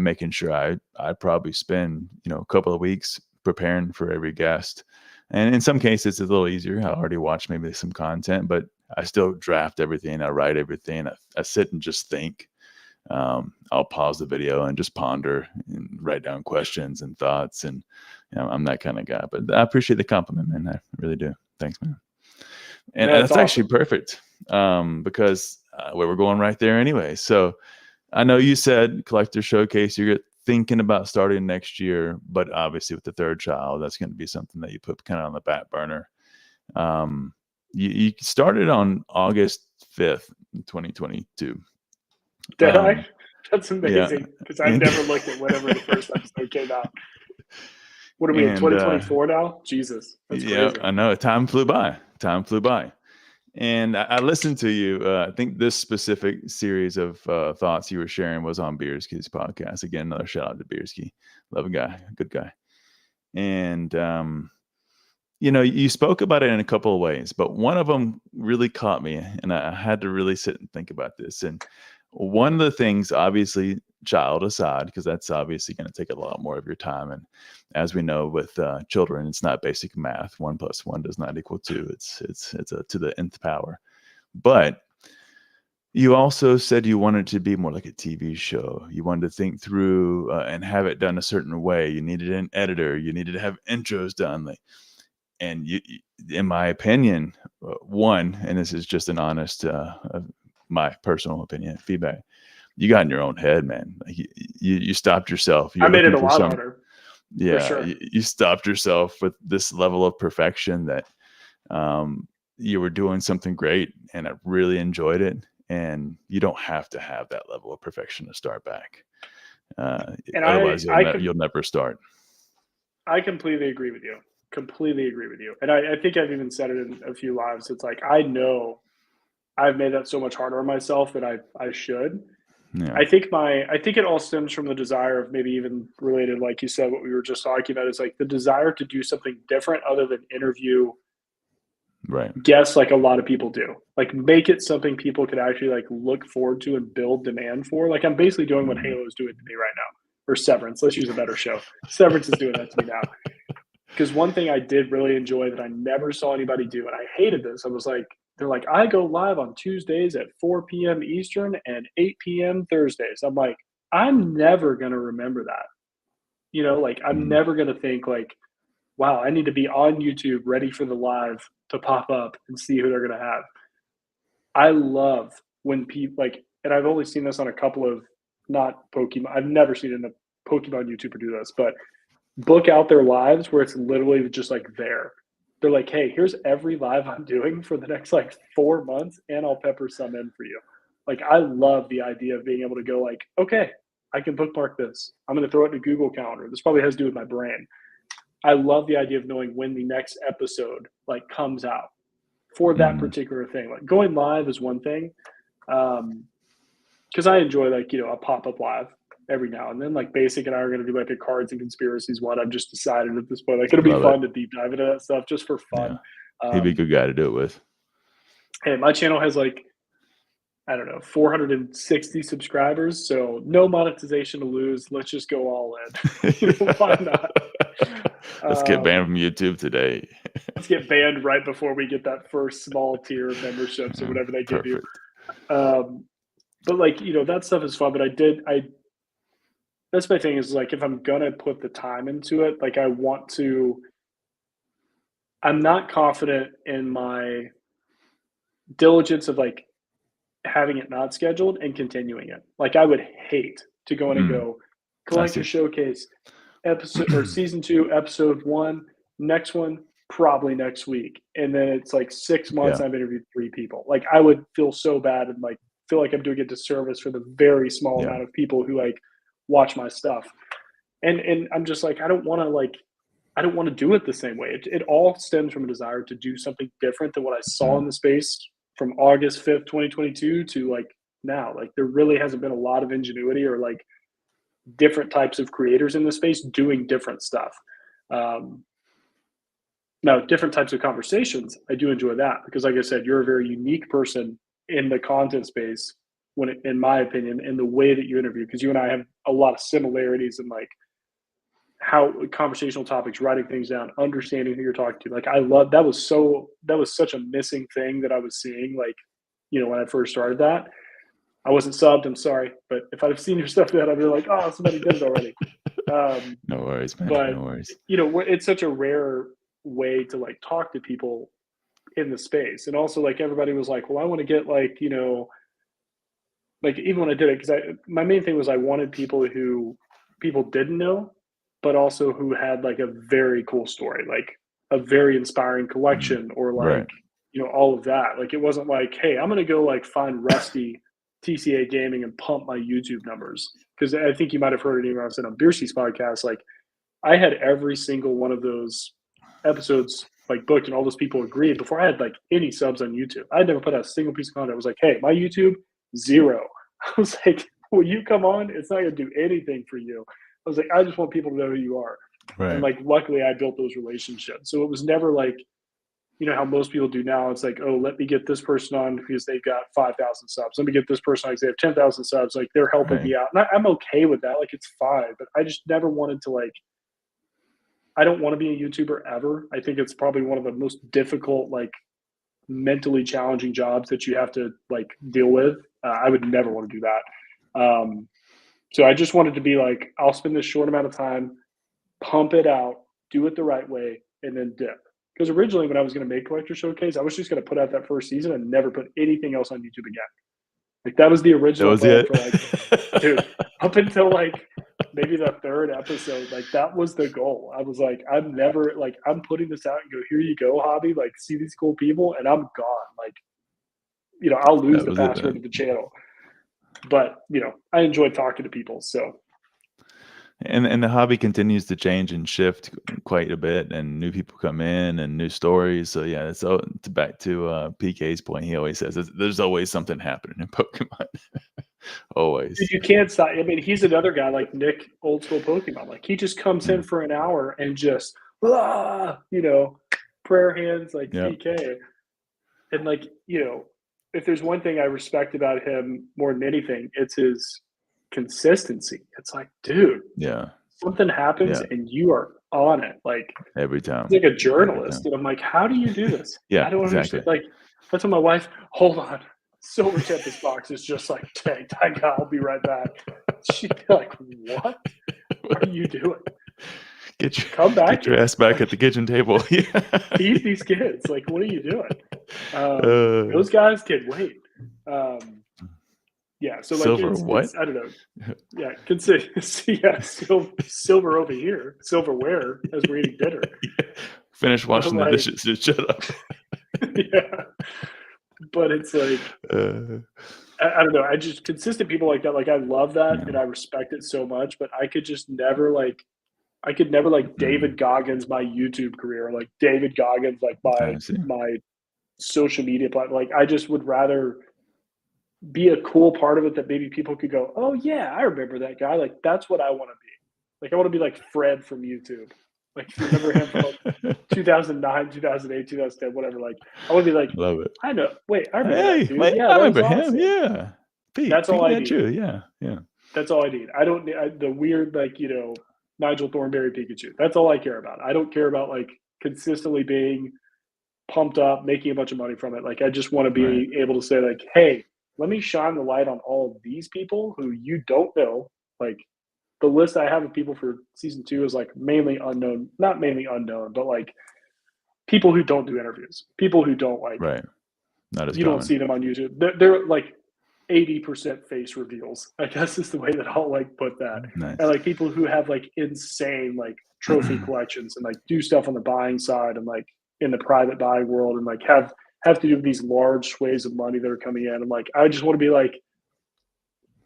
making sure I probably spend, a couple of weeks preparing for every guest. And in some cases, it's a little easier. I already watched maybe some content, but I still draft everything. I write everything. I sit and just think. I'll pause the video and just ponder and write down questions and thoughts. And I'm that kind of guy. But I appreciate the compliment, man. I really do. Thanks, man. And that's that's actually awesome. perfect because where we're going right there anyway. So I know you said collector showcase. You're thinking about starting next year, but obviously with the third child, that's going to be something that you put kind of on the back burner. You started on August 5th, 2022. Did I? That's amazing because I never looked at whenever the first episode came out. What are we in 2024 now? Jesus, that's crazy. I know. Time flew by. And I listened to you. I think this specific series of thoughts you were sharing was on Bierski's podcast. Again, another shout out to Bierski. Love a guy, good guy. And you spoke about it in a couple of ways, but one of them really caught me, and I had to really sit and think about this. And one of the things, obviously, child aside, because that's obviously going to take a lot more of your time. And as we know, with children, it's not basic math. 1 + 1 does not equal 2. It's to the nth power. But you also said you wanted to be more like a TV show. You wanted to think through and have it done a certain way. You needed an editor. You needed to have intros done. And you, in my opinion, one, and this is just an honest, my personal opinion, feedback, you got in your own head, man. Like you stopped yourself. I made it a lot harder. Yeah, sure. You stopped yourself with this level of perfection that you were doing something great, and I really enjoyed it. And you don't have to have that level of perfection to start back. And otherwise, you'll never start. I completely agree with you. And I think I've even said it in a few lives. It's like, I know I've made that so much harder on myself than I should. Yeah. I think it all stems from the desire of, maybe even related, like you said, what we were just talking about, is like the desire to do something different other than interview guests like a lot of people do. Like, make it something people could actually like look forward to and build demand for. Like, I'm basically doing what Halo is doing to me right now, or Severance. Let's use a better show. Severance is doing that to me now. Because one thing I did really enjoy that I never saw anybody do, and I hated this, I was like, they're like, I go live on Tuesdays at 4 p.m. Eastern and 8 p.m. Thursdays. I'm like, I'm never going to remember that. Like, I'm never going to think like, wow, I need to be on YouTube ready for the live to pop up and see who they're going to have. I love when people and I've only seen this on a couple of, not Pokemon. I've never seen it in a Pokemon YouTuber do this, but book out their lives where it's literally just like there. They're like, hey, here's every live I'm doing for the next 4 months, and I'll pepper some in for you. Like, I love the idea of being able to go like, okay, I can bookmark this. I'm going to throw it in a Google Calendar. This probably has to do with my brain. I love the idea of knowing when the next episode comes out for that particular thing. Like, going live is one thing. Because I enjoy a pop-up live every now and then. Like, Basic and I are going to do a cards and conspiracies one. I've just decided at this point, it'll be fun to deep dive into that stuff just for fun. Yeah. He'd be a good guy to do it with. Hey, my channel has 460 subscribers, so no monetization to lose. Let's just go all in. Why not? Let's get banned from YouTube today. Let's get banned right before we get that first small tier of memberships or whatever they give you. But that stuff is fun. But that's my thing, is if I'm gonna put the time into it, I'm not confident in my diligence of having it not scheduled and continuing it. I would hate to go in and go Collector Showcase episode or season 2, episode 1, next one probably next week, and then it's 6 months. I've interviewed 3 people. I would feel so bad and feel like I'm doing a disservice for the very small amount of people who watch my stuff. And I'm just I don't want to do it the same way. It all stems from a desire to do something different than what I saw in the space from August 5th, 2022 to now. There really hasn't been a lot of ingenuity or different types of creators in the space doing different stuff. Now, different types of conversations, I do enjoy that because, like I said, you're a very unique person in the content space in my opinion, in the way that you interview, because you and I have a lot of similarities in how conversational topics, writing things down, understanding who you're talking to. I love that was such a missing thing that I was seeing, when I first started that. I wasn't subbed, I'm sorry, but if I'd have seen your stuff then I'd be like, oh, somebody did it already. No worries, man. But, no worries. It's such a rare way to talk to people in the space. And also everybody was like, well, I want to get even when I did it, because my main thing was I wanted people who people didn't know, but also who had a very cool story, a very inspiring collection, or all of that. It wasn't hey, I'm gonna go find Rusty TCA gaming and pump my YouTube numbers. Because I think you might have heard it even when I said on Beersy's podcast, like I had every single one of those episodes like booked and all those people agreed before I had like any subs on YouTube. I had never put out a single piece of content. I was like, hey, my YouTube, 0. I was like, will you come on? It's not gonna do anything for you. I was like, I just want people to know who you are. Right. And like luckily I built those relationships. So it was never like, you know how most people do now. It's like, oh, let me get this person on because they've got 5,000 subs. Let me get this person on because they have 10,000 subs. Like they're helping me out. And I'm okay with that. Like it's fine. But I just never wanted to like, I don't want to be a YouTuber ever. I think it's probably one of the most difficult, like mentally challenging jobs that you have to like deal with. I would never want to do that. So I just wanted to be like, I'll spend this short amount of time, pump it out, do it the right way, and then dip. Because originally when I was going to make Collector Showcase, I was just going to put out that first season and never put anything else on YouTube again. Like that was the original plan for like, dude, up until like maybe the 3rd episode, like that was the goal. I was like, I'm never like, I'm putting this out and go, here you go, hobby, like see these cool people and I'm gone. Like, you know, I'll lose the password of the channel. But, you know, I enjoy talking to people. So and the hobby continues to change and shift quite a bit, and new people come in and new stories. So yeah, it's back to PK's point. He always says there's always something happening in Pokemon. Always. You can't stop. I mean, he's another guy like Nick, old school Pokemon. Like he just comes in for an hour and just, you know, prayer hands like PK. And like, you know, if there's one thing I respect about him more than anything, it's his consistency. It's like, dude, something happens and you are on it. Like every time. He's like a journalist. And I'm like, how do you do this? I don't understand. Like, that's when my wife, hold on. Silver Tempest box is just like tagged. I'll be right back. She'd be like, what are you doing? Come back. Get your ass back at the kitchen table. Feed these kids. Like, what are you doing? Those guys can wait. Yeah, so like silver, what? I don't know. Yeah, consider silver over here, silverware as we're eating dinner. Finish washing the dishes. Just shut up. Yeah, but it's like I don't know. I just consistent people like that. Like I love that and I respect it so much. But I could just never like. I could never like David Goggins my YouTube career, or like David Goggins like my social media platform. Like I just would rather be a cool part of it that maybe people could go, oh yeah, I remember that guy. Like that's what I want to be. Like I want to be like Fred from YouTube. Like if you remember him from 2009, 2008, 2010, whatever. Like I want to be like, love it. I know. Wait, I remember that dude. Wait, yeah, I remember awesome. him. Yeah, that's all I need. Yeah. That's all I need. I don't need the weird like you know Nigel Thornberry Pikachu. That's all I care about. I don't care about like consistently being pumped up, making a bunch of money from it. Like I just want to be able to say like, hey, let me shine the light on all of these people who you don't know. Like the list I have of people for season 2 is like mainly unknown, not mainly unknown, but like people who don't do interviews, people who don't like, not as you common. don't see them on YouTube. They're like 80% face reveals, I guess is the way that I'll like put that. Nice. And like people who have like insane like trophy collections and like do stuff on the buying side and like in the private buying world and like have to do these large sways of money that are coming in. I'm like, I just want to be like,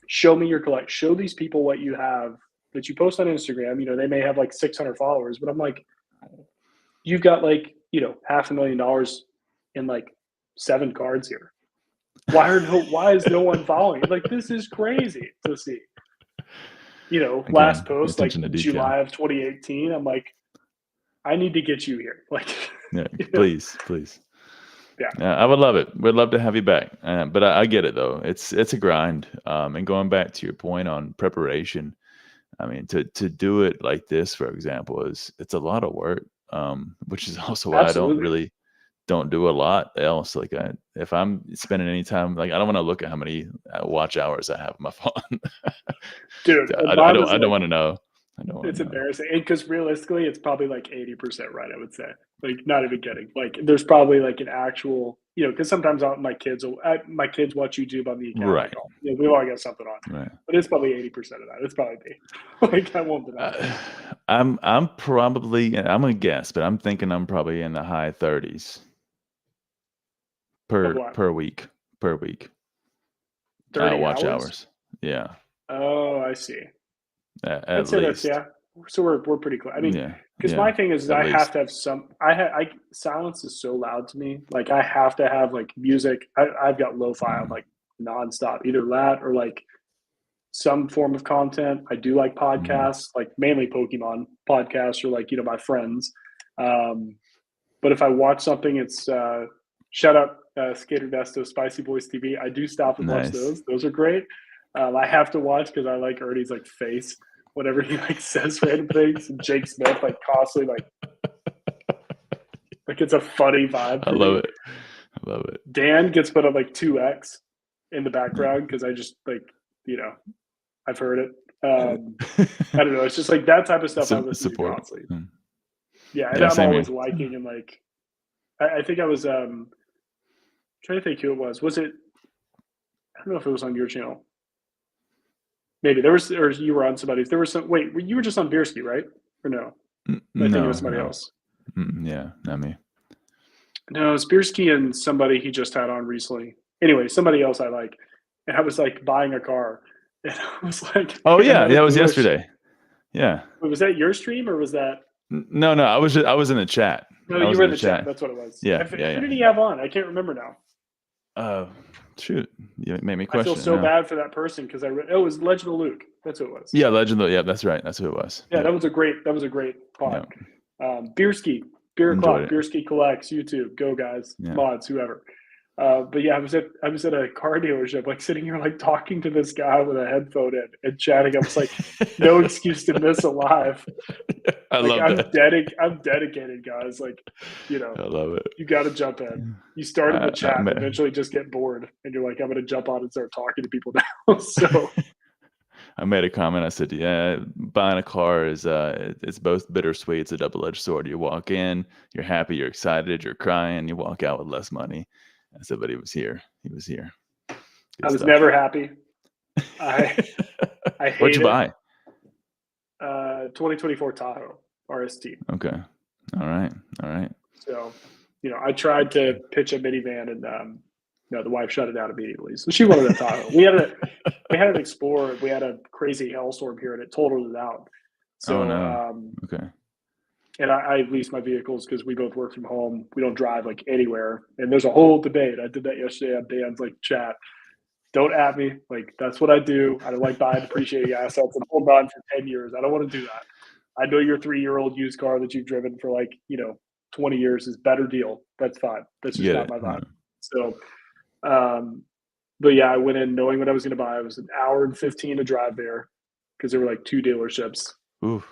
show me your collect, show these people what you have that you post on Instagram. You know, they may have like 600 followers, but I'm like, you've got like, you know, $500,000 in like 7 cards here. Why is no one following? Like, this is crazy to see. You know, again, last post, like July of 2018, I'm like, I need to get you here. Like, please. Yeah, I would love it. We'd love to have you back. But I get it though. It's a grind. And going back to your point on preparation, I mean, to do it like this, for example, it's a lot of work. Which is also why I don't do a lot else. Like if I'm spending any time, like I don't want to look at how many watch hours I have on my phone. Dude, I don't want to know. It's embarrassing. Because realistically, it's probably like 80% right, I would say. Like, not even kidding. Like, there's probably like an actual, you know, because sometimes my kids watch YouTube on the account. Right. You know, we've all got something on. Right. But it's probably 80% of that. It's probably me. Like, I won't deny. I'm probably, I'm going to guess, but I'm thinking I'm probably in the high 30s per week. 30 watch hours? hours. Yeah. Oh, I see. At I'd say that's, least. yeah. So we're pretty close. I mean, Yeah. because Yeah. my thing is At I have least. to have I silence is so loud to me. Like I have to have like music. I've got lo-fi on like nonstop, either that or like some form of content. I do like podcasts, like mainly Pokemon podcasts or like, my friends. But if I watch something, it's shout out Skater Desto, Spicy Boys TV. I do stop and watch Nice. those. Those are great. I have to watch because I like Ernie's like face whenever he like says random things. And Jake Smith like constantly like it's a funny vibe I for love me. it. I love it. Dan gets put on like 2x in the background because I just like I've heard it. I don't know. It's just like that type of stuff I listen to Support. constantly. Yeah, and Yeah, I'm same always here. liking and like I think I was trying to think who it was. Was it? I don't know if it was on your channel. Maybe there was, or you were on somebody's. There was some. Wait, you were just on Bierski, right? Or no? I think it was somebody else. Yeah, not me. No, it's Bierski and somebody he just had on recently. Anyway, somebody else I like, and I was like buying a car, and I was like, Oh yeah, that was yesterday. Yeah. Wait, was that your stream or was that? No, I was in the chat. No, you were in the chat. That's what it was. Yeah, Who did he have on? I can't remember now. Shoot, you made me question. I feel so bad for that person because it was Legend of Luke. That's who it was. Yeah, Legend of, yeah, that's right. That's who it was. Yeah, that was a great pod. Bierski, Beer O'Clock, Bierski Collects, YouTube, go guys, mods, whoever. But yeah, I was at a car dealership, like sitting here, like talking to this guy with a headphone in and chatting. I was like, no excuse to miss a live. I love that. I'm dedicated, guys. Like, I love it. You got to jump in. You started the chat, eventually just get bored, and you're like, I'm going to jump on and start talking to people now. So I made a comment. I said, yeah, buying a car is it's both bittersweet. It's a double-edged sword. You walk in, you're happy, you're excited, you're crying. You walk out with less money. I said, but he was here. He was here. I was never happy. I What'd you buy? 2024 Tahoe RST. Okay. All right. So, I tried to pitch a minivan, and no, the wife shut it down immediately. So she wanted a Tahoe. We had an Explorer. We had a crazy hailstorm here, and it totaled it out. So, okay. And I lease my vehicles because we both work from home. We don't drive like anywhere. And there's a whole debate. I did that yesterday on Dan's like chat. Don't at me. Like, that's what I do. I don't like buying depreciating assets and hold on for 10 years. I don't want to do that. I know your 3-year-old used car that you've driven for 20 years is better deal. That's fine. That's just not my vibe. So, but yeah, I went in knowing what I was going to buy. It was an hour and 15 to drive there because there were like 2 dealerships. Oof.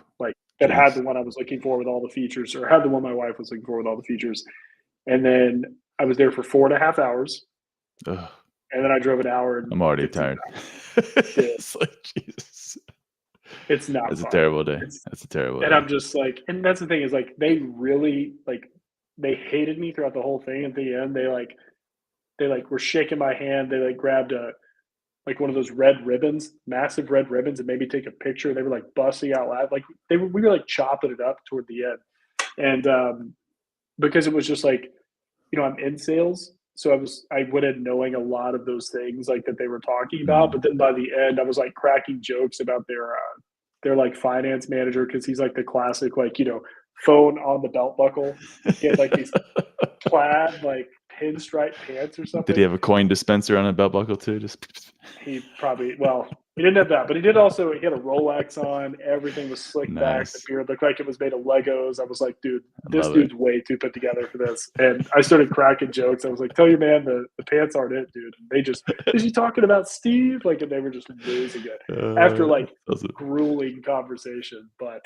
That had the one I was looking for with all the features, or had the one my wife was looking for with all the features. And then I was there for 4.5 hours. Ugh. And then I drove an hour. I'm already tired. It's like, Jesus. It's not It's fun. a terrible day. That's a terrible day. And I'm just like, and that's the thing is like, they really they hated me throughout the whole thing. At the end, they were shaking my hand. They grabbed one of those red ribbons, massive red ribbons, and made me take a picture. They were like busting out loud. We were like chopping it up toward the end. And because it was just like, I'm in sales. So I went in knowing a lot of those things that they were talking about. But then by the end, I was like cracking jokes about their like finance manager. Cause he's like the classic, phone on the belt buckle. He had like these plaid, pinstripe pants or something. Did he have a coin dispenser on a belt buckle too? He probably, he didn't have that, but he had a Rolex on. Everything was slicked back. The beard looked like it was made of Legos. I was like, dude, this dude's way too put together for this. And I started cracking jokes. I was like, tell your man the pants aren't it, dude. And they just, is he talking about Steve? And they were just losing it after grueling conversation. But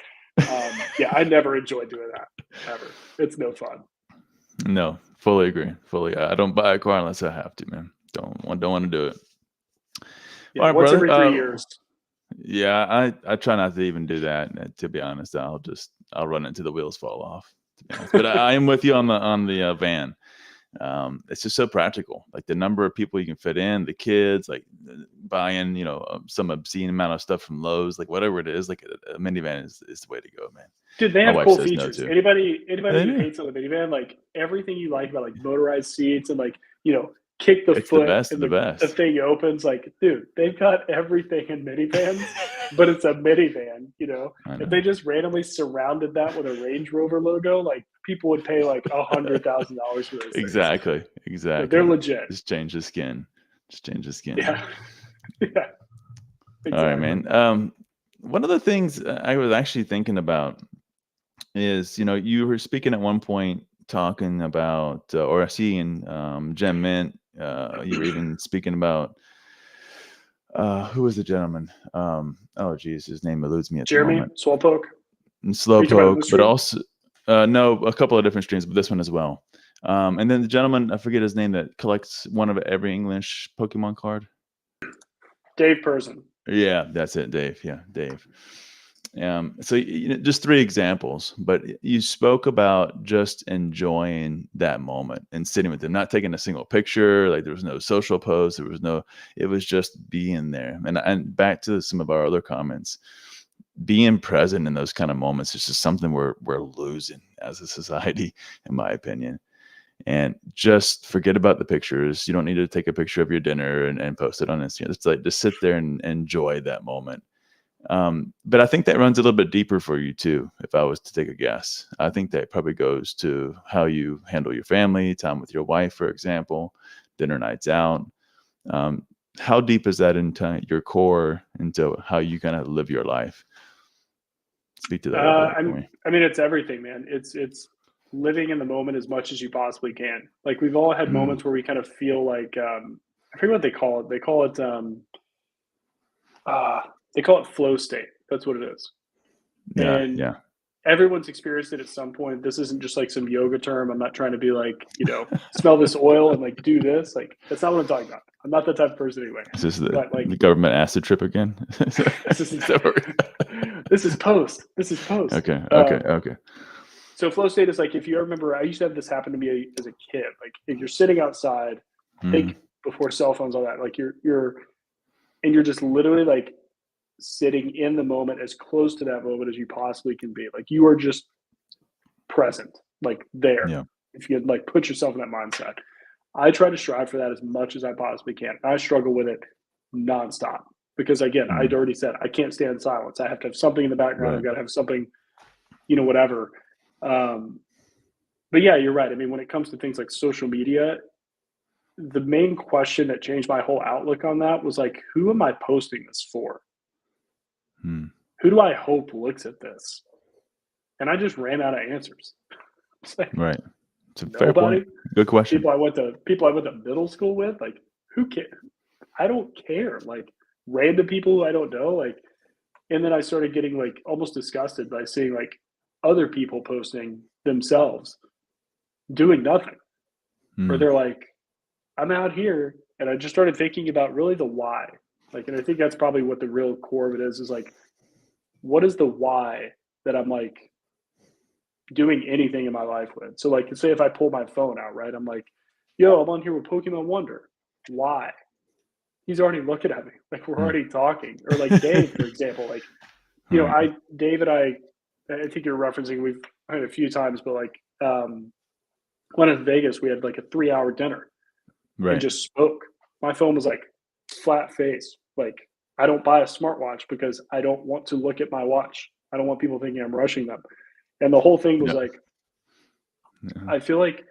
yeah, I never enjoyed doing that ever. It's no fun. No, fully agree. I don't buy a car unless I have to, man. Don't want to do it. Yeah, once every 3 years. Yeah, I try not to even do that. To be honest, I'll run it until the wheels fall off. To be honest. But I am with you on the van. It's just so practical. Like the number of people you can fit in, the kids, buying some obscene amount of stuff from Lowe's, whatever it is. A minivan is the way to go, man. Dude, they have cool features. No, anybody who hates on the minivan, everything you like about motorized seats and kick the It's the foot best of and the the best. thing opens. Like, dude, they've got everything in minivans, but it's a minivan, you know? I If know. they just randomly surrounded that with a Range Rover logo, like people would pay like $100,000 for those things. Exactly. So they're Exactly. legit. Just change the skin. Just change the skin. Yeah. Yeah. All right, Exactly. man. One of the things I was actually thinking about is, you were speaking at one point talking about, or seeing Gem Mint. You were even speaking about, who was the gentleman? Oh, geez, his name eludes me at the Jeremy moment. Swallowpoke. And Are you talking about in Slowpoke, the but stream? also, no, a couple of different streams, but this one as well. And then the gentleman, I forget his name, that collects one of every English Pokemon card. Dave Person. Yeah, that's it, Dave. Yeah, Dave. So just 3 examples, but you spoke about just enjoying that moment and sitting with them, not taking a single picture. Like there was no social post, it was just being there. And back to some of our other comments, being present in those kind of moments is just something we're losing as a society, in my opinion. And just forget about the pictures. You don't need to take a picture of your dinner and post it on Instagram. It's like just sit there and enjoy that moment. But I think that runs a little bit deeper for you too. If I was to take a guess, I think that probably goes to how you handle your family, time with your wife, for example, dinner nights out. How deep is that into your core, into how you kind of live your life? Speak to that a little bit for me. I mean, it's everything, man. It's living in the moment as much as you possibly can. Like we've all had moments where we kind of feel like I forget what they call it. They call it flow state. That's what it is. Yeah, And yeah. everyone's experienced it at some point. This isn't just like some yoga term. I'm not trying to be like, smell this oil and like do this. Like that's not what I'm talking about. I'm not that type of person anyway. Is this But like the government acid trip again? this is post. This is post. Okay. So flow state is like, if you remember, I used to have this happen to me as a kid. Like if you're sitting outside, think before cell phones, all that, like you're just literally like sitting in the moment as close to that moment as you possibly can be. Like you are just present, like there. Yeah. If you could like put yourself in that mindset. I try to strive for that as much as I possibly can. I struggle with it nonstop because again, I'd already said I can't stand silence. I have to have something in the background. Right. I've got to have something, whatever. But yeah, you're right. I mean, when it comes to things like social media, the main question that changed my whole outlook on that was like, who am I posting this for? Who do I hope looks at this? And I just ran out of answers. Like, right. It's a fair point. Good question. People I went to middle school with, like, who cares? I don't care. Like random people who I don't know. Like, and then I started getting like almost disgusted by seeing like other people posting themselves doing nothing. Or they're like, I'm out here. And I just started thinking about really the why. Like, and I think that's probably what the real core of it is like, what is the why that I'm like doing anything in my life with? So like, say if I pull my phone out, right? I'm like, yo, I'm on here with Pokemon Wonder. Why? He's already looking at me. Like we're already talking. Or like Dave, for example, like, Dave and I think you're referencing, we've had a few times, but like when in Vegas, we had like a 3-hour dinner and just spoke. My phone was like flat face. Like I don't buy a smartwatch because I don't want to look at my watch. I don't want people thinking I'm rushing them. And the whole thing was like, I feel like,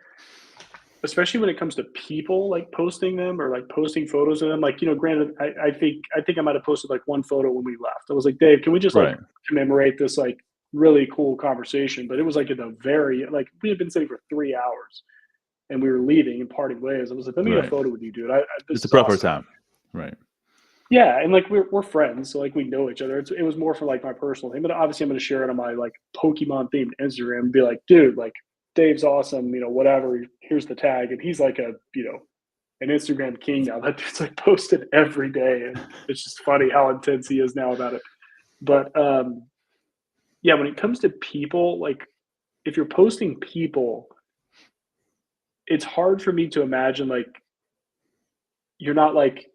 especially when it comes to people like posting them or like posting photos of them, like, granted, I think I might have posted like one photo when we left. I was like, Dave, can we just like commemorate this like really cool conversation? But it was like in the very, like we had been sitting for 3 hours and we were leaving and parting ways. I was like, let me get a photo with you, dude. It's a proper time. Right. Yeah. And like, we're friends. So like we know each other. It was more for like my personal thing, but obviously I'm going to share it on my like Pokemon themed Instagram and be like, dude, like Dave's awesome, whatever, here's the tag. And he's like an Instagram king now. That dude's like posted every day. And it's just funny how intense he is now about it. But yeah, when it comes to people, like if you're posting people, it's hard for me to imagine like you're not like,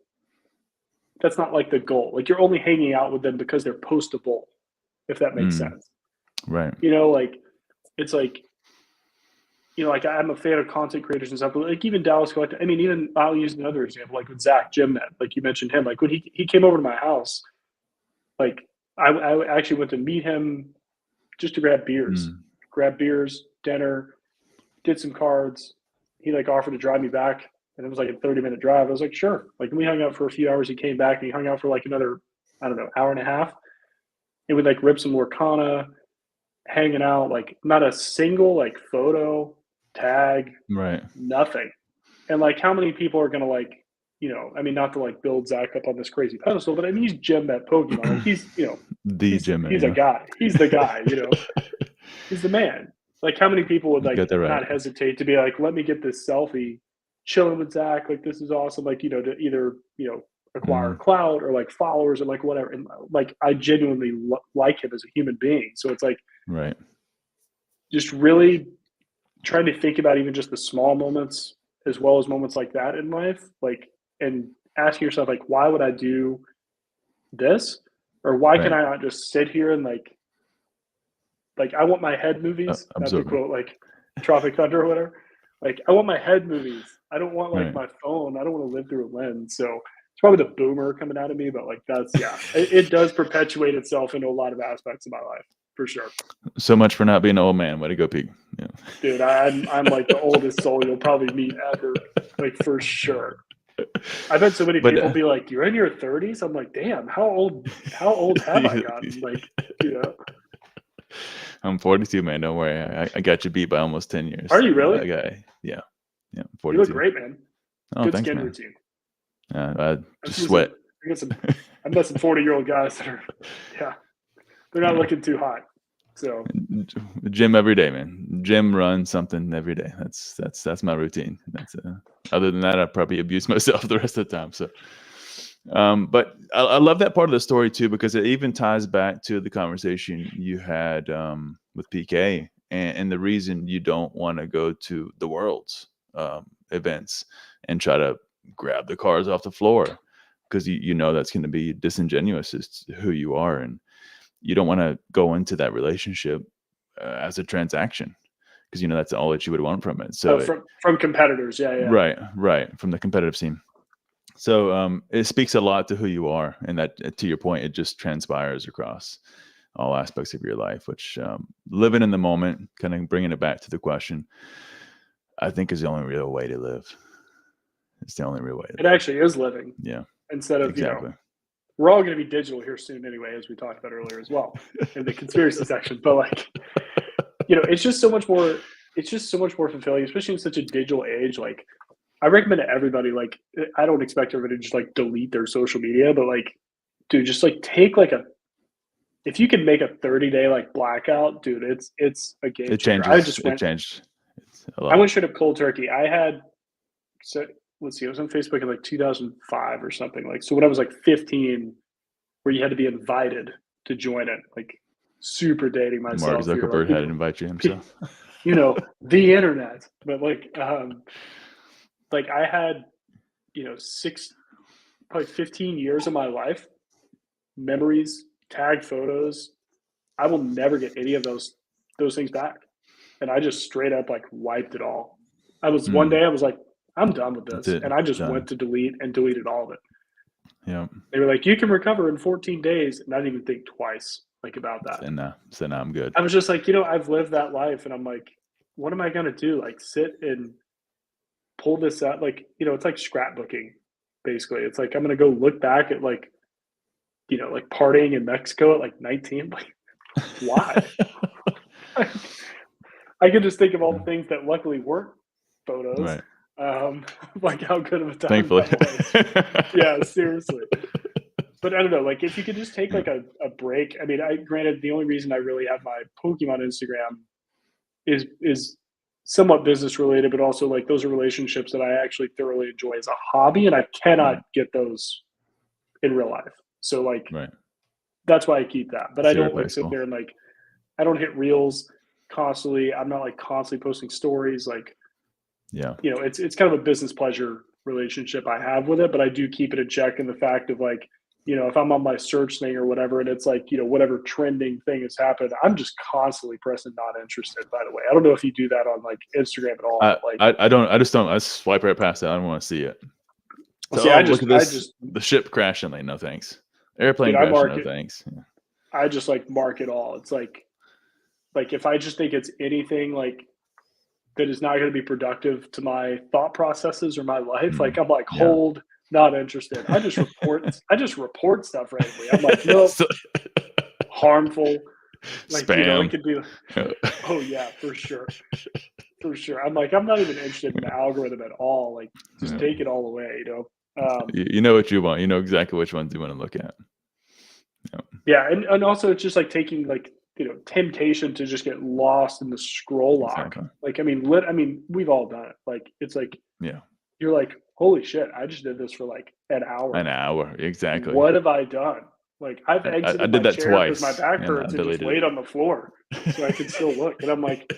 that's not like the goal. Like you're only hanging out with them because they're postable, if that makes sense. Right. Like it's like, you know, like I'm a fan of content creators and stuff, but like even Dallas Collector, I mean, even I'll use another example, like with Zach Jim, like you mentioned him, like when he came over to my house, like I actually went to meet him just to grab beers, dinner, did some cards. He like offered to drive me back, and it was like a 30-minute drive. I was like, sure. Like we hung out for a few hours. He came back and he hung out for like another, I don't know, hour and a half. And we like ripped some Lorcana, hanging out, like not a single like photo, tag, Right. nothing. And like how many people are gonna like, you know, I mean, not to like build Zach up on this crazy pedestal, but I mean he's Jim at Pokemon. Like he's, you know, he's a guy. He's the guy, you know. He's the man. Like how many people would like not hesitate to be like, let me get this selfie, chilling with Zach, like this is awesome, like, you know, to either, you know, acquire clout or like followers or like whatever. And like I genuinely like him as a human being. So it's like just really trying to think about even just the small moments as well as moments like that in life, like, and asking yourself like, why would I do this, or why can I not just sit here and like I want my head movies, not to quote like Tropic Thunder or whatever. Like I want my head movies. I don't want like my phone. I don't want to live through a lens. So it's probably the boomer coming out of me, but like that's it does perpetuate itself into a lot of aspects of my life for sure. So much for not being an old man. Way to go, Peek. Yeah. Dude, I'm like the oldest soul you'll probably meet ever, like for sure. I've had so many people be like, "You're in your 30s." I'm like, "Damn, how old have I gotten?" Like, you know. I'm 42, man. Don't worry. I got you beat by almost 10 years. Are you really? Yeah. 42. You look great, man. Oh, good thanks, skin man. routine. I just sweat. I met some 40-year-old guys that are, they're not looking too hot. So gym every day, man. Gym, run, something every day. That's my routine. That's other than that, I probably abuse myself the rest of the time. So, but I love that part of the story too, because it even ties back to the conversation you had with PK and the reason you don't want to go to the World's events and try to grab the cars off the floor, because you know that's going to be disingenuous as to who you are, and you don't want to go into that relationship as a transaction, because you know that's all that you would want from it. So from competitors, right, from the competitive scene. So it speaks a lot to who you are, and that, to your point, it just transpires across all aspects of your life. Which living in the moment, kind of bringing it back to the question, I think is the only real way to live. It's the only real way. It actually is living. Yeah. Instead of, you know, we're all going to be digital here soon anyway, as we talked about earlier as well in the conspiracy section. But like, you know, it's just so much more fulfilling, especially in such a digital age. Like I recommend to everybody, like, I don't expect everybody to just like delete their social media, but like, dude, just like take like if you can make a 30-day like blackout, dude, it's a game changer. It changed. I went straight up cold turkey. Let's see, I was on Facebook in like 2005 or something. Like, so when I was like 15, where you had to be invited to join it, like super dating myself. Mark Zuckerberg had to invite you himself. You know, the internet. But like I had, you know, probably 15 years of my life, memories, tagged photos. I will never get any of those things back. And I just straight up like wiped it all. One day I was like, I'm done with this. And I just went to delete and deleted all of it. Yeah. They were like, you can recover in 14 days. And I didn't even think twice like about that. So now I'm good. I was just like, you know, I've lived that life. And I'm like, what am I going to do? Like sit and pull this out. Like, you know, it's like scrapbooking, basically. It's like, I'm going to go look back at like, you know, like partying in Mexico at like 19. Like, why? I could just think of all the things that luckily weren't photos. Right. Like how good of a time. Thankfully. That was. Yeah, seriously. But I don't know, like if you could just take like a break. I mean, granted, the only reason I really have my Pokemon Instagram is somewhat business related, but also like those are relationships that I actually thoroughly enjoy as a hobby, and I cannot get those in real life. So like, that's why I keep that. But I don't like sit there and like, I don't hit reels constantly. I'm not like constantly posting stories. Like, you know, it's kind of a business pleasure relationship I have with it, but I do keep it in check in the fact of like, if I'm on my search thing or whatever, and it's like, whatever trending thing has happened, I'm just constantly pressing not interested, by the way. I don't know if you do that on like Instagram at all. I don't. I just don't. I swipe right past it. I don't want to see it. So, see, look at this. The ship crashing. Like, no thanks. Airplane crashing. No thanks. Yeah. I just like mark it all. It's like if I just think it's anything like that is not going to be productive to my thought processes or my life, like I'm like, hold, not interested. I just report stuff randomly. I'm like, no, harmful. Like, spam. It could be oh yeah, for sure. For sure. I'm like, I'm not even interested in the algorithm at all. Like, just take it all away, you know what you want. You know exactly which ones you want to look at. Yeah, and also it's just like taking like, temptation to just get lost in the scroll lock. Exactly. Like, I mean, we've all done it. Like, it's like, you're like, holy shit, I just did this for like an hour. An hour, exactly. What have I done? Like, I've exited I did my that chair twice. because my back hurts and just laid on the floor so I can still look. And I'm like,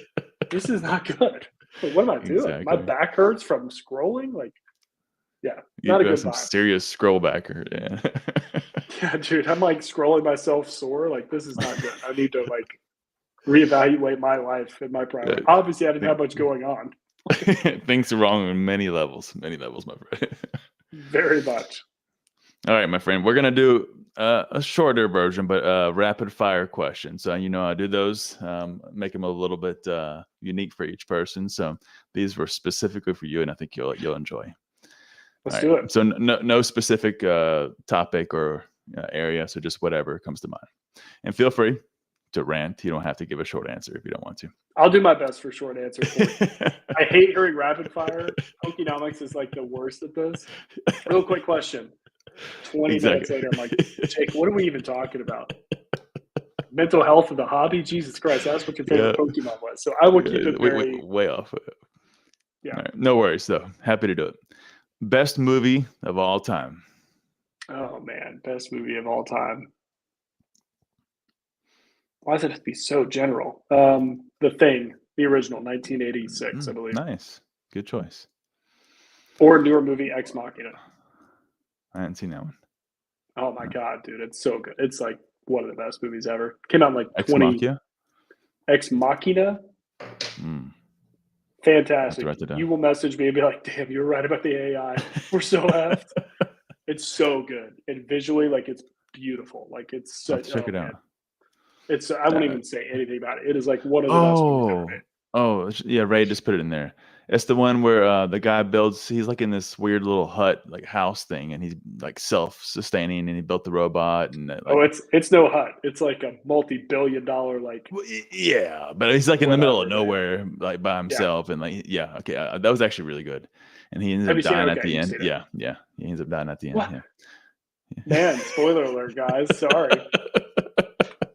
this is not good. Like, what am I doing? Exactly. My back hurts from scrolling. Like, yeah, not a good some vibe. Serious scroll backer. Yeah. Yeah, dude, I'm like scrolling myself sore. Like, this is not good. I need to like reevaluate my life and my priority. Obviously, I didn't have much going on. Things are wrong on many levels, my friend. Very much. All right, my friend, we're gonna do a shorter version, but rapid fire questions. So I do those, make them a little bit unique for each person. So these were specifically for you, and I think you'll enjoy. Let's do it. So no specific topic or area, so just whatever comes to mind. And feel free to rant. You don't have to give a short answer if you don't want to. I'll do my best for short answers. I hate hearing rapid fire. Pokenomics is like the worst at this. Real quick question. 20 minutes later, I'm like, Jake, what are we even talking about? Mental health of the hobby? Jesus Christ, that's what your favorite Pokemon was. So I will keep it way off. Yeah. Right. No worries, though. Happy to do it. Best movie of all time. Oh, man. Best movie of all time. Why does it have to be so general? The Thing, the original, 1986, I believe. Nice. Good choice. Or newer movie, Ex Machina. I haven't seen that one. Oh, my God, dude. It's so good. It's like one of the best movies ever. Came out in like Ex Machina? Ex Machina? Fantastic. You will message me and be like, damn, you were right about the AI. We're so effed. It's so good. And visually, like, it's beautiful. Like, it's such. Let's check it out. It's. I won't even say anything about it. It is like one of the best movies ever made. Oh, yeah, Ray just put it in there. It's the one where the guy he's like in this weird little hut, like house thing, and he's like self-sustaining, and he built the robot. And it's no hut. It's like a multi-billion-dollar like. Yeah, but he's like in the middle of nowhere, like by himself, and like okay, that was actually really good. And he ends up dying at the end. Yeah, he ends up dying at the end. What? Yeah. Man, spoiler alert, guys. Sorry.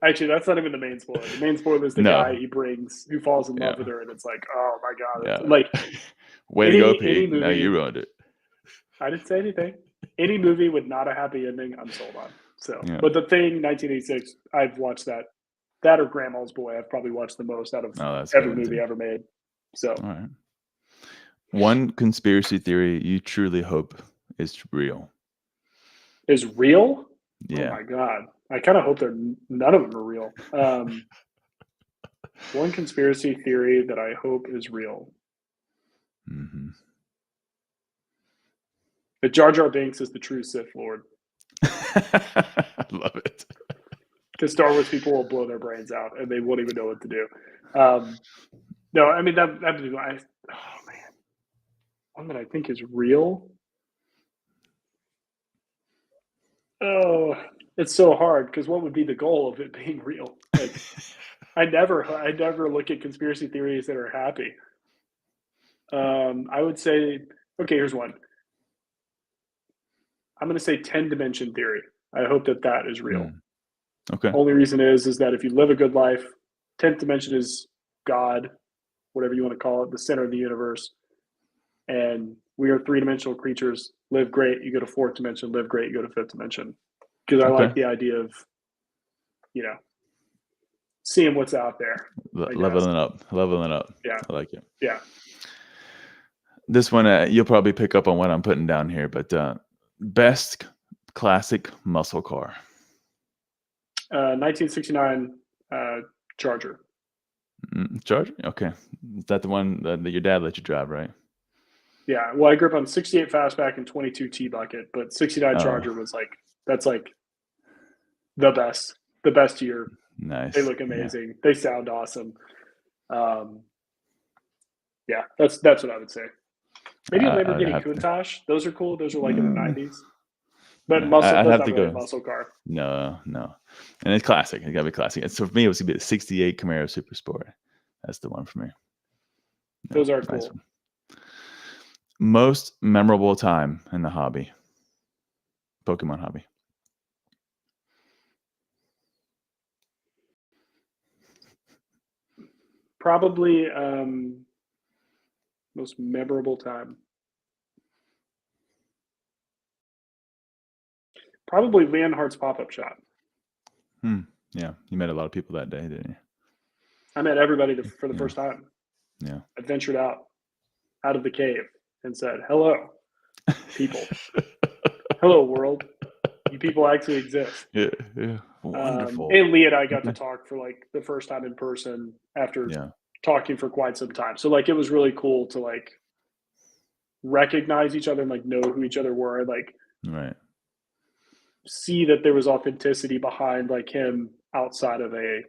Actually, that's not even the main spoiler. The main spoiler is the guy he brings who falls in love with her, and it's like, oh my God. Yeah. Like, way to go, Pete. Now you ruined it. I didn't say anything. Any movie with not a happy ending, I'm sold on. So, but The Thing, 1986, I've watched that. That or Grandma's Boy, I've probably watched the most out of every movie ever made. So, all right. One conspiracy theory you truly hope is real. Is real? Yeah. Oh my God. I kind of hope none of them are real. One conspiracy theory that I hope is real. That Jar Jar Binks is the true Sith Lord. I love it. Because Star Wars people will blow their brains out and they won't even know what to do. No, I mean, that'd be oh man. One that I think is real. Oh, it's so hard because what would be the goal of it being real? Like, I never look at conspiracy theories that are happy. I would say, okay, here's one. I'm going to say 10-dimension theory. I hope that is real. Okay. Only reason is that if you live a good life, 10th dimension is God, whatever you want to call it, the center of the universe. And we are 3-dimensional creatures. Live great, you go to 4th dimension. Live great, you go to 5th dimension. Because I like the idea of, seeing what's out there. Leveling up. Yeah. I like it. Yeah. This one, you'll probably pick up on what I'm putting down here, but best Classic muscle car. 1969 Charger. Charger? Okay. Is that the one that your dad let you drive, right? Yeah. Well, I grew up on 68 Fastback and 22 T-Bucket, but 69 Oh. Charger was like, that's like the best year. Nice. They look amazing. Yeah. They sound awesome. Yeah, that's what I would say. Maybe a Lamborghini Countach. Those are cool. Those are like in the 90s. But muscle, that's not really a muscle car. No. And it's classic. It gotta be classic. And so for me, it was gonna be the 68 Camaro Super Sport. That's the one for me. Those are cool. One. Most memorable time in the hobby. Pokemon hobby. Probably most memorable time. Probably Leonhardt's pop-up shop. Yeah, you met a lot of people that day, didn't you? I met everybody for the first time. Yeah. I ventured out of the cave and said, hello, people. Hello, world. You people actually exist. Yeah. Wonderful. And Lee and I got to talk for like the first time in person after talking for quite some time. So like it was really cool to like recognize each other and like know who each other were, like see that there was authenticity behind like him outside of a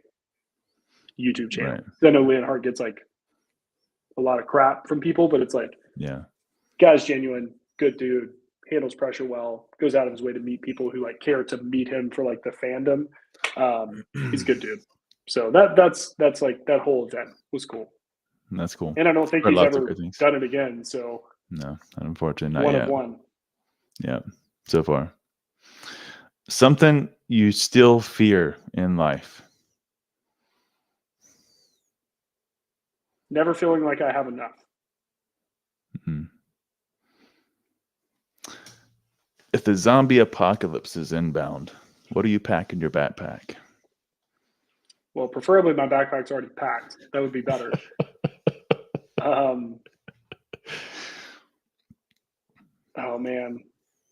YouTube channel. Right. I know Leonhardt gets like a lot of crap from people, but it's like, guy's genuine, good dude, handles pressure well, goes out of his way to meet people who like care to meet him for like the fandom. He's a good dude. So that's like that whole event was cool. That's cool. And I don't think he's ever done it again. So no, unfortunately, not one yet. of one. Yeah, so far. Something you still fear in life. Never feeling like I have enough. If the zombie apocalypse is inbound, what do you pack in your backpack? Well, preferably my backpack's already packed. That would be better. Oh man,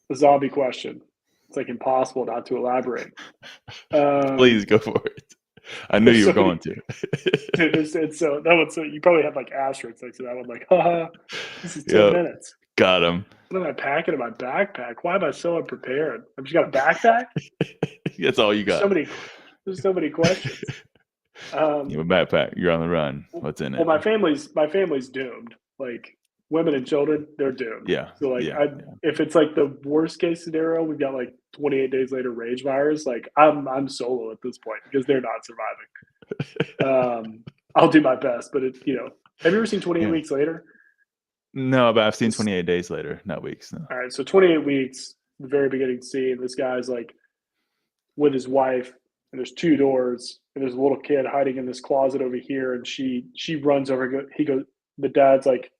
the zombie question. It's like impossible not to elaborate. Please go for it. I knew you were going to. Dude, so that one. So you probably have like asterisks next to that one. Like, haha, this is 10 minutes. Got him. What am I packing in my backpack? Why am I so unprepared? I've just got a backpack. That's all you got. There's so many questions. You have a backpack. You're on the run. What's in it? Well, my family's doomed. Like women and children, they're doomed. Yeah. So like, if it's like the worst case scenario, we've got like 28 days later rage virus. Like I'm solo at this point because they're not surviving. I'll do my best, but have you ever seen 28 Weeks Later? No, but I've seen 28 Days Later, not weeks. No. All right, so 28 weeks, the very beginning scene. This guy's like with his wife, and there's 2 doors, and there's a little kid hiding in this closet over here, and she runs over. He goes. The dad's like,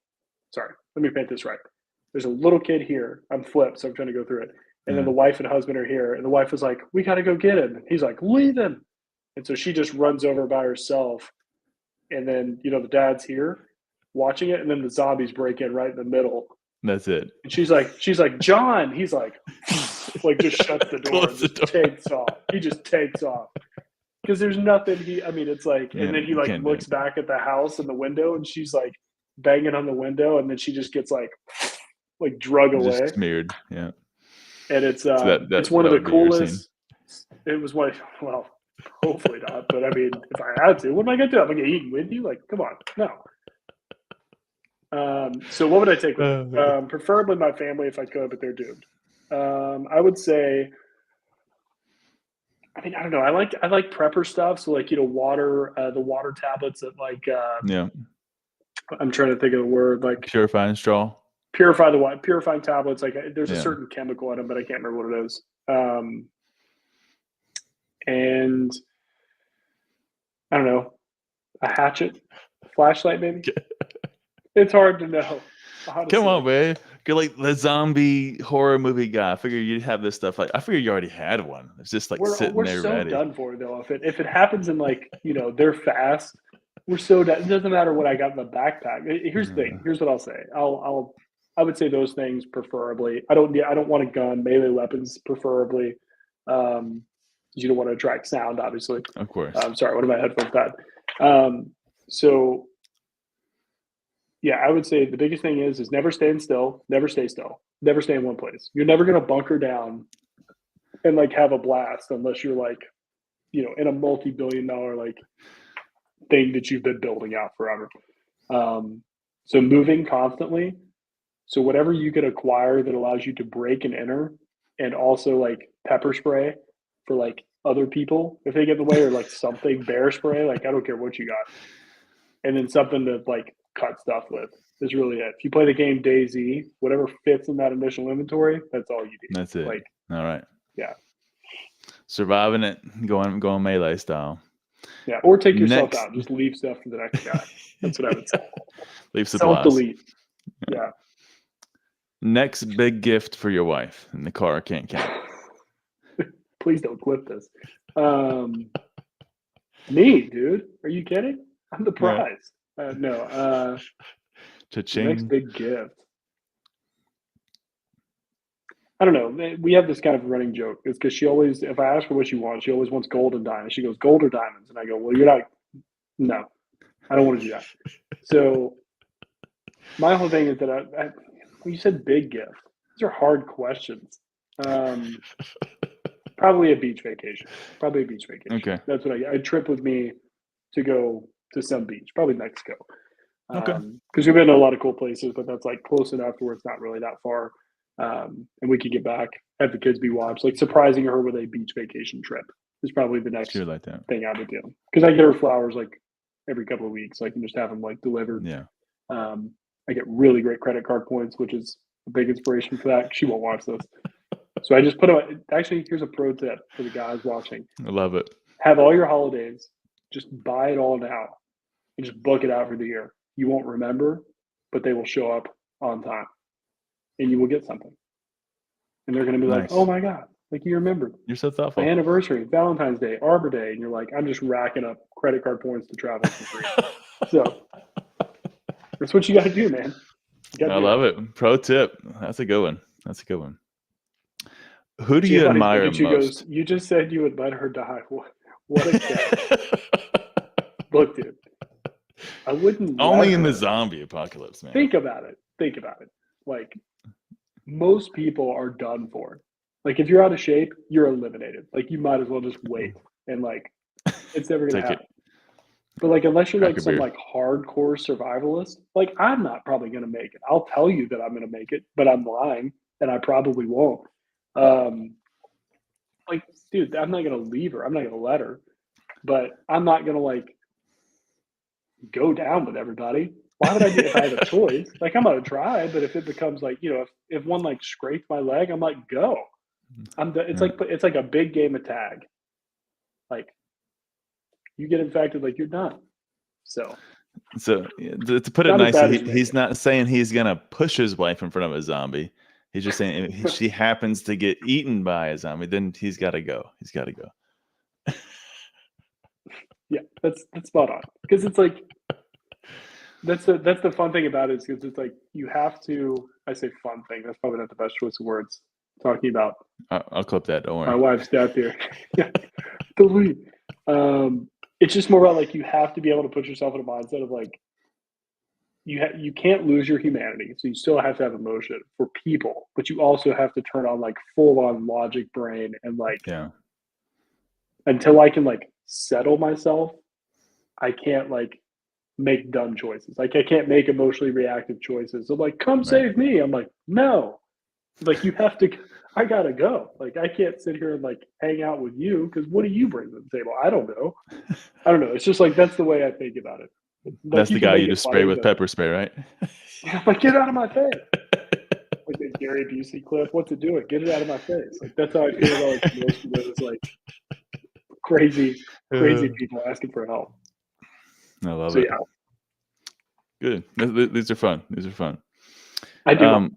sorry, let me paint this right. There's a little kid here. I'm flipped, so I'm trying to go through it. And then the wife and husband are here, and the wife was like, "We got to go get him." And he's like, "Leave him." And so she just runs over by herself, and then the dad's here watching it, and then the zombies break in right in the middle. That's it. And she's like, "John." He's like just shuts the door and just takes off. He just takes off. Because there's nothing it's like, and then he like looks back at the house and the window, and she's like banging on the window, and then she just gets like drug away. Just smeared. Yeah. And it's it's one of the coolest. It was well, hopefully not, but I mean, if I had to, what am I gonna do? I'm gonna eat with you? Like, come on, no. So what would I take with me? Preferably my family if I could, but they're doomed. I would say, I don't know. I like prepper stuff. So like, water, the water tablets that like, I'm trying to think of the word, like purifying straw. Purifying tablets. Like there's a certain chemical in them, but I can't remember what it is. And I don't know, a hatchet, flashlight, maybe. It's hard to know. Honestly. Come on, man. You're like the zombie horror movie guy. I figured you'd have this stuff. Like I figured you already had one. It's just like sitting there so ready. We're so done for though. If it happens in like they're fast, we're so done. It doesn't matter what I got in the backpack. Here's the thing. Here's what I'll say. I'll I would say those things preferably. I don't want a gun, melee weapons preferably. You don't want to attract sound, obviously. Of course. Sorry, one of my headphones bad. So yeah, I would say the biggest thing is never stand still, never stay still, never stay in one place. You're never gonna bunker down and like have a blast unless you're like, in a multi-billion-dollar like thing that you've been building out forever. So moving constantly. So whatever you could acquire that allows you to break and enter, and also like pepper spray for like other people if they get in the way, or like something bear spray. Like I don't care what you got, and then something to like cut stuff with is really it. If you play the game DayZ, whatever fits in that initial inventory, that's all you need. That's it. Like, all right. Yeah. Surviving it, going melee style. Yeah, or take yourself out. Just leave stuff for the next guy. That's what I would say. Leave supplies. Self-delete. Yeah. Next big gift for your wife, and the car can't count. Please don't clip this. Me, dude. Are you kidding? I'm the prize. No. Cha-ching. Next big gift. I don't know. We have this kind of running joke. It's because she always, if I ask her what she wants, she always wants gold and diamonds. She goes, gold or diamonds? And I go, well, you're not. No, I don't want to do that. So my whole thing is that when you said big gift, these are hard questions. Probably a beach vacation. Okay. That's what I trip with me to go to some beach, probably Mexico. Okay. Because we've been to a lot of cool places, but that's like close enough to where it's not really that far. And we could get back, have the kids be watched. Like surprising her with a beach vacation trip is probably the next like that. thing I would do. Because I get her flowers like every couple of weeks. I can just have them like delivered. Yeah. I get really great credit card points, which is a big inspiration for that. She won't watch this. So I just put them. Actually, here's a pro tip for the guys watching. I love it. Have all your holidays. Just buy it all now and just book it out for the year. You won't remember, but they will show up on time. And you will get something. And they're going to be like, oh my God, like you remembered. You're so thoughtful. My anniversary, Valentine's Day, Arbor Day. And you're like, I'm just racking up credit card points to travel for free. So that's what you got to do, man. I love it. Pro tip. That's a good one. Who do you admire most? Goes, you just said you would let her die. What a cat. Look, dude. I wouldn't. Only in the zombie apocalypse, man. Think about it. Like, most people are done for. Like, if you're out of shape, you're eliminated. Like, you might as well just wait. And, like, it's never going to happen. But, like, unless you're, like, some, like, hardcore survivalist, like, I'm not probably going to make it. I'll tell you that I'm going to make it, but I'm lying, and I probably won't. Like, dude, I'm not going to leave her. I'm not going to let her. But I'm not going to, like, go down with everybody. Why would I do if I have a choice? Like, I'm going to try, but if it becomes, like, if one, like, scraped my leg, I'm like, go. It's like a big game of tag. Like, you get infected, like, you're done. So to put it nicely, he's not saying he's going to push his wife in front of a zombie. He's just saying if she happens to get eaten by a zombie, then he's got to go. Yeah, that's spot on. Because it's like, that's the fun thing about it, is because it's like you have to. I say fun thing. That's probably not the best choice of words. Talking about. I'll clip that. Don't worry. My wife's death here. Delete. It's just more about like you have to be able to put yourself in a mindset of like you can't lose your humanity, so you still have to have emotion for people, but you also have to turn on like full on logic brain and like until I can like settle myself, I can't like make dumb choices. Like I can't make emotionally reactive choices. So like, come save me. I'm like, no. Like you have to. I gotta go. Like I can't sit here and like hang out with you because what do you bring to the table? I don't know. It's just like that's the way I think about it. Like, that's the guy you just spray with pepper spray, right? Like get out of my face. Like the Gary Busey clip. What's it doing? Get it out of my face. Like that's how I feel about like most of those like crazy people asking for help. I love it. Yeah. Good. These are fun. I do.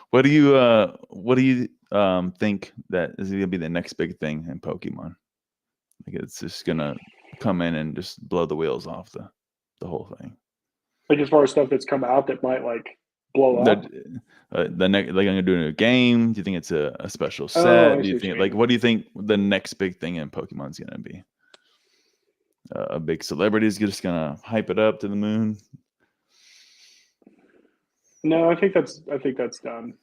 What do you think that is going to be the next big thing in Pokemon? Like it's just gonna come in and just blow the wheels off the whole thing. Like as far as stuff that's come out that might like blow up. They're going to do a new game. Do you think it's a special set? Oh, I Do see you what think you like mean. what do you think the next big thing in Pokemon's going to be? A big celebrity is just going to hype it up to the moon. No, I think that's done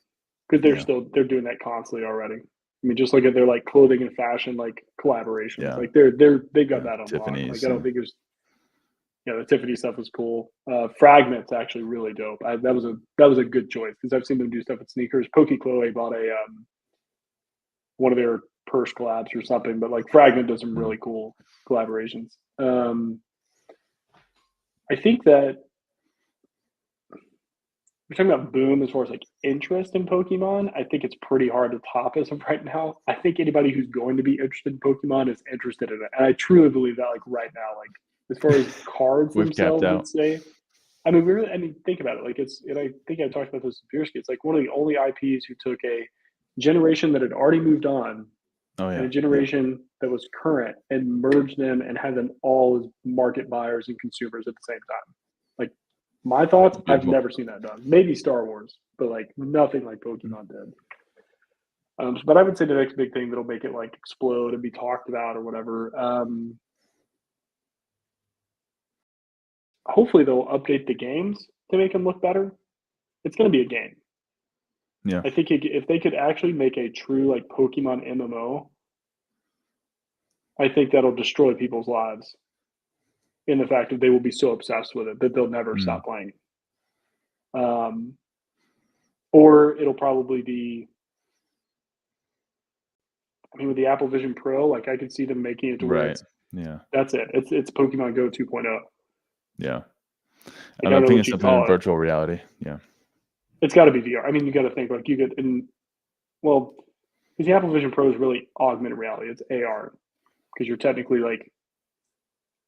because they're doing that constantly already. I mean, just look at their like clothing and fashion like collaborations. Yeah. Like they've got that on lock. Like I don't think there's the Tiffany stuff was cool. Fragment's actually really dope. That was a good choice because I've seen them do stuff with sneakers. Pokey Chloe bought a one of their purse collabs or something, but like Fragment does some really cool collaborations. I think that we're talking about boom as far as like interest in Pokemon. I think it's pretty hard to top as of right now. I think anybody who's going to be interested in Pokemon is interested in it, and I truly believe that. Like right now, like as far as cards themselves would say, I mean, think about it. Like and I think I talked about this with Piersky. It's like one of the only IPs who took a generation that had already moved on and a generation that was current and merged them and had them all as market buyers and consumers at the same time. Like my thoughts, I've never seen that done. Maybe Star Wars, but like nothing like Pokemon did. But I would say the next big thing that'll make it like explode and be talked about or whatever. Hopefully they'll update the games to make them look better. It's going to be a game. Yeah. I think if they could actually make a true like Pokemon MMO, I think that'll destroy people's lives in the fact that they will be so obsessed with it that they'll never stop playing it. Or it'll probably be, I mean, with the Apple Vision Pro, like I could see them making it to where that's it. It's Pokemon Go 2.0. Yeah. Like, I'm thinking something in virtual reality. Yeah. It's got to be VR. I mean, you got to think like you could, because the Apple Vision Pro is really augmented reality. It's AR because you're technically like,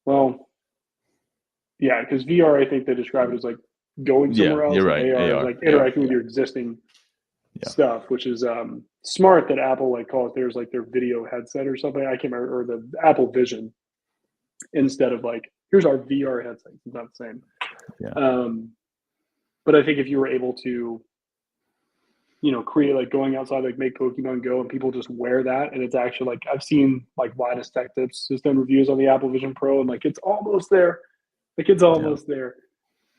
because VR, I think they describe it as like going somewhere else. You're right. AR is like interacting with your existing stuff, which is smart that Apple like calls theirs like their video headset or something. I can't remember, or the Apple Vision instead of like, here's our VR headset. It's not the same. Yeah. But I think if you were able to, create like going outside, like make Pokemon Go and people just wear that. And it's actually like, I've seen like Linus Tech Tips has done reviews on the Apple Vision Pro and like, it's almost there. Like it's almost there.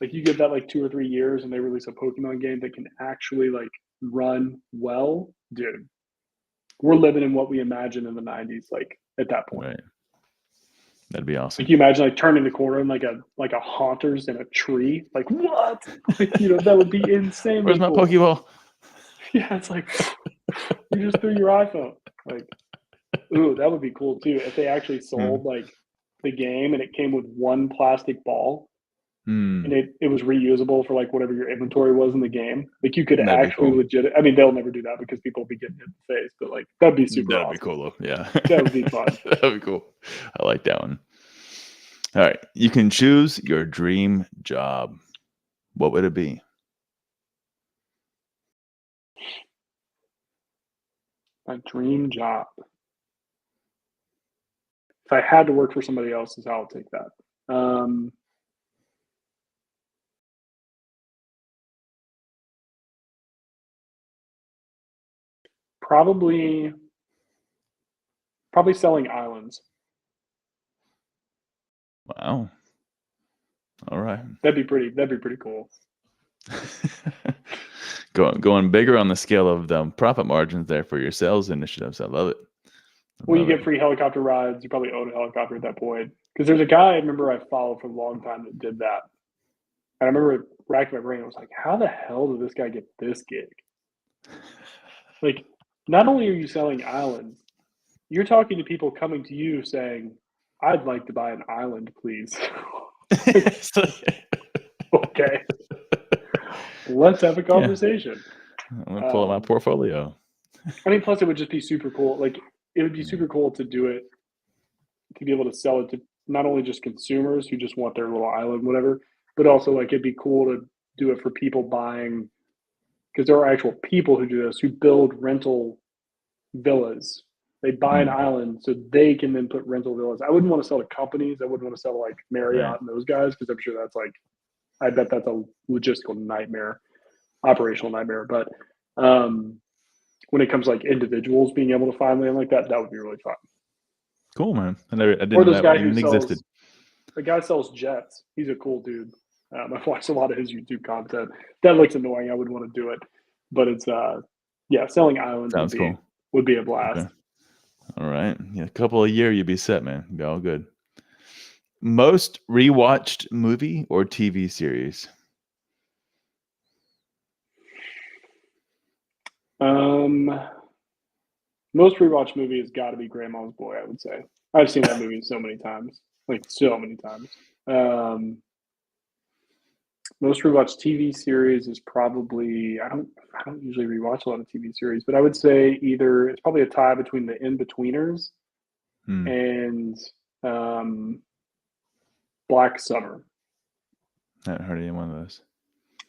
Like you get that like 2 or 3 years and they release a Pokemon game that can actually like run well, dude. We're living in what we imagined in the 90s, like at that point. Right. That'd be awesome. Like you imagine like turning the corner and like a Haunters in a tree. Like what? Like, that would be insane. Where's my Pokeball? Yeah, it's like you just threw your iPhone. Like, ooh, that would be cool too. If they actually sold like the game and it came with one plastic ball and it was reusable for like whatever your inventory was in the game. Like you could actually legit. I mean, they'll never do that because people will be getting hit in the face, but like that'd be super awesome. That'd be cool though. Yeah. That would be fun. That'd be cool. I like that one. All right. You can choose your dream job. What would it be? My dream job. If I had to work for somebody else, is how I'll take that. Probably selling islands. Wow. All right. That'd be pretty cool. Going bigger on the scale of the profit margins there for your sales initiatives. I love it. You get free helicopter rides. You probably own a helicopter at that point. Because there's a guy I remember I followed for a long time that did that. And I remember racking my brain. I was like, how the hell did this guy get this gig? Like, not only are you selling islands, you're talking to people coming to you saying, I'd like to buy an island, please. Okay. Let's have a conversation. I'm going to pull out my portfolio. I mean, plus it would just be super cool. Like, it would be super cool to do it, to be able to sell it to not only just consumers who just want their little island, whatever, but also like it'd be cool to do it for people buying, because there are actual people who do this, who build rental villas. They buy an island so they can then put rental villas. I wouldn't want to sell to companies. I wouldn't want to sell to like Marriott and those guys, because I'm sure that's like, I bet that's a logistical nightmare. operational nightmare. But when it comes to like individuals being able to find land like that, that would be really fun. Cool, man. I didn't Or know this that guy even who existed. the guy sells jets. He's a cool dude. I've watched a lot of his YouTube content. That looks annoying. I wouldn't want to do it, but it's selling islands Sounds cool. would be a blast. Okay. All right. Yeah, a couple a year, you'd be set, man. You'd be all good. Most rewatched movie or TV series? Most rewatched movie has got to be Grandma's Boy, I would say. I've seen that movie so many times. Like, so many times. Most rewatched TV series is probably I don't usually rewatch a lot of TV series, but I would say either it's probably a tie between the In-Betweeners and Black Summer. I haven't heard any one of those.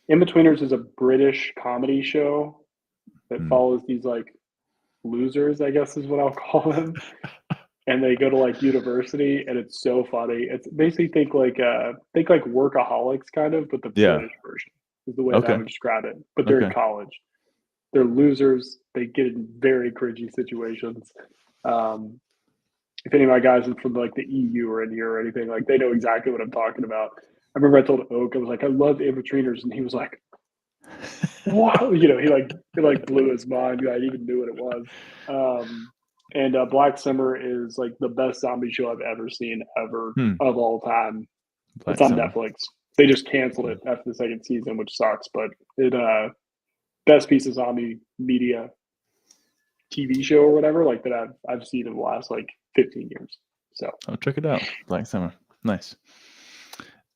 In-Betweeners is a British comedy show that follows these like losers, I guess is what I'll call them. And they go to like university, and it's so funny. It's basically think like Workaholics kind of, but the British version is the way that I would describe it. But they're in college. They're losers. They get in very cringy situations. If any of my guys are from like the EU or India or anything, like they know exactly what I'm talking about. I remember I told Oak, I was like, I love In-Betweeners, and he was like, wow, he blew his mind. I even knew what it was. And Black Summer is like the best zombie show I've ever seen of all time. It's on Netflix. They just canceled it after the second season, which sucks. But it best piece of zombie media TV show or whatever like that I've seen in the last like 15 years. So I'll check it out. Black Summer, nice.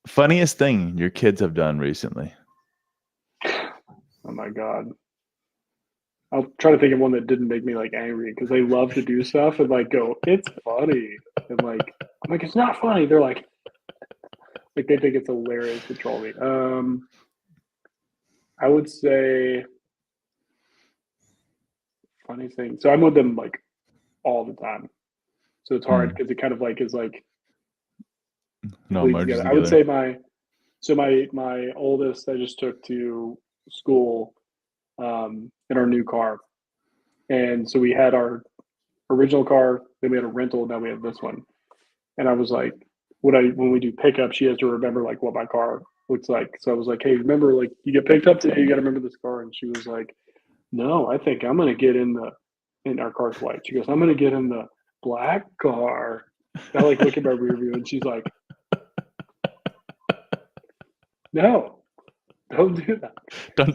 Funniest thing your kids have done recently? Oh my god. I'll try to think of one that didn't make me like angry because they love to do stuff and like go, it's funny. And like, I'm like, it's not funny. They're like they think it's hilarious to troll me. I would say funny thing. So I'm with them like all the time. So it's hard because it kind of like is like no merges together. I would say my oldest I just took to school in our new car. And so we had our original car, then we had a rental, and now we have this one. And I was like, when we do pickup, she has to remember like what my car looks like. So I was like, hey, remember, like you get picked up today, you got to remember this car. And she was like, no, I think I'm gonna get in our car's white. She goes, I'm gonna get in the black car. I like look at my rear view, and she's like, no. Don't do that.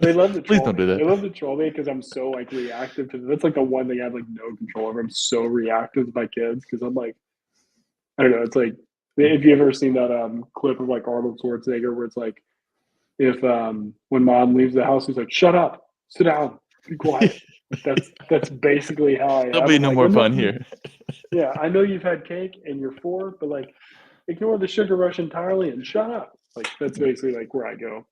They love to troll please don't me. do that. They love to troll me because I'm so like reactive to them. That's like the one thing I have like no control over. I'm so reactive to my kids because I'm like, I don't know. It's like if you ever seen that clip of like Arnold Schwarzenegger where it's like if when mom leaves the house, he's like, shut up, sit down, be quiet. That's basically how I am. There'll be no more fun here. Yeah, I know you've had cake and you're 4, but like ignore the sugar rush entirely and shut up. Like that's basically like where I go.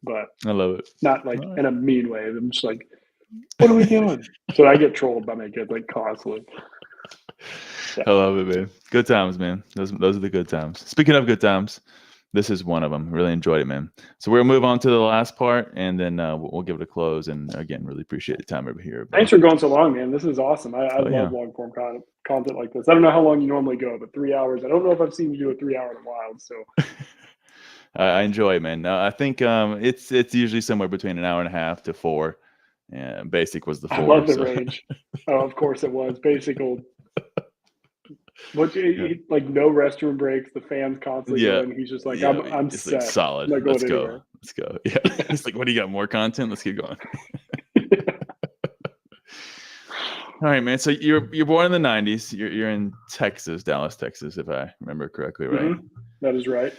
But I love it. Not like in a mean way. I'm just like, what are we doing? So I get trolled by my kids like constantly. Yeah. I love it, man. Good times, man. Those are the good times. Speaking of good times, this is one of them. Really enjoyed it, man. So we'll move on to the last part, and then we'll give it a close. And again, really appreciate the time over here. Thanks for going so long, man. This is awesome. I love long form content like this. I don't know how long you normally go, but 3 hours. I don't know if I've seen you do a 3 hour in a while. So. I enjoy it, man. I think it's usually somewhere between an hour and a half to 4. Yeah, basic was the 4. I love the range. Oh, of course it was. Basic old. Like no restroom breaks. The fans constantly going. He's just like, I'm set. Like solid. I'm Let's go. Anywhere. Let's go. Yeah. He's like, what do you got? More content? Let's keep going. All right, man. So you're born in the 90s. You're in Texas, Dallas, Texas, if I remember correctly, right? Mm-hmm. That is right.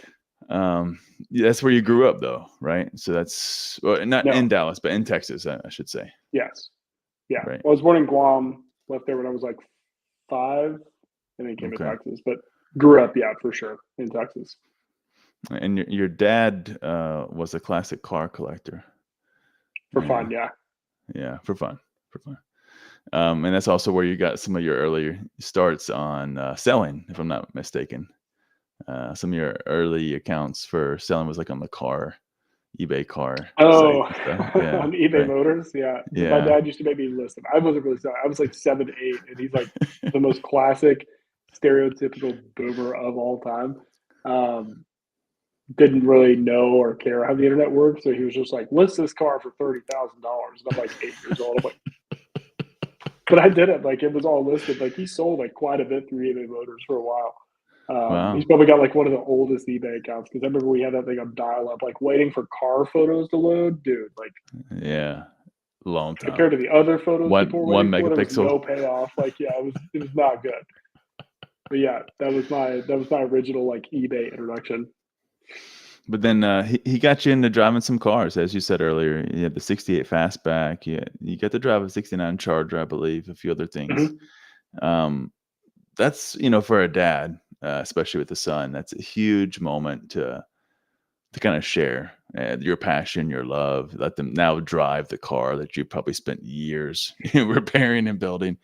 That's where you grew up, though, right? So that's not in Dallas, but in Texas, I should say. Yes. Yeah. Right. Well, I was born in Guam. Left there when I was like 5, and then came to Texas. But grew up, for sure, in Texas. And your dad was a classic car collector. For fun, yeah. Yeah, for fun. And that's also where you got some of your earlier starts on selling, if I'm not mistaken. Some of your early accounts for selling was like on the car eBay car Oh, sites and stuff. Yeah, on eBay right. Motors, yeah. My Yeah. dad used to make me listen. I wasn't really selling. I was like 7, 8, and he's like the most classic, stereotypical boomer of all time. Um, didn't really know or care how the internet worked, so he was just like, "List this car for $30,000." And I'm like 8 years old. I'm like, but I did it. Like it was all listed. Like he sold like quite a bit through eBay Motors for a while. He's Wow. probably got like one of the oldest eBay accounts because I remember we had that thing on dial up, like waiting for car photos to load. Dude, like Yeah. Long compared time. to the other photos people were One waiting for, there was megapixel. no payoff. Like, yeah, it was not good. But yeah, that was my original like eBay introduction. But then he got you into driving some cars, as you said earlier. You had the '68 Fastback. You got to drive a '69 Charger, I believe, a few other things. Mhm. Um, that's for a dad, especially with the son. That's a huge moment to kind of share your passion, your love. Let them now drive the car that you probably spent years repairing and building,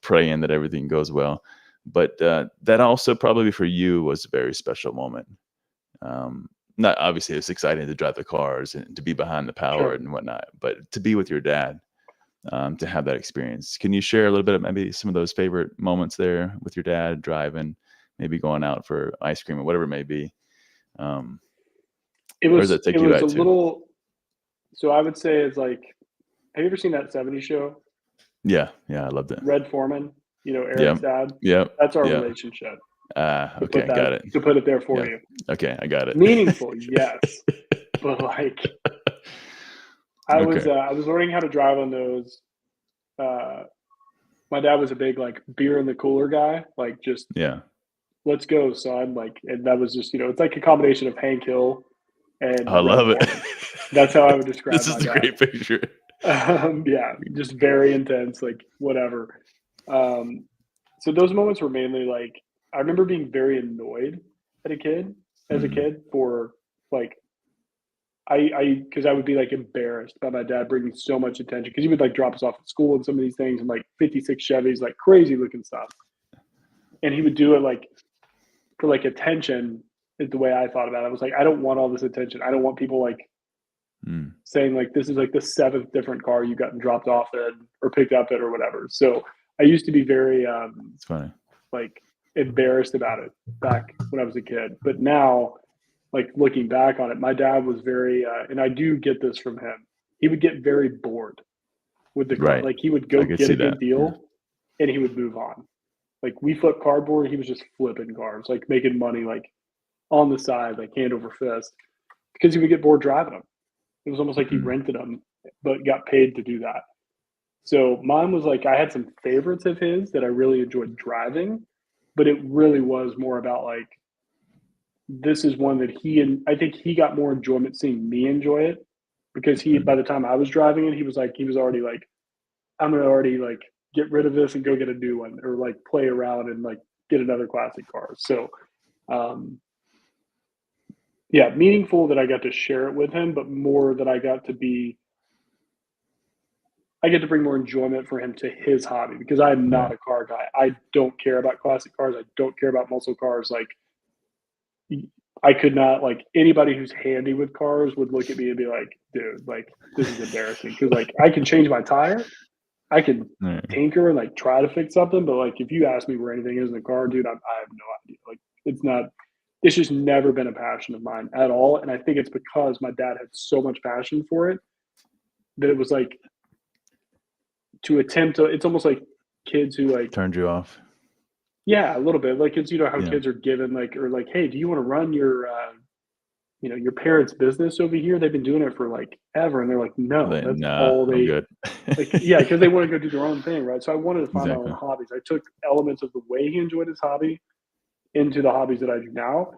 praying that everything goes well. But that also probably for you was a very special moment. Um, Not obviously it's exciting to drive the cars and to be behind the power Sure. and whatnot, but to be with your dad, to have that experience. Can you share a little bit of maybe some of those favorite moments there with your dad driving, maybe going out for ice cream or whatever it may be? Um, where does that It take you was back a to? little, so I would say it's like, have you ever seen that '70s show, Yeah, yeah, I loved it. Red Foreman? You know, Eric's Yep, dad. yep, That's our yep. relationship. Okay, got it. To put it there for Yep. you. Okay, I got it. Meaningful, yes, but like Okay. I was learning how to drive on those. Uh, my dad was a big like beer in the cooler guy, like just Yeah. let's go, son. Like, and that was just it's like a combination of Hank Hill and I Red love it. Foreman. That's how I would describe This my is a dad. great picture. Yeah, just very intense, like whatever. Um, so those moments were mainly like I remember being very annoyed at a kid as a Mhm. kid for like because I would be like embarrassed by my dad bringing so much attention because he would like drop us off at school and some of these things and like 56 Chevys, like crazy looking stuff. And he would do it like for like attention is the way I thought about it. I was like, I don't want all this attention. I don't want people like Mm. saying like this is like the seventh different car you gotten dropped off in or picked up at or whatever. So I used to be very It's funny. like embarrassed about it back when I was a kid. But now, like looking back on it, my dad was very, and I do get this from him. He would get very bored with the car. Right. Like he would I go could get see a that. good Yeah. deal, and he would move on. Like we flip cardboard, he was just flipping cars, like making money, like on the side, like hand over fist, because he would get bored driving them. It was almost like he Mhm. rented them, but got paid to do that. So mine was like I had some favorites of his that I really enjoyed driving, but it really was more about like this is one that he and I think he got more enjoyment seeing me enjoy it because he Mhm. by the time I was driving it, he was already like, I'm gonna already like get rid of this and go get a new one or like play around and like get another classic car. So um yeah, meaningful that I got to share it with him, but more that I get to bring more enjoyment for him to his hobby because I'm not Right. a car guy. I don't care about classic cars. I don't care about muscle cars. Like I could not like anybody who's handy with cars would look at me and be like, dude, like this is embarrassing because like I can change my tire, I can Right. tinker and like try to fix something, but like if you ask me where anything is in the car, dude, I have no idea. Like it's not. It's just never been a passion of mine at all, and I think it's because my dad had so much passion for it that it was like to attempt to. It's almost like kids who like Turned you off. yeah, a little bit like it's how Yeah. kids are given like or like hey, do you want to run your your parents' business over here, they've been doing it for like ever. And they're like, no, Like, that's nah, all I'm they good. like. Yeah, because they want to go do their own thing, right? So I wanted to find my own Exactly. hobbies. I took elements of the way he enjoyed his hobby into the hobbies that I do now.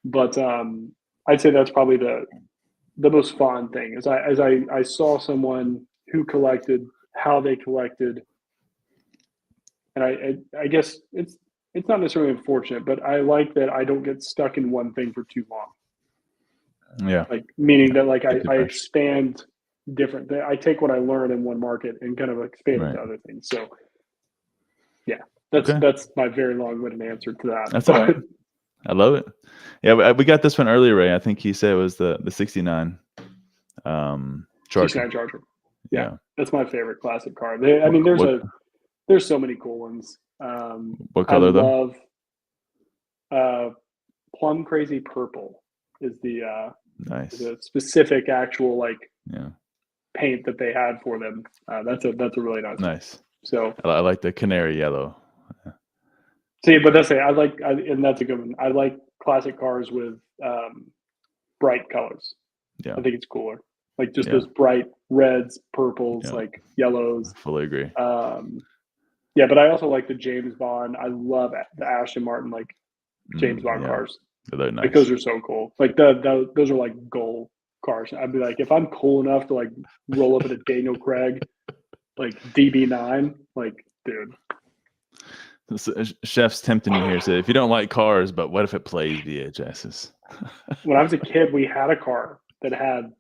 But I'd say that's probably the most fun thing is I saw someone who collected how they collected, and I guess it's not necessarily unfortunate, but I like that I don't get stuck in one thing for too long. Yeah. Like meaning Yeah. that like Keep it I fresh. expand different. I take what I learn in one market and kind of expand it Right. to other things. So yeah, Okay. that's my very long-winded answer to that. That's all right. But I love it. Yeah, we got this one earlier, Ray. I think he said it was the 69 Charger. 69 Charger. Yeah, Yeah. that's my favorite classic car. I mean, there's so many cool ones. What color though? I love plum crazy purple is Nice. the specific actual like Yeah. paint that they had for them. That's a really nice. Nice. So I like the canary yellow. see, but that's it. And that's a good one. I like classic cars with bright colors. Yeah. I think it's cooler. Like just those bright reds, purples, like yellows. I fully agree. Yeah, but I also like the James Bond. I love the Aston Martin like James Bond cars. They're nice. Like those are so cool. Like those are like goal cars. I'd be like, if I'm cool enough to like roll up at a Daniel Craig, like DB9, like dude. Chef's tempting you here. So if you don't like cars, but what if it plays VHSs? When I was a kid, we had a car that had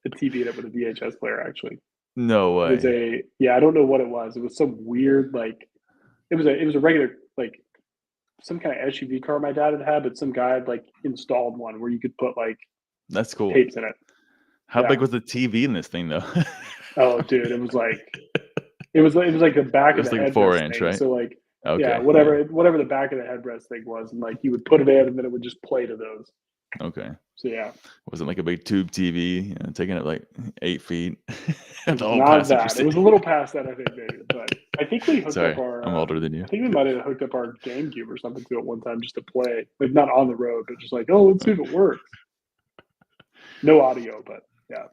a TV in it with a VHS player. Actually, no way. It was I don't know what it was. It was some weird like, it was a regular like some kind of SUV car my dad had, but some guy had like installed one where you could put like that's cool tapes in it. How big was the TV in this thing though? Oh, dude, it was like the back of the like headrest 4-inch, thing. right? So like, okay, whatever the back of the headrest thing was, and like you would put it in, and then it would just play to those. Okay. So yeah, wasn't like a big tube TV, taking it like 8 feet. Not that. It was a little past that, I think, maybe. But I think we hooked up our. I'm older than you. I think we might have hooked up our GameCube or something to it one time just to play, like not on the road, but just like, oh, let's see if it works. No audio, but yeah.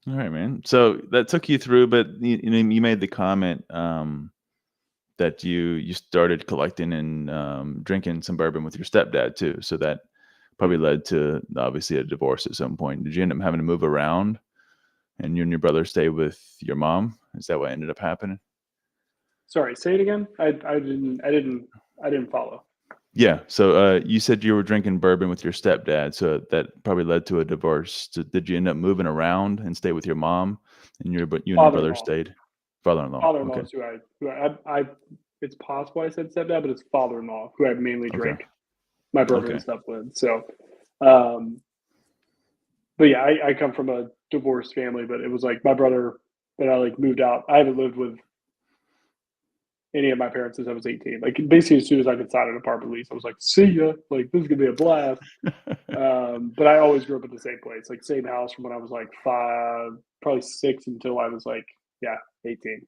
All right, man. So that took you through, but you made the comment that you started collecting and drinking some bourbon with your stepdad too. So that probably led to obviously a divorce at some point. Did you end up having to move around, and you and your brother stay with your mom? Is that what ended up happening? Sorry, say it again. I didn't follow. Yeah. So you said you were drinking bourbon with your stepdad, so that probably led to a divorce. So did you end up moving around and stay with your mom, and you and your brother stayed? Father-in-law. Father-in-law okay. is who I it's possible I said stepdad, but it's father-in-law who I mainly drank my bourbon and stuff with. So, but yeah, I come from a divorced family, but it was like my brother and I like moved out. I haven't lived with any of my parents since I was 18. Like basically as soon as I could sign an apartment lease, I was like, see ya, like this is gonna be a blast. But I always grew up in the same place, like same house from when I was like 5, probably 6 until I was like 18.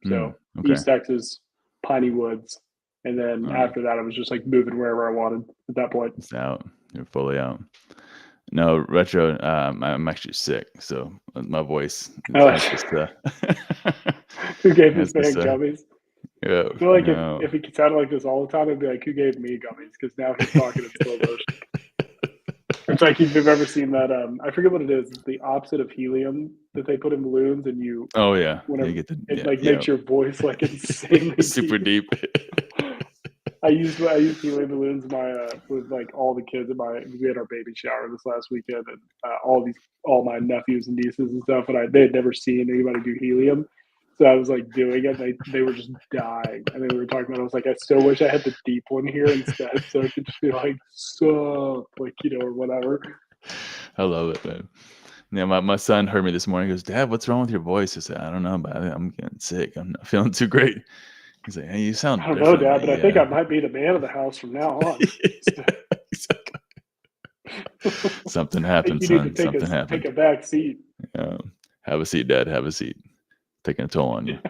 So East Texas, Piney Woods, and then after that I was just like moving wherever I wanted at that point. It's out. You're fully out. No, Retro, I'm actually sick, so my voice just, who gave this man gummies? Yeah, I feel like if he sounded like this all the time, I'd be like, who gave me gummies? Because now he's talking in slow motion. It's like if you've ever seen that, I forget what it is. It's the opposite of helium that they put in balloons, and you. Oh yeah. Whenever you get makes your voice like insanely super deep. I used helium balloons with like all the kids we had our baby shower this last weekend, and all my nephews and nieces and stuff, and they had never seen anybody do helium. So I was like doing it. They were just dying, and they were talking about. I was like, I still wish I had the deep one here instead, so I could just be like, "Sup," like or whatever. I love it, man. Yeah, my son heard me this morning. He goes, "Dad, what's wrong with your voice?" I said, "I don't know, but I'm getting sick. I'm not feeling too great." He's like, "Hey, you sound." I don't know, Dad, but I think I might be the man of the house from now on. Something happened, son. Something happened. Take a back seat. Have a seat, Dad. Have a seat. Taking a toll on you.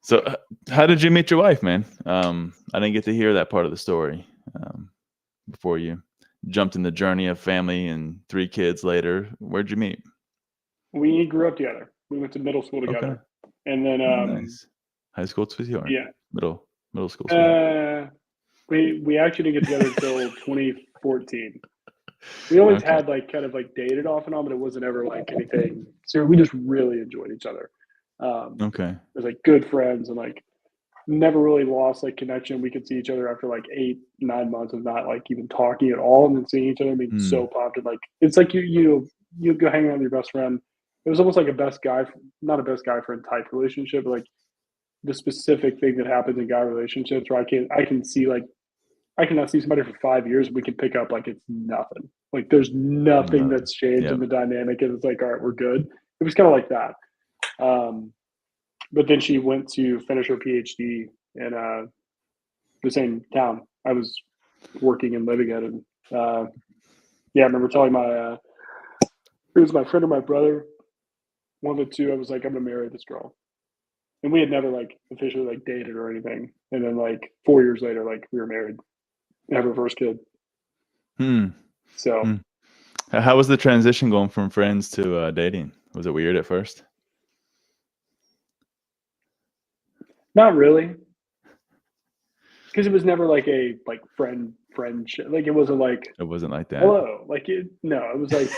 So how did you meet your wife, man? I didn't get to hear that part of the story before you jumped in the journey of family and 3 kids later. Where'd you meet? We grew up together. We went to middle school together. And then nice. High school sweetheart. Yeah. Middle school sweetheart. We actually didn't get together until 2014. We always had like kind of like dated off and on, but it wasn't ever like anything. So we just really enjoyed each other. It was like good friends and like never really lost like connection. We could see each other after like 8-9 months of not like even talking at all, and then seeing each other and being so pumped. And like it's like you go hang out with your best friend. It was almost like not a best guy friend type relationship, but like the specific thing that happens in guy relationships where I can see like I can not see somebody for 5 years and we can pick up like it's nothing. Like there's nothing that's changed in the dynamic, and it's like, all right, we're good. It was kind of like that. But then she went to finish her PhD in the same town I was working and living in. And I remember telling it was my friend or my brother, one of the two. I was like, I'm gonna marry this girl, and we had never like officially like dated or anything. And then like 4 years later, like we were married and have our first kid. So, how was the transition going from friends to dating? Was it weird at first? not really, because it was never like a like friendship. Like it wasn't like It wasn't like that. hello. Like it was like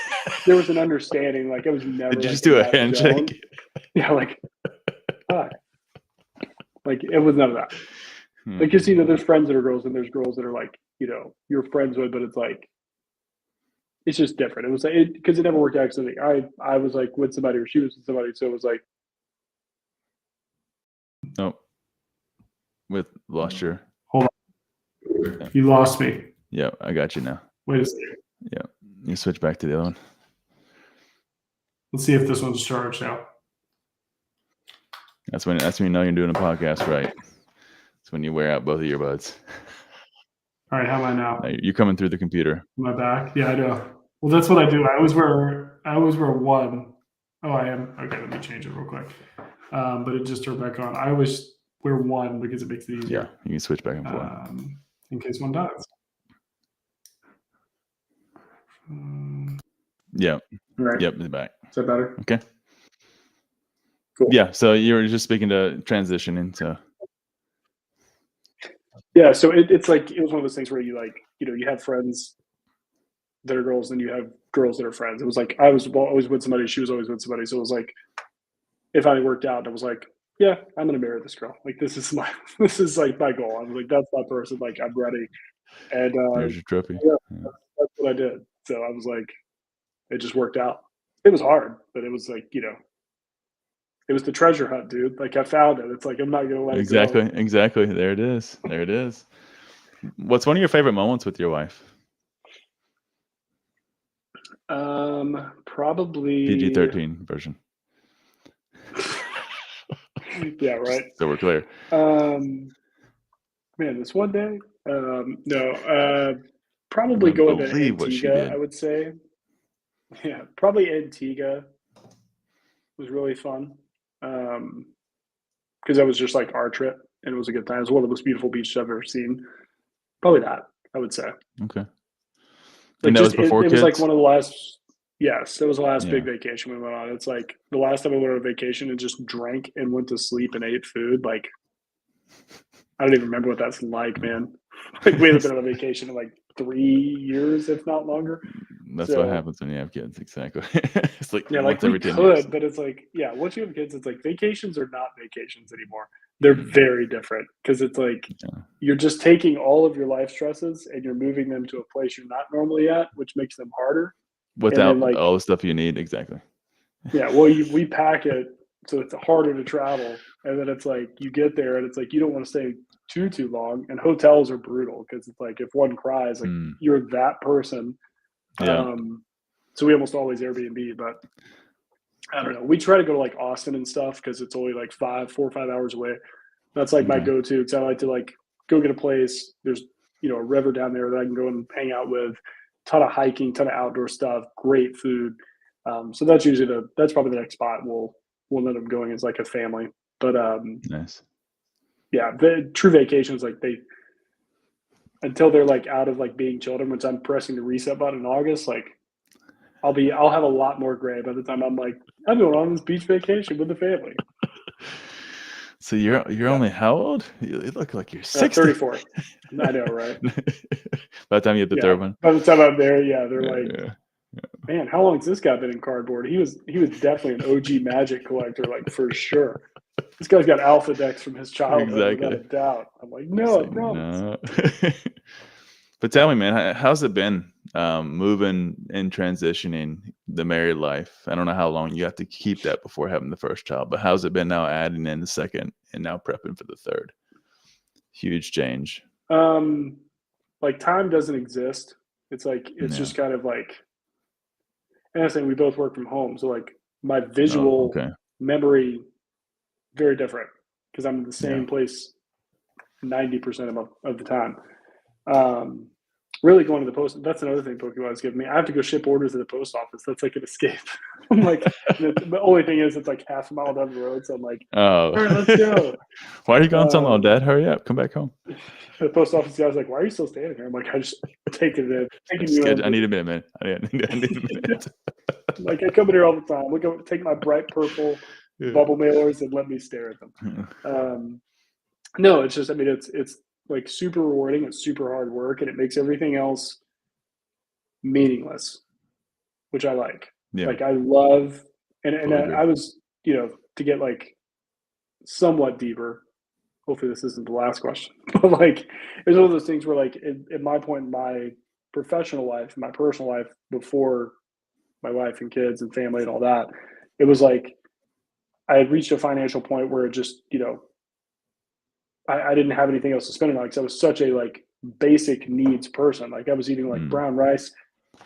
there was an understanding. Like I was never. Did you like, just do a handshake? Yeah, like hi. Like it was none of that. Like, cause there's friends that are girls and there's girls that are like, you're friends with, but it's like, it's just different. It was like, cause it never worked out. Cause I was like with somebody or she was with somebody. So it was like, nope. Lost your. Hold on. You lost me. Yeah, I got you now. Wait a second. Yeah. You switch back to the other one. Let's see if this one's charged now. That's when you know you're doing a podcast right. It's when you wear out both of your buds. All right, how am I now? You're coming through the computer. Am I back? Yeah, I know. Well, that's what I do. I always wear one. Oh, I am. Okay, let me change it real quick. But it just turned back on. I always wear one because it makes it easier. Yeah, you can switch back and forth. In case one dies. Yeah. right. Yep, it's back. Is that better? Okay. Cool. Yeah, so you were just speaking to transition into. Yeah, so it's like it was one of those things where you like, you have friends that are girls, and you have girls that are friends. It was like I was always with somebody, she was always with somebody. So it was like it finally worked out. And I was like, yeah, I'm gonna marry this girl. Like this is like my goal. I was like, that's my person. Like I'm ready. And There's your trophy. Yeah, that's what I did. So I was like, it just worked out. It was hard, but it was like, it was the treasure hunt, dude. Like I found it. It's like I'm not gonna let it go. Exactly. There it is. What's one of your favorite moments with your wife? Probably PG-13 version. Yeah, right. So we're clear. Man, this one day. No. Probably going to Antigua, I would say. Yeah, probably Antigua was really fun. Because that was just like our trip, and it was a good time. It was one of the most beautiful beaches I've ever seen. Probably that, I would say. Okay. Like and that was before it kids? was like one of the last. Yes, it was the last big vacation we went on. It's like the last time I went on a vacation and just drank and went to sleep and ate food. Like I don't even remember what that's like, man. Like we haven't been on a vacation in like 3 years, if not longer. That's what happens when you have kids. Exactly. It's like like every we 10 could, years. but it's like once you have kids, it's like vacations are not vacations anymore. They're very different because it's like you're just taking all of your life stresses and you're moving them to a place you're not normally at, which makes them harder. Without all the stuff you need, exactly. Yeah, well, we pack it so it's harder to travel, and then it's like you get there and it's like you don't want to stay too long, and hotels are brutal because it's like if one cries, like you're that person. Yeah. So we almost always Airbnb, but I don't know. We try to go to like Austin and stuff because it's only like 4 or 5 hours away. That's like my go-to because I like to like go get a place. There's a river down there that I can go and hang out with. Ton of hiking, ton of outdoor stuff, great food. So that's usually that's probably the next spot we'll end up going as like a family. But nice. Yeah, the true vacations like until they're like out of like being children, which I'm pressing the reset button in August, like I'll have a lot more gray by the time I'm like, I'm going on this beach vacation with the family. So you're only how old? You look like you're 60. 34. I know, right? By the time you have the third one. By the time I'm there, they're like, man, how long has this guy been in cardboard? He was definitely an OG Magic collector, like for sure. This guy's got alpha decks from his childhood, without a doubt. I'm like, no, I promise. No. But tell me, man, how's it been moving and transitioning the married life? I don't know how long you have to keep that before having the first child, but how's it been now adding in the second and now prepping for the third? Huge change. like time doesn't exist. It's like, it's just kind of like, and I was saying we both work from home. So like my visual memory, very different because I'm in the same place 90% of the time. Really going to the post, that's another thing Pokemon has given me. I have to go ship orders to the post office. That's like an escape. I'm like, the only thing is it's like half a mile down the road. So I'm like, all right, let's go. Why are you gone so long, Dad? Hurry up. Come back home. The post office guy was like, why are you still standing here? I'm like, I just taking it in. I need a minute, man. I need a minute. Like, I come in here all the time. Look at, take my bright purple bubble mailers and let me stare at them. No, it's just, I mean, it's like super rewarding. It's super hard work, and it makes everything else meaningless, which I like. Like, I love, and I was, you know, to get like somewhat deeper. Hopefully this isn't the last question, but like, it's one of those things where like at my point in my professional life, my personal life, before my wife and kids and family and all that, it was like I had reached a financial point where it just, you know, I didn't have anything else to spend it on because I was such a like basic needs person. Like I was eating like brown rice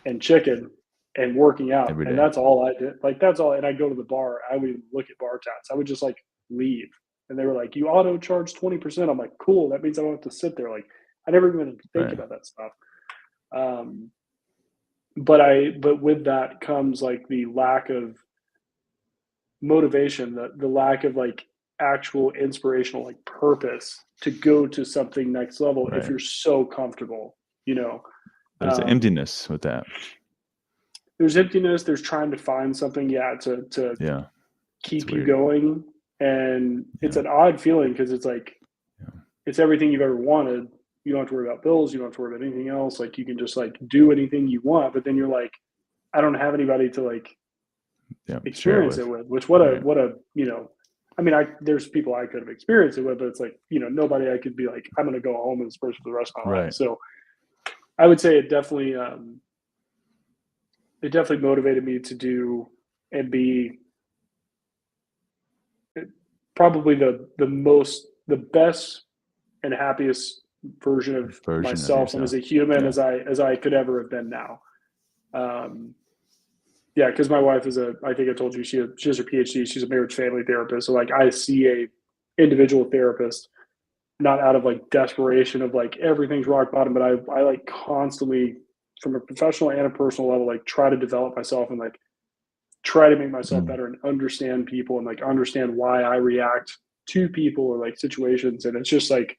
and chicken and working out, and that's all I did. Like that's all. And I'd go to the bar. I would even look at bar tats. I would just like leave, and they were like, "You auto charge 20%." I'm like, "Cool. That means I don't have to sit there." Like I never even think about that stuff. But with that comes like the lack of motivation, the lack of like actual inspirational like purpose to go to something next level if you're so comfortable, you know. There's an emptiness with that. There's emptiness. There's trying to find something, to keep you going, and it's an odd feeling because it's like it's everything you've ever wanted. You don't have to worry about bills. You don't have to worry about anything else. Like you can just like do anything you want. But then you're like, I don't have anybody to like experience it with. Which what a you know. I mean, there's people I could have experienced it with, but it's like, you know, nobody I could be like, I'm going to go home with this person for the rest of my life. So I would say it definitely motivated me to do and be probably the best and happiest version of myself and as a human as I could ever have been now. Yeah, because my wife is I think I told you, she has her PhD. She's a marriage family therapist. So like I see a individual therapist, not out of like desperation of like everything's rock bottom, but I like constantly from a professional and a personal level, like try to develop myself and like try to make myself better and understand people and like understand why I react to people or like situations. And it's just like,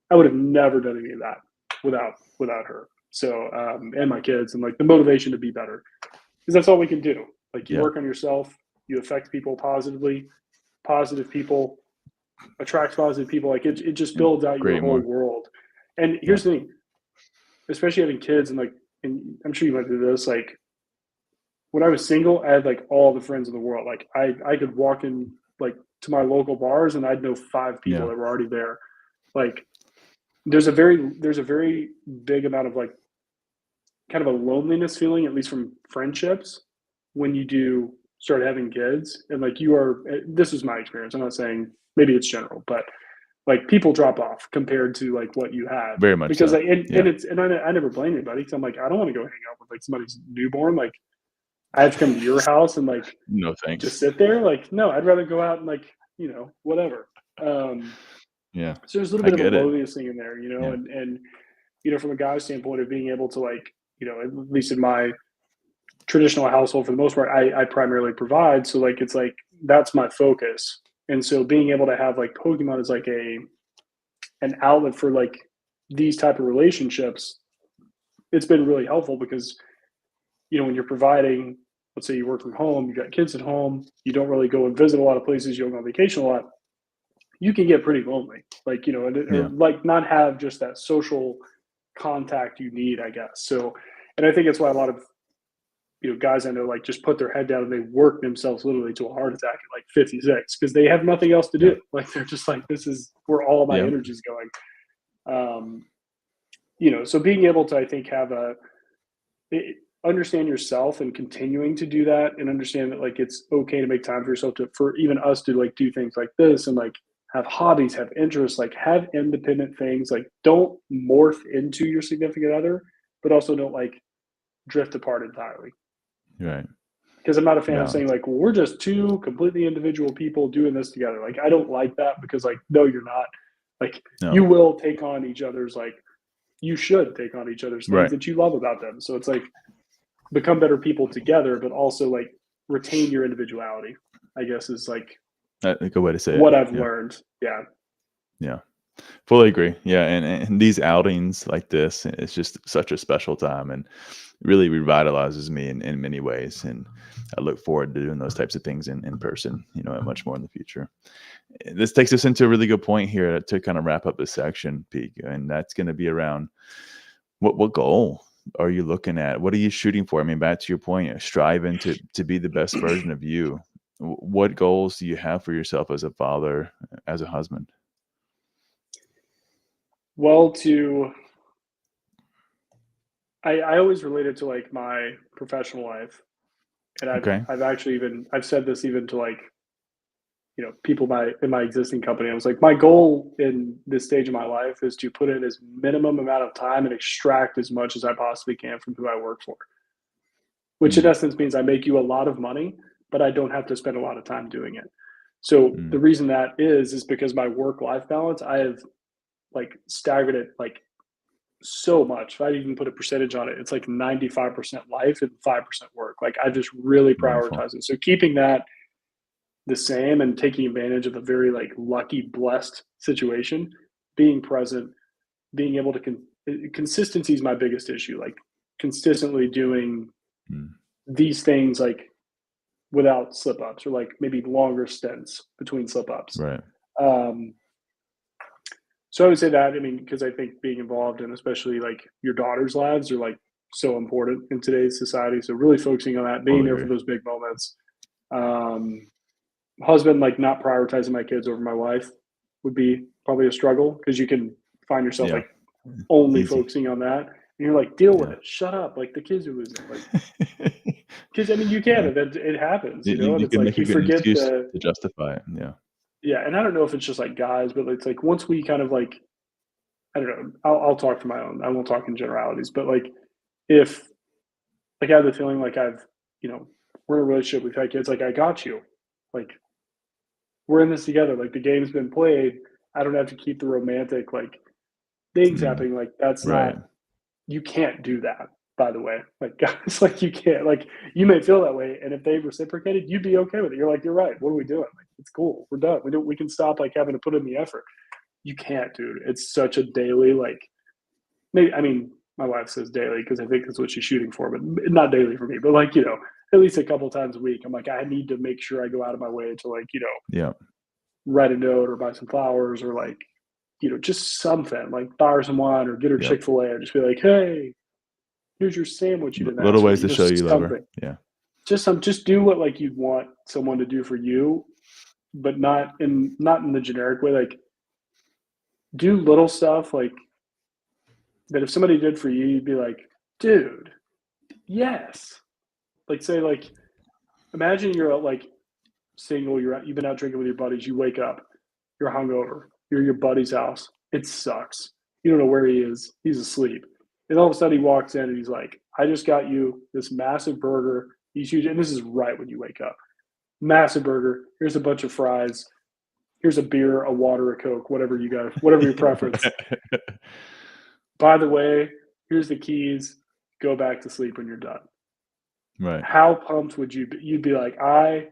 I would have never done any of that without her. So, and my kids and like the motivation to be better. Because that's all we can do. Like you work on yourself, you affect people positively. Positive people attract positive people. Like it just builds out your whole world. And here's the thing, especially having kids and like, and I'm sure you went through this. Like when I was single, I had like all the friends in the world. Like I could walk in like to my local bars and I'd know 5 people that were already there. Like there's a very big amount of like kind of a loneliness feeling, at least from friendships, when you do start having kids. And like this is my experience. I'm not saying maybe it's general, but like people drop off compared to like what you had. Very much because so. I never blame anybody because I'm like, I don't want to go hang out with like somebody's newborn. Like I have to come to your house and like, no thanks, just sit there. Like, no, I'd rather go out and like, you know, whatever. So there's a little bit of a loneliness thing in there, you know, and, you know, from a guy's standpoint of being able to like, you know, at least in my traditional household, for the most part, I primarily provide. So like, it's like, that's my focus. And so being able to have like Pokemon is like an outlet for like these type of relationships. It's been really helpful because, you know, when you're providing, let's say you work from home, you got kids at home, you don't really go and visit a lot of places, you don't go on vacation a lot, you can get pretty lonely. Like, you know, or like not have just that social contact you need, I guess. So, and I think it's why a lot of, you know, guys I know like just put their head down and they work themselves literally to a heart attack at like 56 because they have nothing else to do. Like they're just like, this is where all of my energy is going. You know, so being able to, I think, have understand yourself and continuing to do that and understand that like it's okay to make time for yourself for even us to like do things like this and like have hobbies, have interests, like have independent things. Like don't morph into your significant other, but also don't like drift apart entirely. Right. Because I'm not a fan of Balance. saying like, well, we're just two completely individual people doing this together. Like I don't like that because like, no, you're not. Like No. you will take on each other's like you should take on each other's things Right. that you love about them. So it's like become better people together, but also like retain your individuality, I guess is like A good way to say what it. I've Yeah. learned. Yeah. Yeah. Fully agree. Yeah. And these outings like this, it's just such a special time and really revitalizes me in many ways. And I look forward to doing those types of things in person, you know, and much more in the future. This takes us into a really good point here to kind of wrap up this section, Peek, and that's going to be around what goal are you looking at? What are you shooting for? I mean, back to your point, striving to be the best version of you. What goals do you have for yourself as a father, as a husband? Well, I always relate it to like my professional life. And Okay. I've actually I've said this even to like, you know, people in my existing company. I was like, my goal in this stage of my life is to put in as minimum amount of time and extract as much as I possibly can from who I work for. Which in essence means I make you a lot of money, but I don't have to spend a lot of time doing it. So the reason that is because my work-life balance, I have like staggered it like so much. If I even put a percentage on it, it's like 95% life and 5% work. Like I just really Wonderful. prioritize it. So keeping that the same and taking advantage of a very like lucky, blessed situation, being present, being able to consistency is my biggest issue. Like consistently doing these things like without slip ups or like maybe longer stints between slip ups. Right. So I would say that, I mean, because I think being involved in especially like your daughter's lives are like so important in today's society. So really focusing on that, being there for those big moments. Husband, like not prioritizing my kids over my wife would be probably a struggle because you can find yourself like only focusing on that. And you're like, deal with it. Shut up. Like the kids are losing. Like, because I mean, you can. It happens, you know. And You it's can like make you a good forget excuse to justify it. Yeah. Yeah, and I don't know if it's just like guys, but it's like once we kind of like, I don't know. I'll talk for my own. I won't talk in generalities, but like if like I have the feeling like I've you know we're in a relationship, we've had kids. Like I got you. Like we're in this together. Like the game's been played. I don't have to keep the romantic like things happening. Like that's Right. not. You can't do that. By the way, like guys, like you can't. Like you may feel that way, and if they reciprocated, you'd be okay with it. You're like, you're right. What are we doing? Like it's cool. We're done. We can stop like having to put in the effort. You can't, dude. It's such a daily like. Maybe I mean my wife says daily because I think that's what she's shooting for, but not daily for me. But like you know, at least a couple times a week, I'm like I need to make sure I go out of my way to like you know write a note or buy some flowers or like you know just something like buy her some wine or get her Chick-fil-A or just be like hey. Here's your sandwich you didn't Little ask for. ways to show you love her. Something. Yeah. Just do what like you'd want someone to do for you, but not in the generic way. Like do little stuff like that if somebody did for you, you'd be like, dude, yes. Like say like imagine you're like single, you've been out drinking with your buddies, you wake up, you're hungover, you're at your buddy's house. It sucks. You don't know where he is. He's asleep. And all of a sudden he walks in and he's like, I just got you this massive burger. He's huge. And this is right when you wake up. Massive burger. Here's a bunch of fries. Here's a beer, a water, a Coke, whatever you got, whatever your preference. By the way, here's the keys. Go back to sleep when you're done. Right. How pumped would you be? You'd be like, I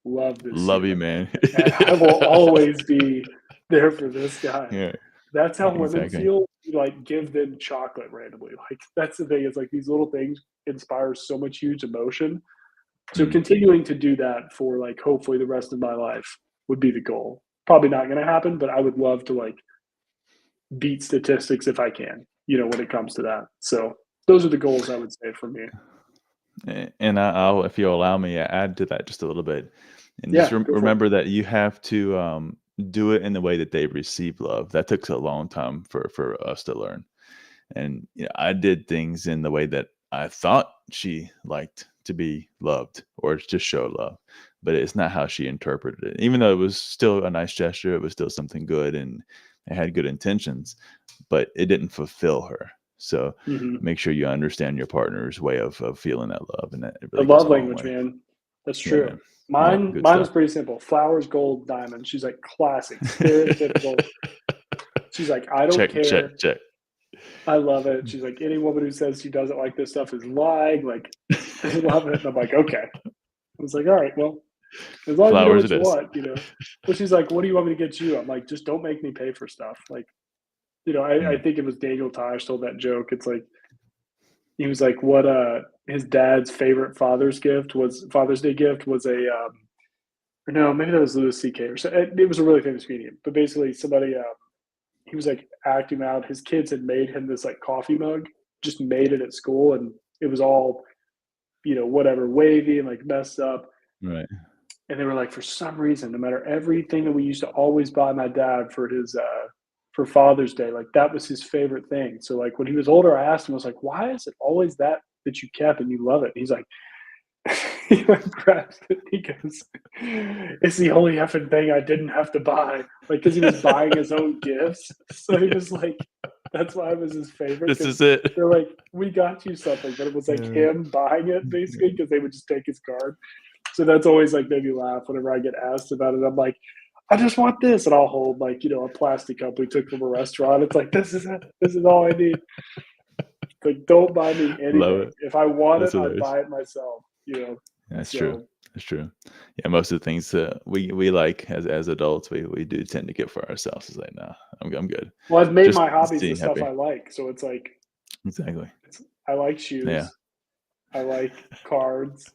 love this. Love you, man. And I will always be there for this guy. Yeah. That's how women Exactly. feel. You like give them chocolate randomly. Like that's the thing. It's like these little things inspire so much huge emotion. So continuing to do that for like hopefully the rest of my life would be the goal. Probably not going to happen, but I would love to like beat statistics if I can. You know, when it comes to that. So those are the goals I would say for me. And I'll, if you'll allow me, add to that just a little bit. And Yeah, just remember that you have to do it in the way that they receive love. That took a long time for us to learn. And you know, I did things in the way that I thought she liked to be loved or to show love, but it's not how she interpreted it. Even though it was still a nice gesture, it was still something good and it had good intentions, but it didn't fulfill her. So make sure you understand your partner's way of feeling that love, and that it The really goes love a long language, way. man. That's Yeah, true. man. Mine good was stuff. pretty simple. Flowers, gold, diamond. She's like classic, stereotypical. She's like, I don't care. Check. I love it. She's like, any woman who says she doesn't like this stuff is lying. Like, I love it. And I'm like, okay. I was like, all right, well, as long as you know Flowers what it you is. want, you know. But she's like, what do you want me to get you? I'm like, just don't make me pay for stuff. Like, you know, I think it was Daniel Tosh told that joke. It's like, he was like, what his dad's favorite Father's Day gift was a or no, maybe that was Louis C.K. or so. It was a really famous comedian. But basically somebody he was like acting out. His kids had made him this like coffee mug, just made it at school, and it was all, you know, whatever, wavy and like messed up. Right. And they were like, for some reason, no matter everything that we used to always buy my dad for his for Father's Day, like that was his favorite thing. So like when he was older, I asked him, I was like, why is it always that you kept and you love it? And he's like, he like grabs it. He goes, it's the only effing thing I didn't have to buy. Like, because he was buying his own gifts. So he was like, that's why it was his favorite. This is it. They're like, we got you something, but it was like him buying it basically because they would just take his card. So that's always like made me laugh whenever I get asked about it. I'm like, I just want this, and I'll hold like, you know, a plastic cup we took from a restaurant. It's like, this is it. This is all I need. Like, don't buy me anything. If I want it, I buy it myself. You know. That's true. That's true. Yeah, most of the things we like as adults, we do tend to get for ourselves. It's like, no, I'm good. Well, I've made my hobbies the stuff I like, so it's like exactly. I like shoes. Yeah. I like cards.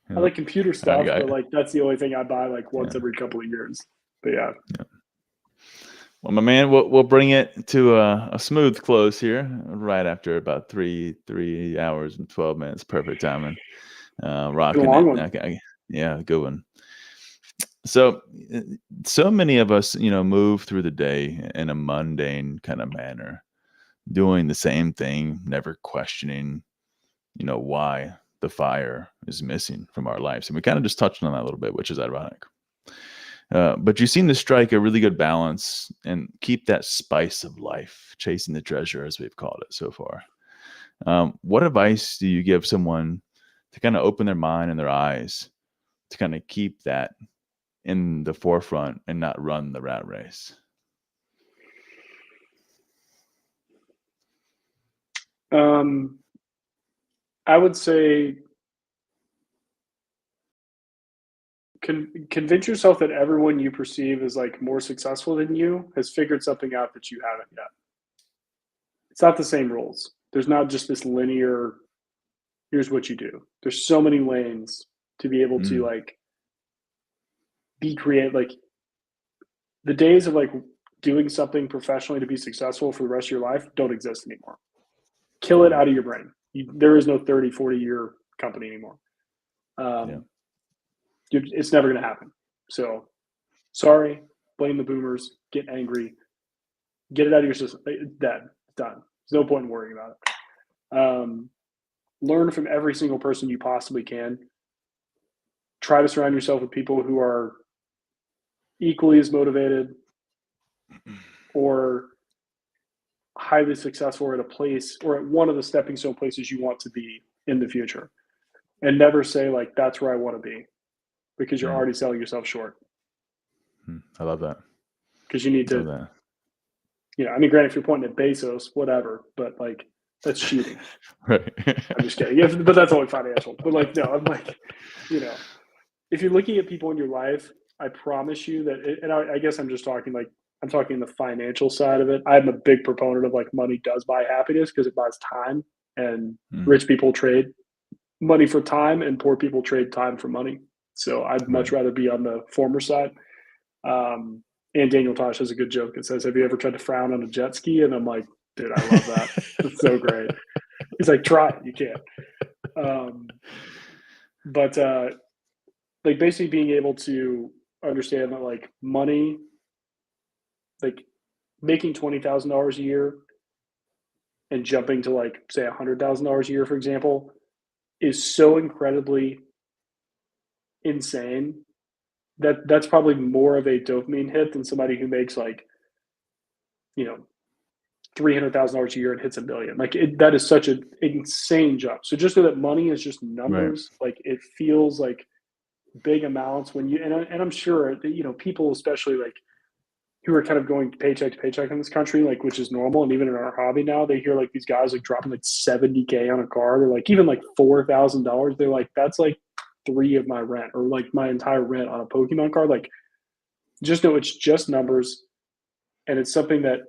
I like computer stuff, but like that's the only thing I buy like once every couple of years. But yeah. Well, my man, we'll bring it to a smooth close here, right after about 3 hours and 12 minutes. Perfect timing. Rocking it. Okay. Yeah, good one. So many of us, you know, move through the day in a mundane kind of manner, doing the same thing, never questioning, you know, why the fire is missing from our lives. And we kind of just touched on that a little bit, which is ironic. But you seem to strike a really good balance and keep that spice of life, chasing the treasure, as we've called it so far. What advice do you give someone to kind of open their mind and their eyes to kind of keep that in the forefront and not run the rat race? I would say convince yourself that everyone you perceive as like more successful than you has figured something out that you haven't yet. It's not the same rules. There's not just this linear, here's what you do. There's so many lanes to be able to like be creative. Like the days of like doing something professionally to be successful for the rest of your life don't exist anymore. Kill it out of your brain. There is no 30, 40-year company anymore. It's never going to happen. So sorry, blame the boomers, get angry, get it out of your system. It's dead. It's done. There's no point in worrying about it. Learn from every single person you possibly can. Try to surround yourself with people who are equally as motivated or highly successful at a place or at one of the stepping stone places you want to be in the future. And never say like, that's where I want to be, because you're already selling yourself short. I love that. Because you need to, you know, I mean, granted, if you're pointing at Bezos, whatever, but like, that's cheating. Right. I'm just kidding. Yeah, but that's only financial. But like, no, I'm like, you know, if you're looking at people in your life, I promise you that, and I guess I'm just talking like, I'm talking the financial side of it. I'm a big proponent of like money does buy happiness because it buys time, and rich people trade money for time and poor people trade time for money. So I'd much rather be on the former side. And Daniel Tosh has a good joke that says, have you ever tried to frown on a jet ski? And I'm like, dude, I love that. It's so great. He's like, try it. You can't. But like basically being able to understand that like money, like making $20,000 a year and jumping to like say $100,000 a year, for example, is so incredibly insane that that's probably more of a dopamine hit than somebody who makes like, you know, $300,000 a year and hits $1 million. Like that is such an insane jump. So just know that money is just Right. numbers. Like it feels like big amounts when you, and I'm sure that, you know, people, especially like who are kind of going paycheck to paycheck in this country, like, which is normal. And even in our hobby now, they hear like these guys like dropping like 70K on a car. They're like, even like $4,000. They're like, that's like 3 of my rent or like my entire rent on a Pokemon card. Like, just know it's just numbers. And it's something that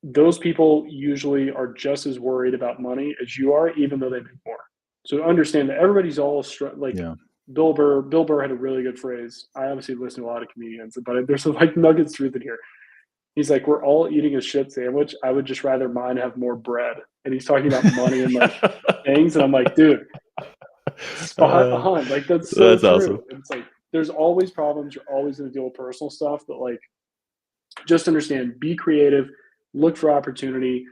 those people usually are just as worried about money as you are, even though they make more. So understand that everybody's all like Yeah. Bill Burr had a really good phrase. I obviously listen to a lot of comedians, but there's like nuggets truth in here. He's like, we're all eating a shit sandwich. I would just rather mine have more bread. And he's talking about money and like things. And I'm like, dude, spot on. Like that's so That's true. awesome. And it's like there's always problems. You're always going to deal with personal stuff, but like just understand, be creative, look for opportunity.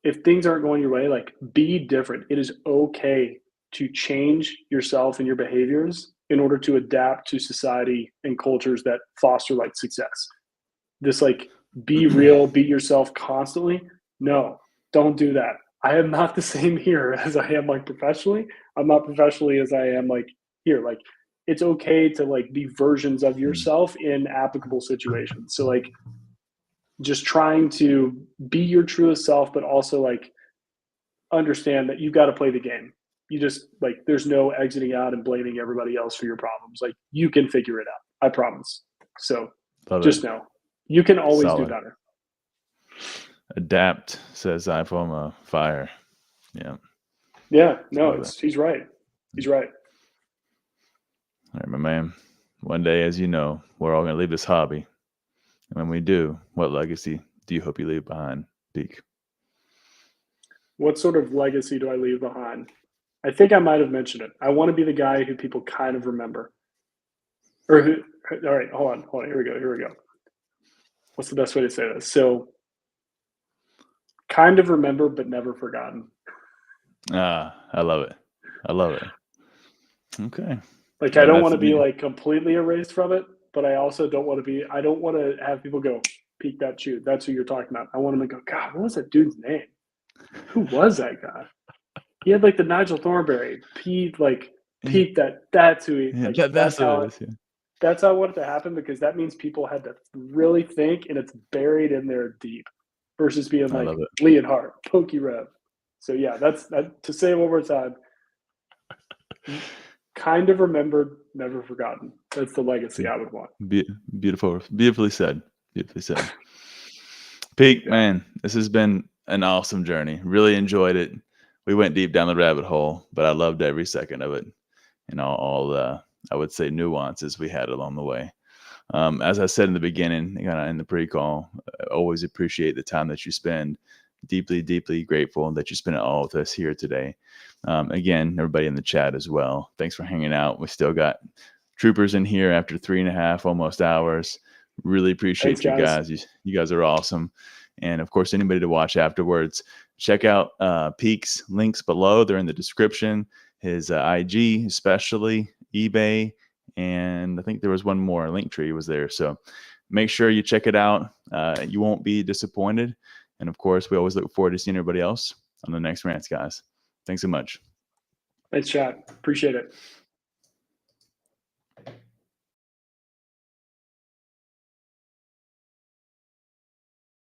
If things aren't going your way, like be different. It is okay to change yourself and your behaviors in order to adapt to society and cultures that foster like success. This like be real, be yourself constantly. No, don't do that. I am not the same here as I am like professionally. I'm not professionally as I am like here. Like it's okay to like be versions of yourself in applicable situations. So like just trying to be your truest self, but also like understand that you got to play the game. You just like there's no exiting out and blaming everybody else for your problems. Like you can figure it out. I promise. So Love just it. know you can always do Solid. better. Adapt, says iPhone Fire. Yeah. Yeah, no, Love it. he's right. He's right. All right, my man. One day, as you know, we're all going to leave this hobby. And when we do, what legacy do you hope you leave behind, Peek? What sort of legacy do I leave behind? I think I might have mentioned it. I want to be the guy who people kind of remember. Or who, all right, hold on. Here we go. What's the best way to say this? So kind of remember, but never forgotten. I love it. I love it. Okay. Like Yeah, I don't that's want to the be like completely erased from it, but I also don't want to be. I don't want to have people go, PeekDatChu. That's who you're talking about. I want them to go, God, what was that dude's name? Who was that guy? He had like the Nigel Thornberry. Pete. That's who he. Yeah, Like that's what it is. Yeah. That's how I want it to happen because that means people had to really think, and it's buried in there deep, versus being I like love it. Lee and Hart, Pokey Rev. So yeah, that's that. To say it one more time. Kind of remembered, never forgotten. That's the legacy I would want. Beautifully said. Beautifully said. Peek, man, this has been an awesome journey. Really enjoyed it. We went deep down the rabbit hole, but I loved every second of it. And all the, I would say, nuances we had along the way. As I said in the beginning, kind of in the pre-call, I always appreciate the time that you spend. Deeply, deeply grateful that you spent it all with us here today. Again, everybody in the chat as well. Thanks for hanging out. We still got troopers in here after 3.5 almost hours. Really appreciate you guys. You guys are awesome. And of course, anybody to watch afterwards, check out Peek's links below. They're in the description. His IG, especially eBay, and I think there was one more. Linktree was there. So make sure you check it out. You won't be disappointed. And of course, we always look forward to seeing everybody else on the next Rants, guys. Thanks so much. Thanks, chat. Appreciate it.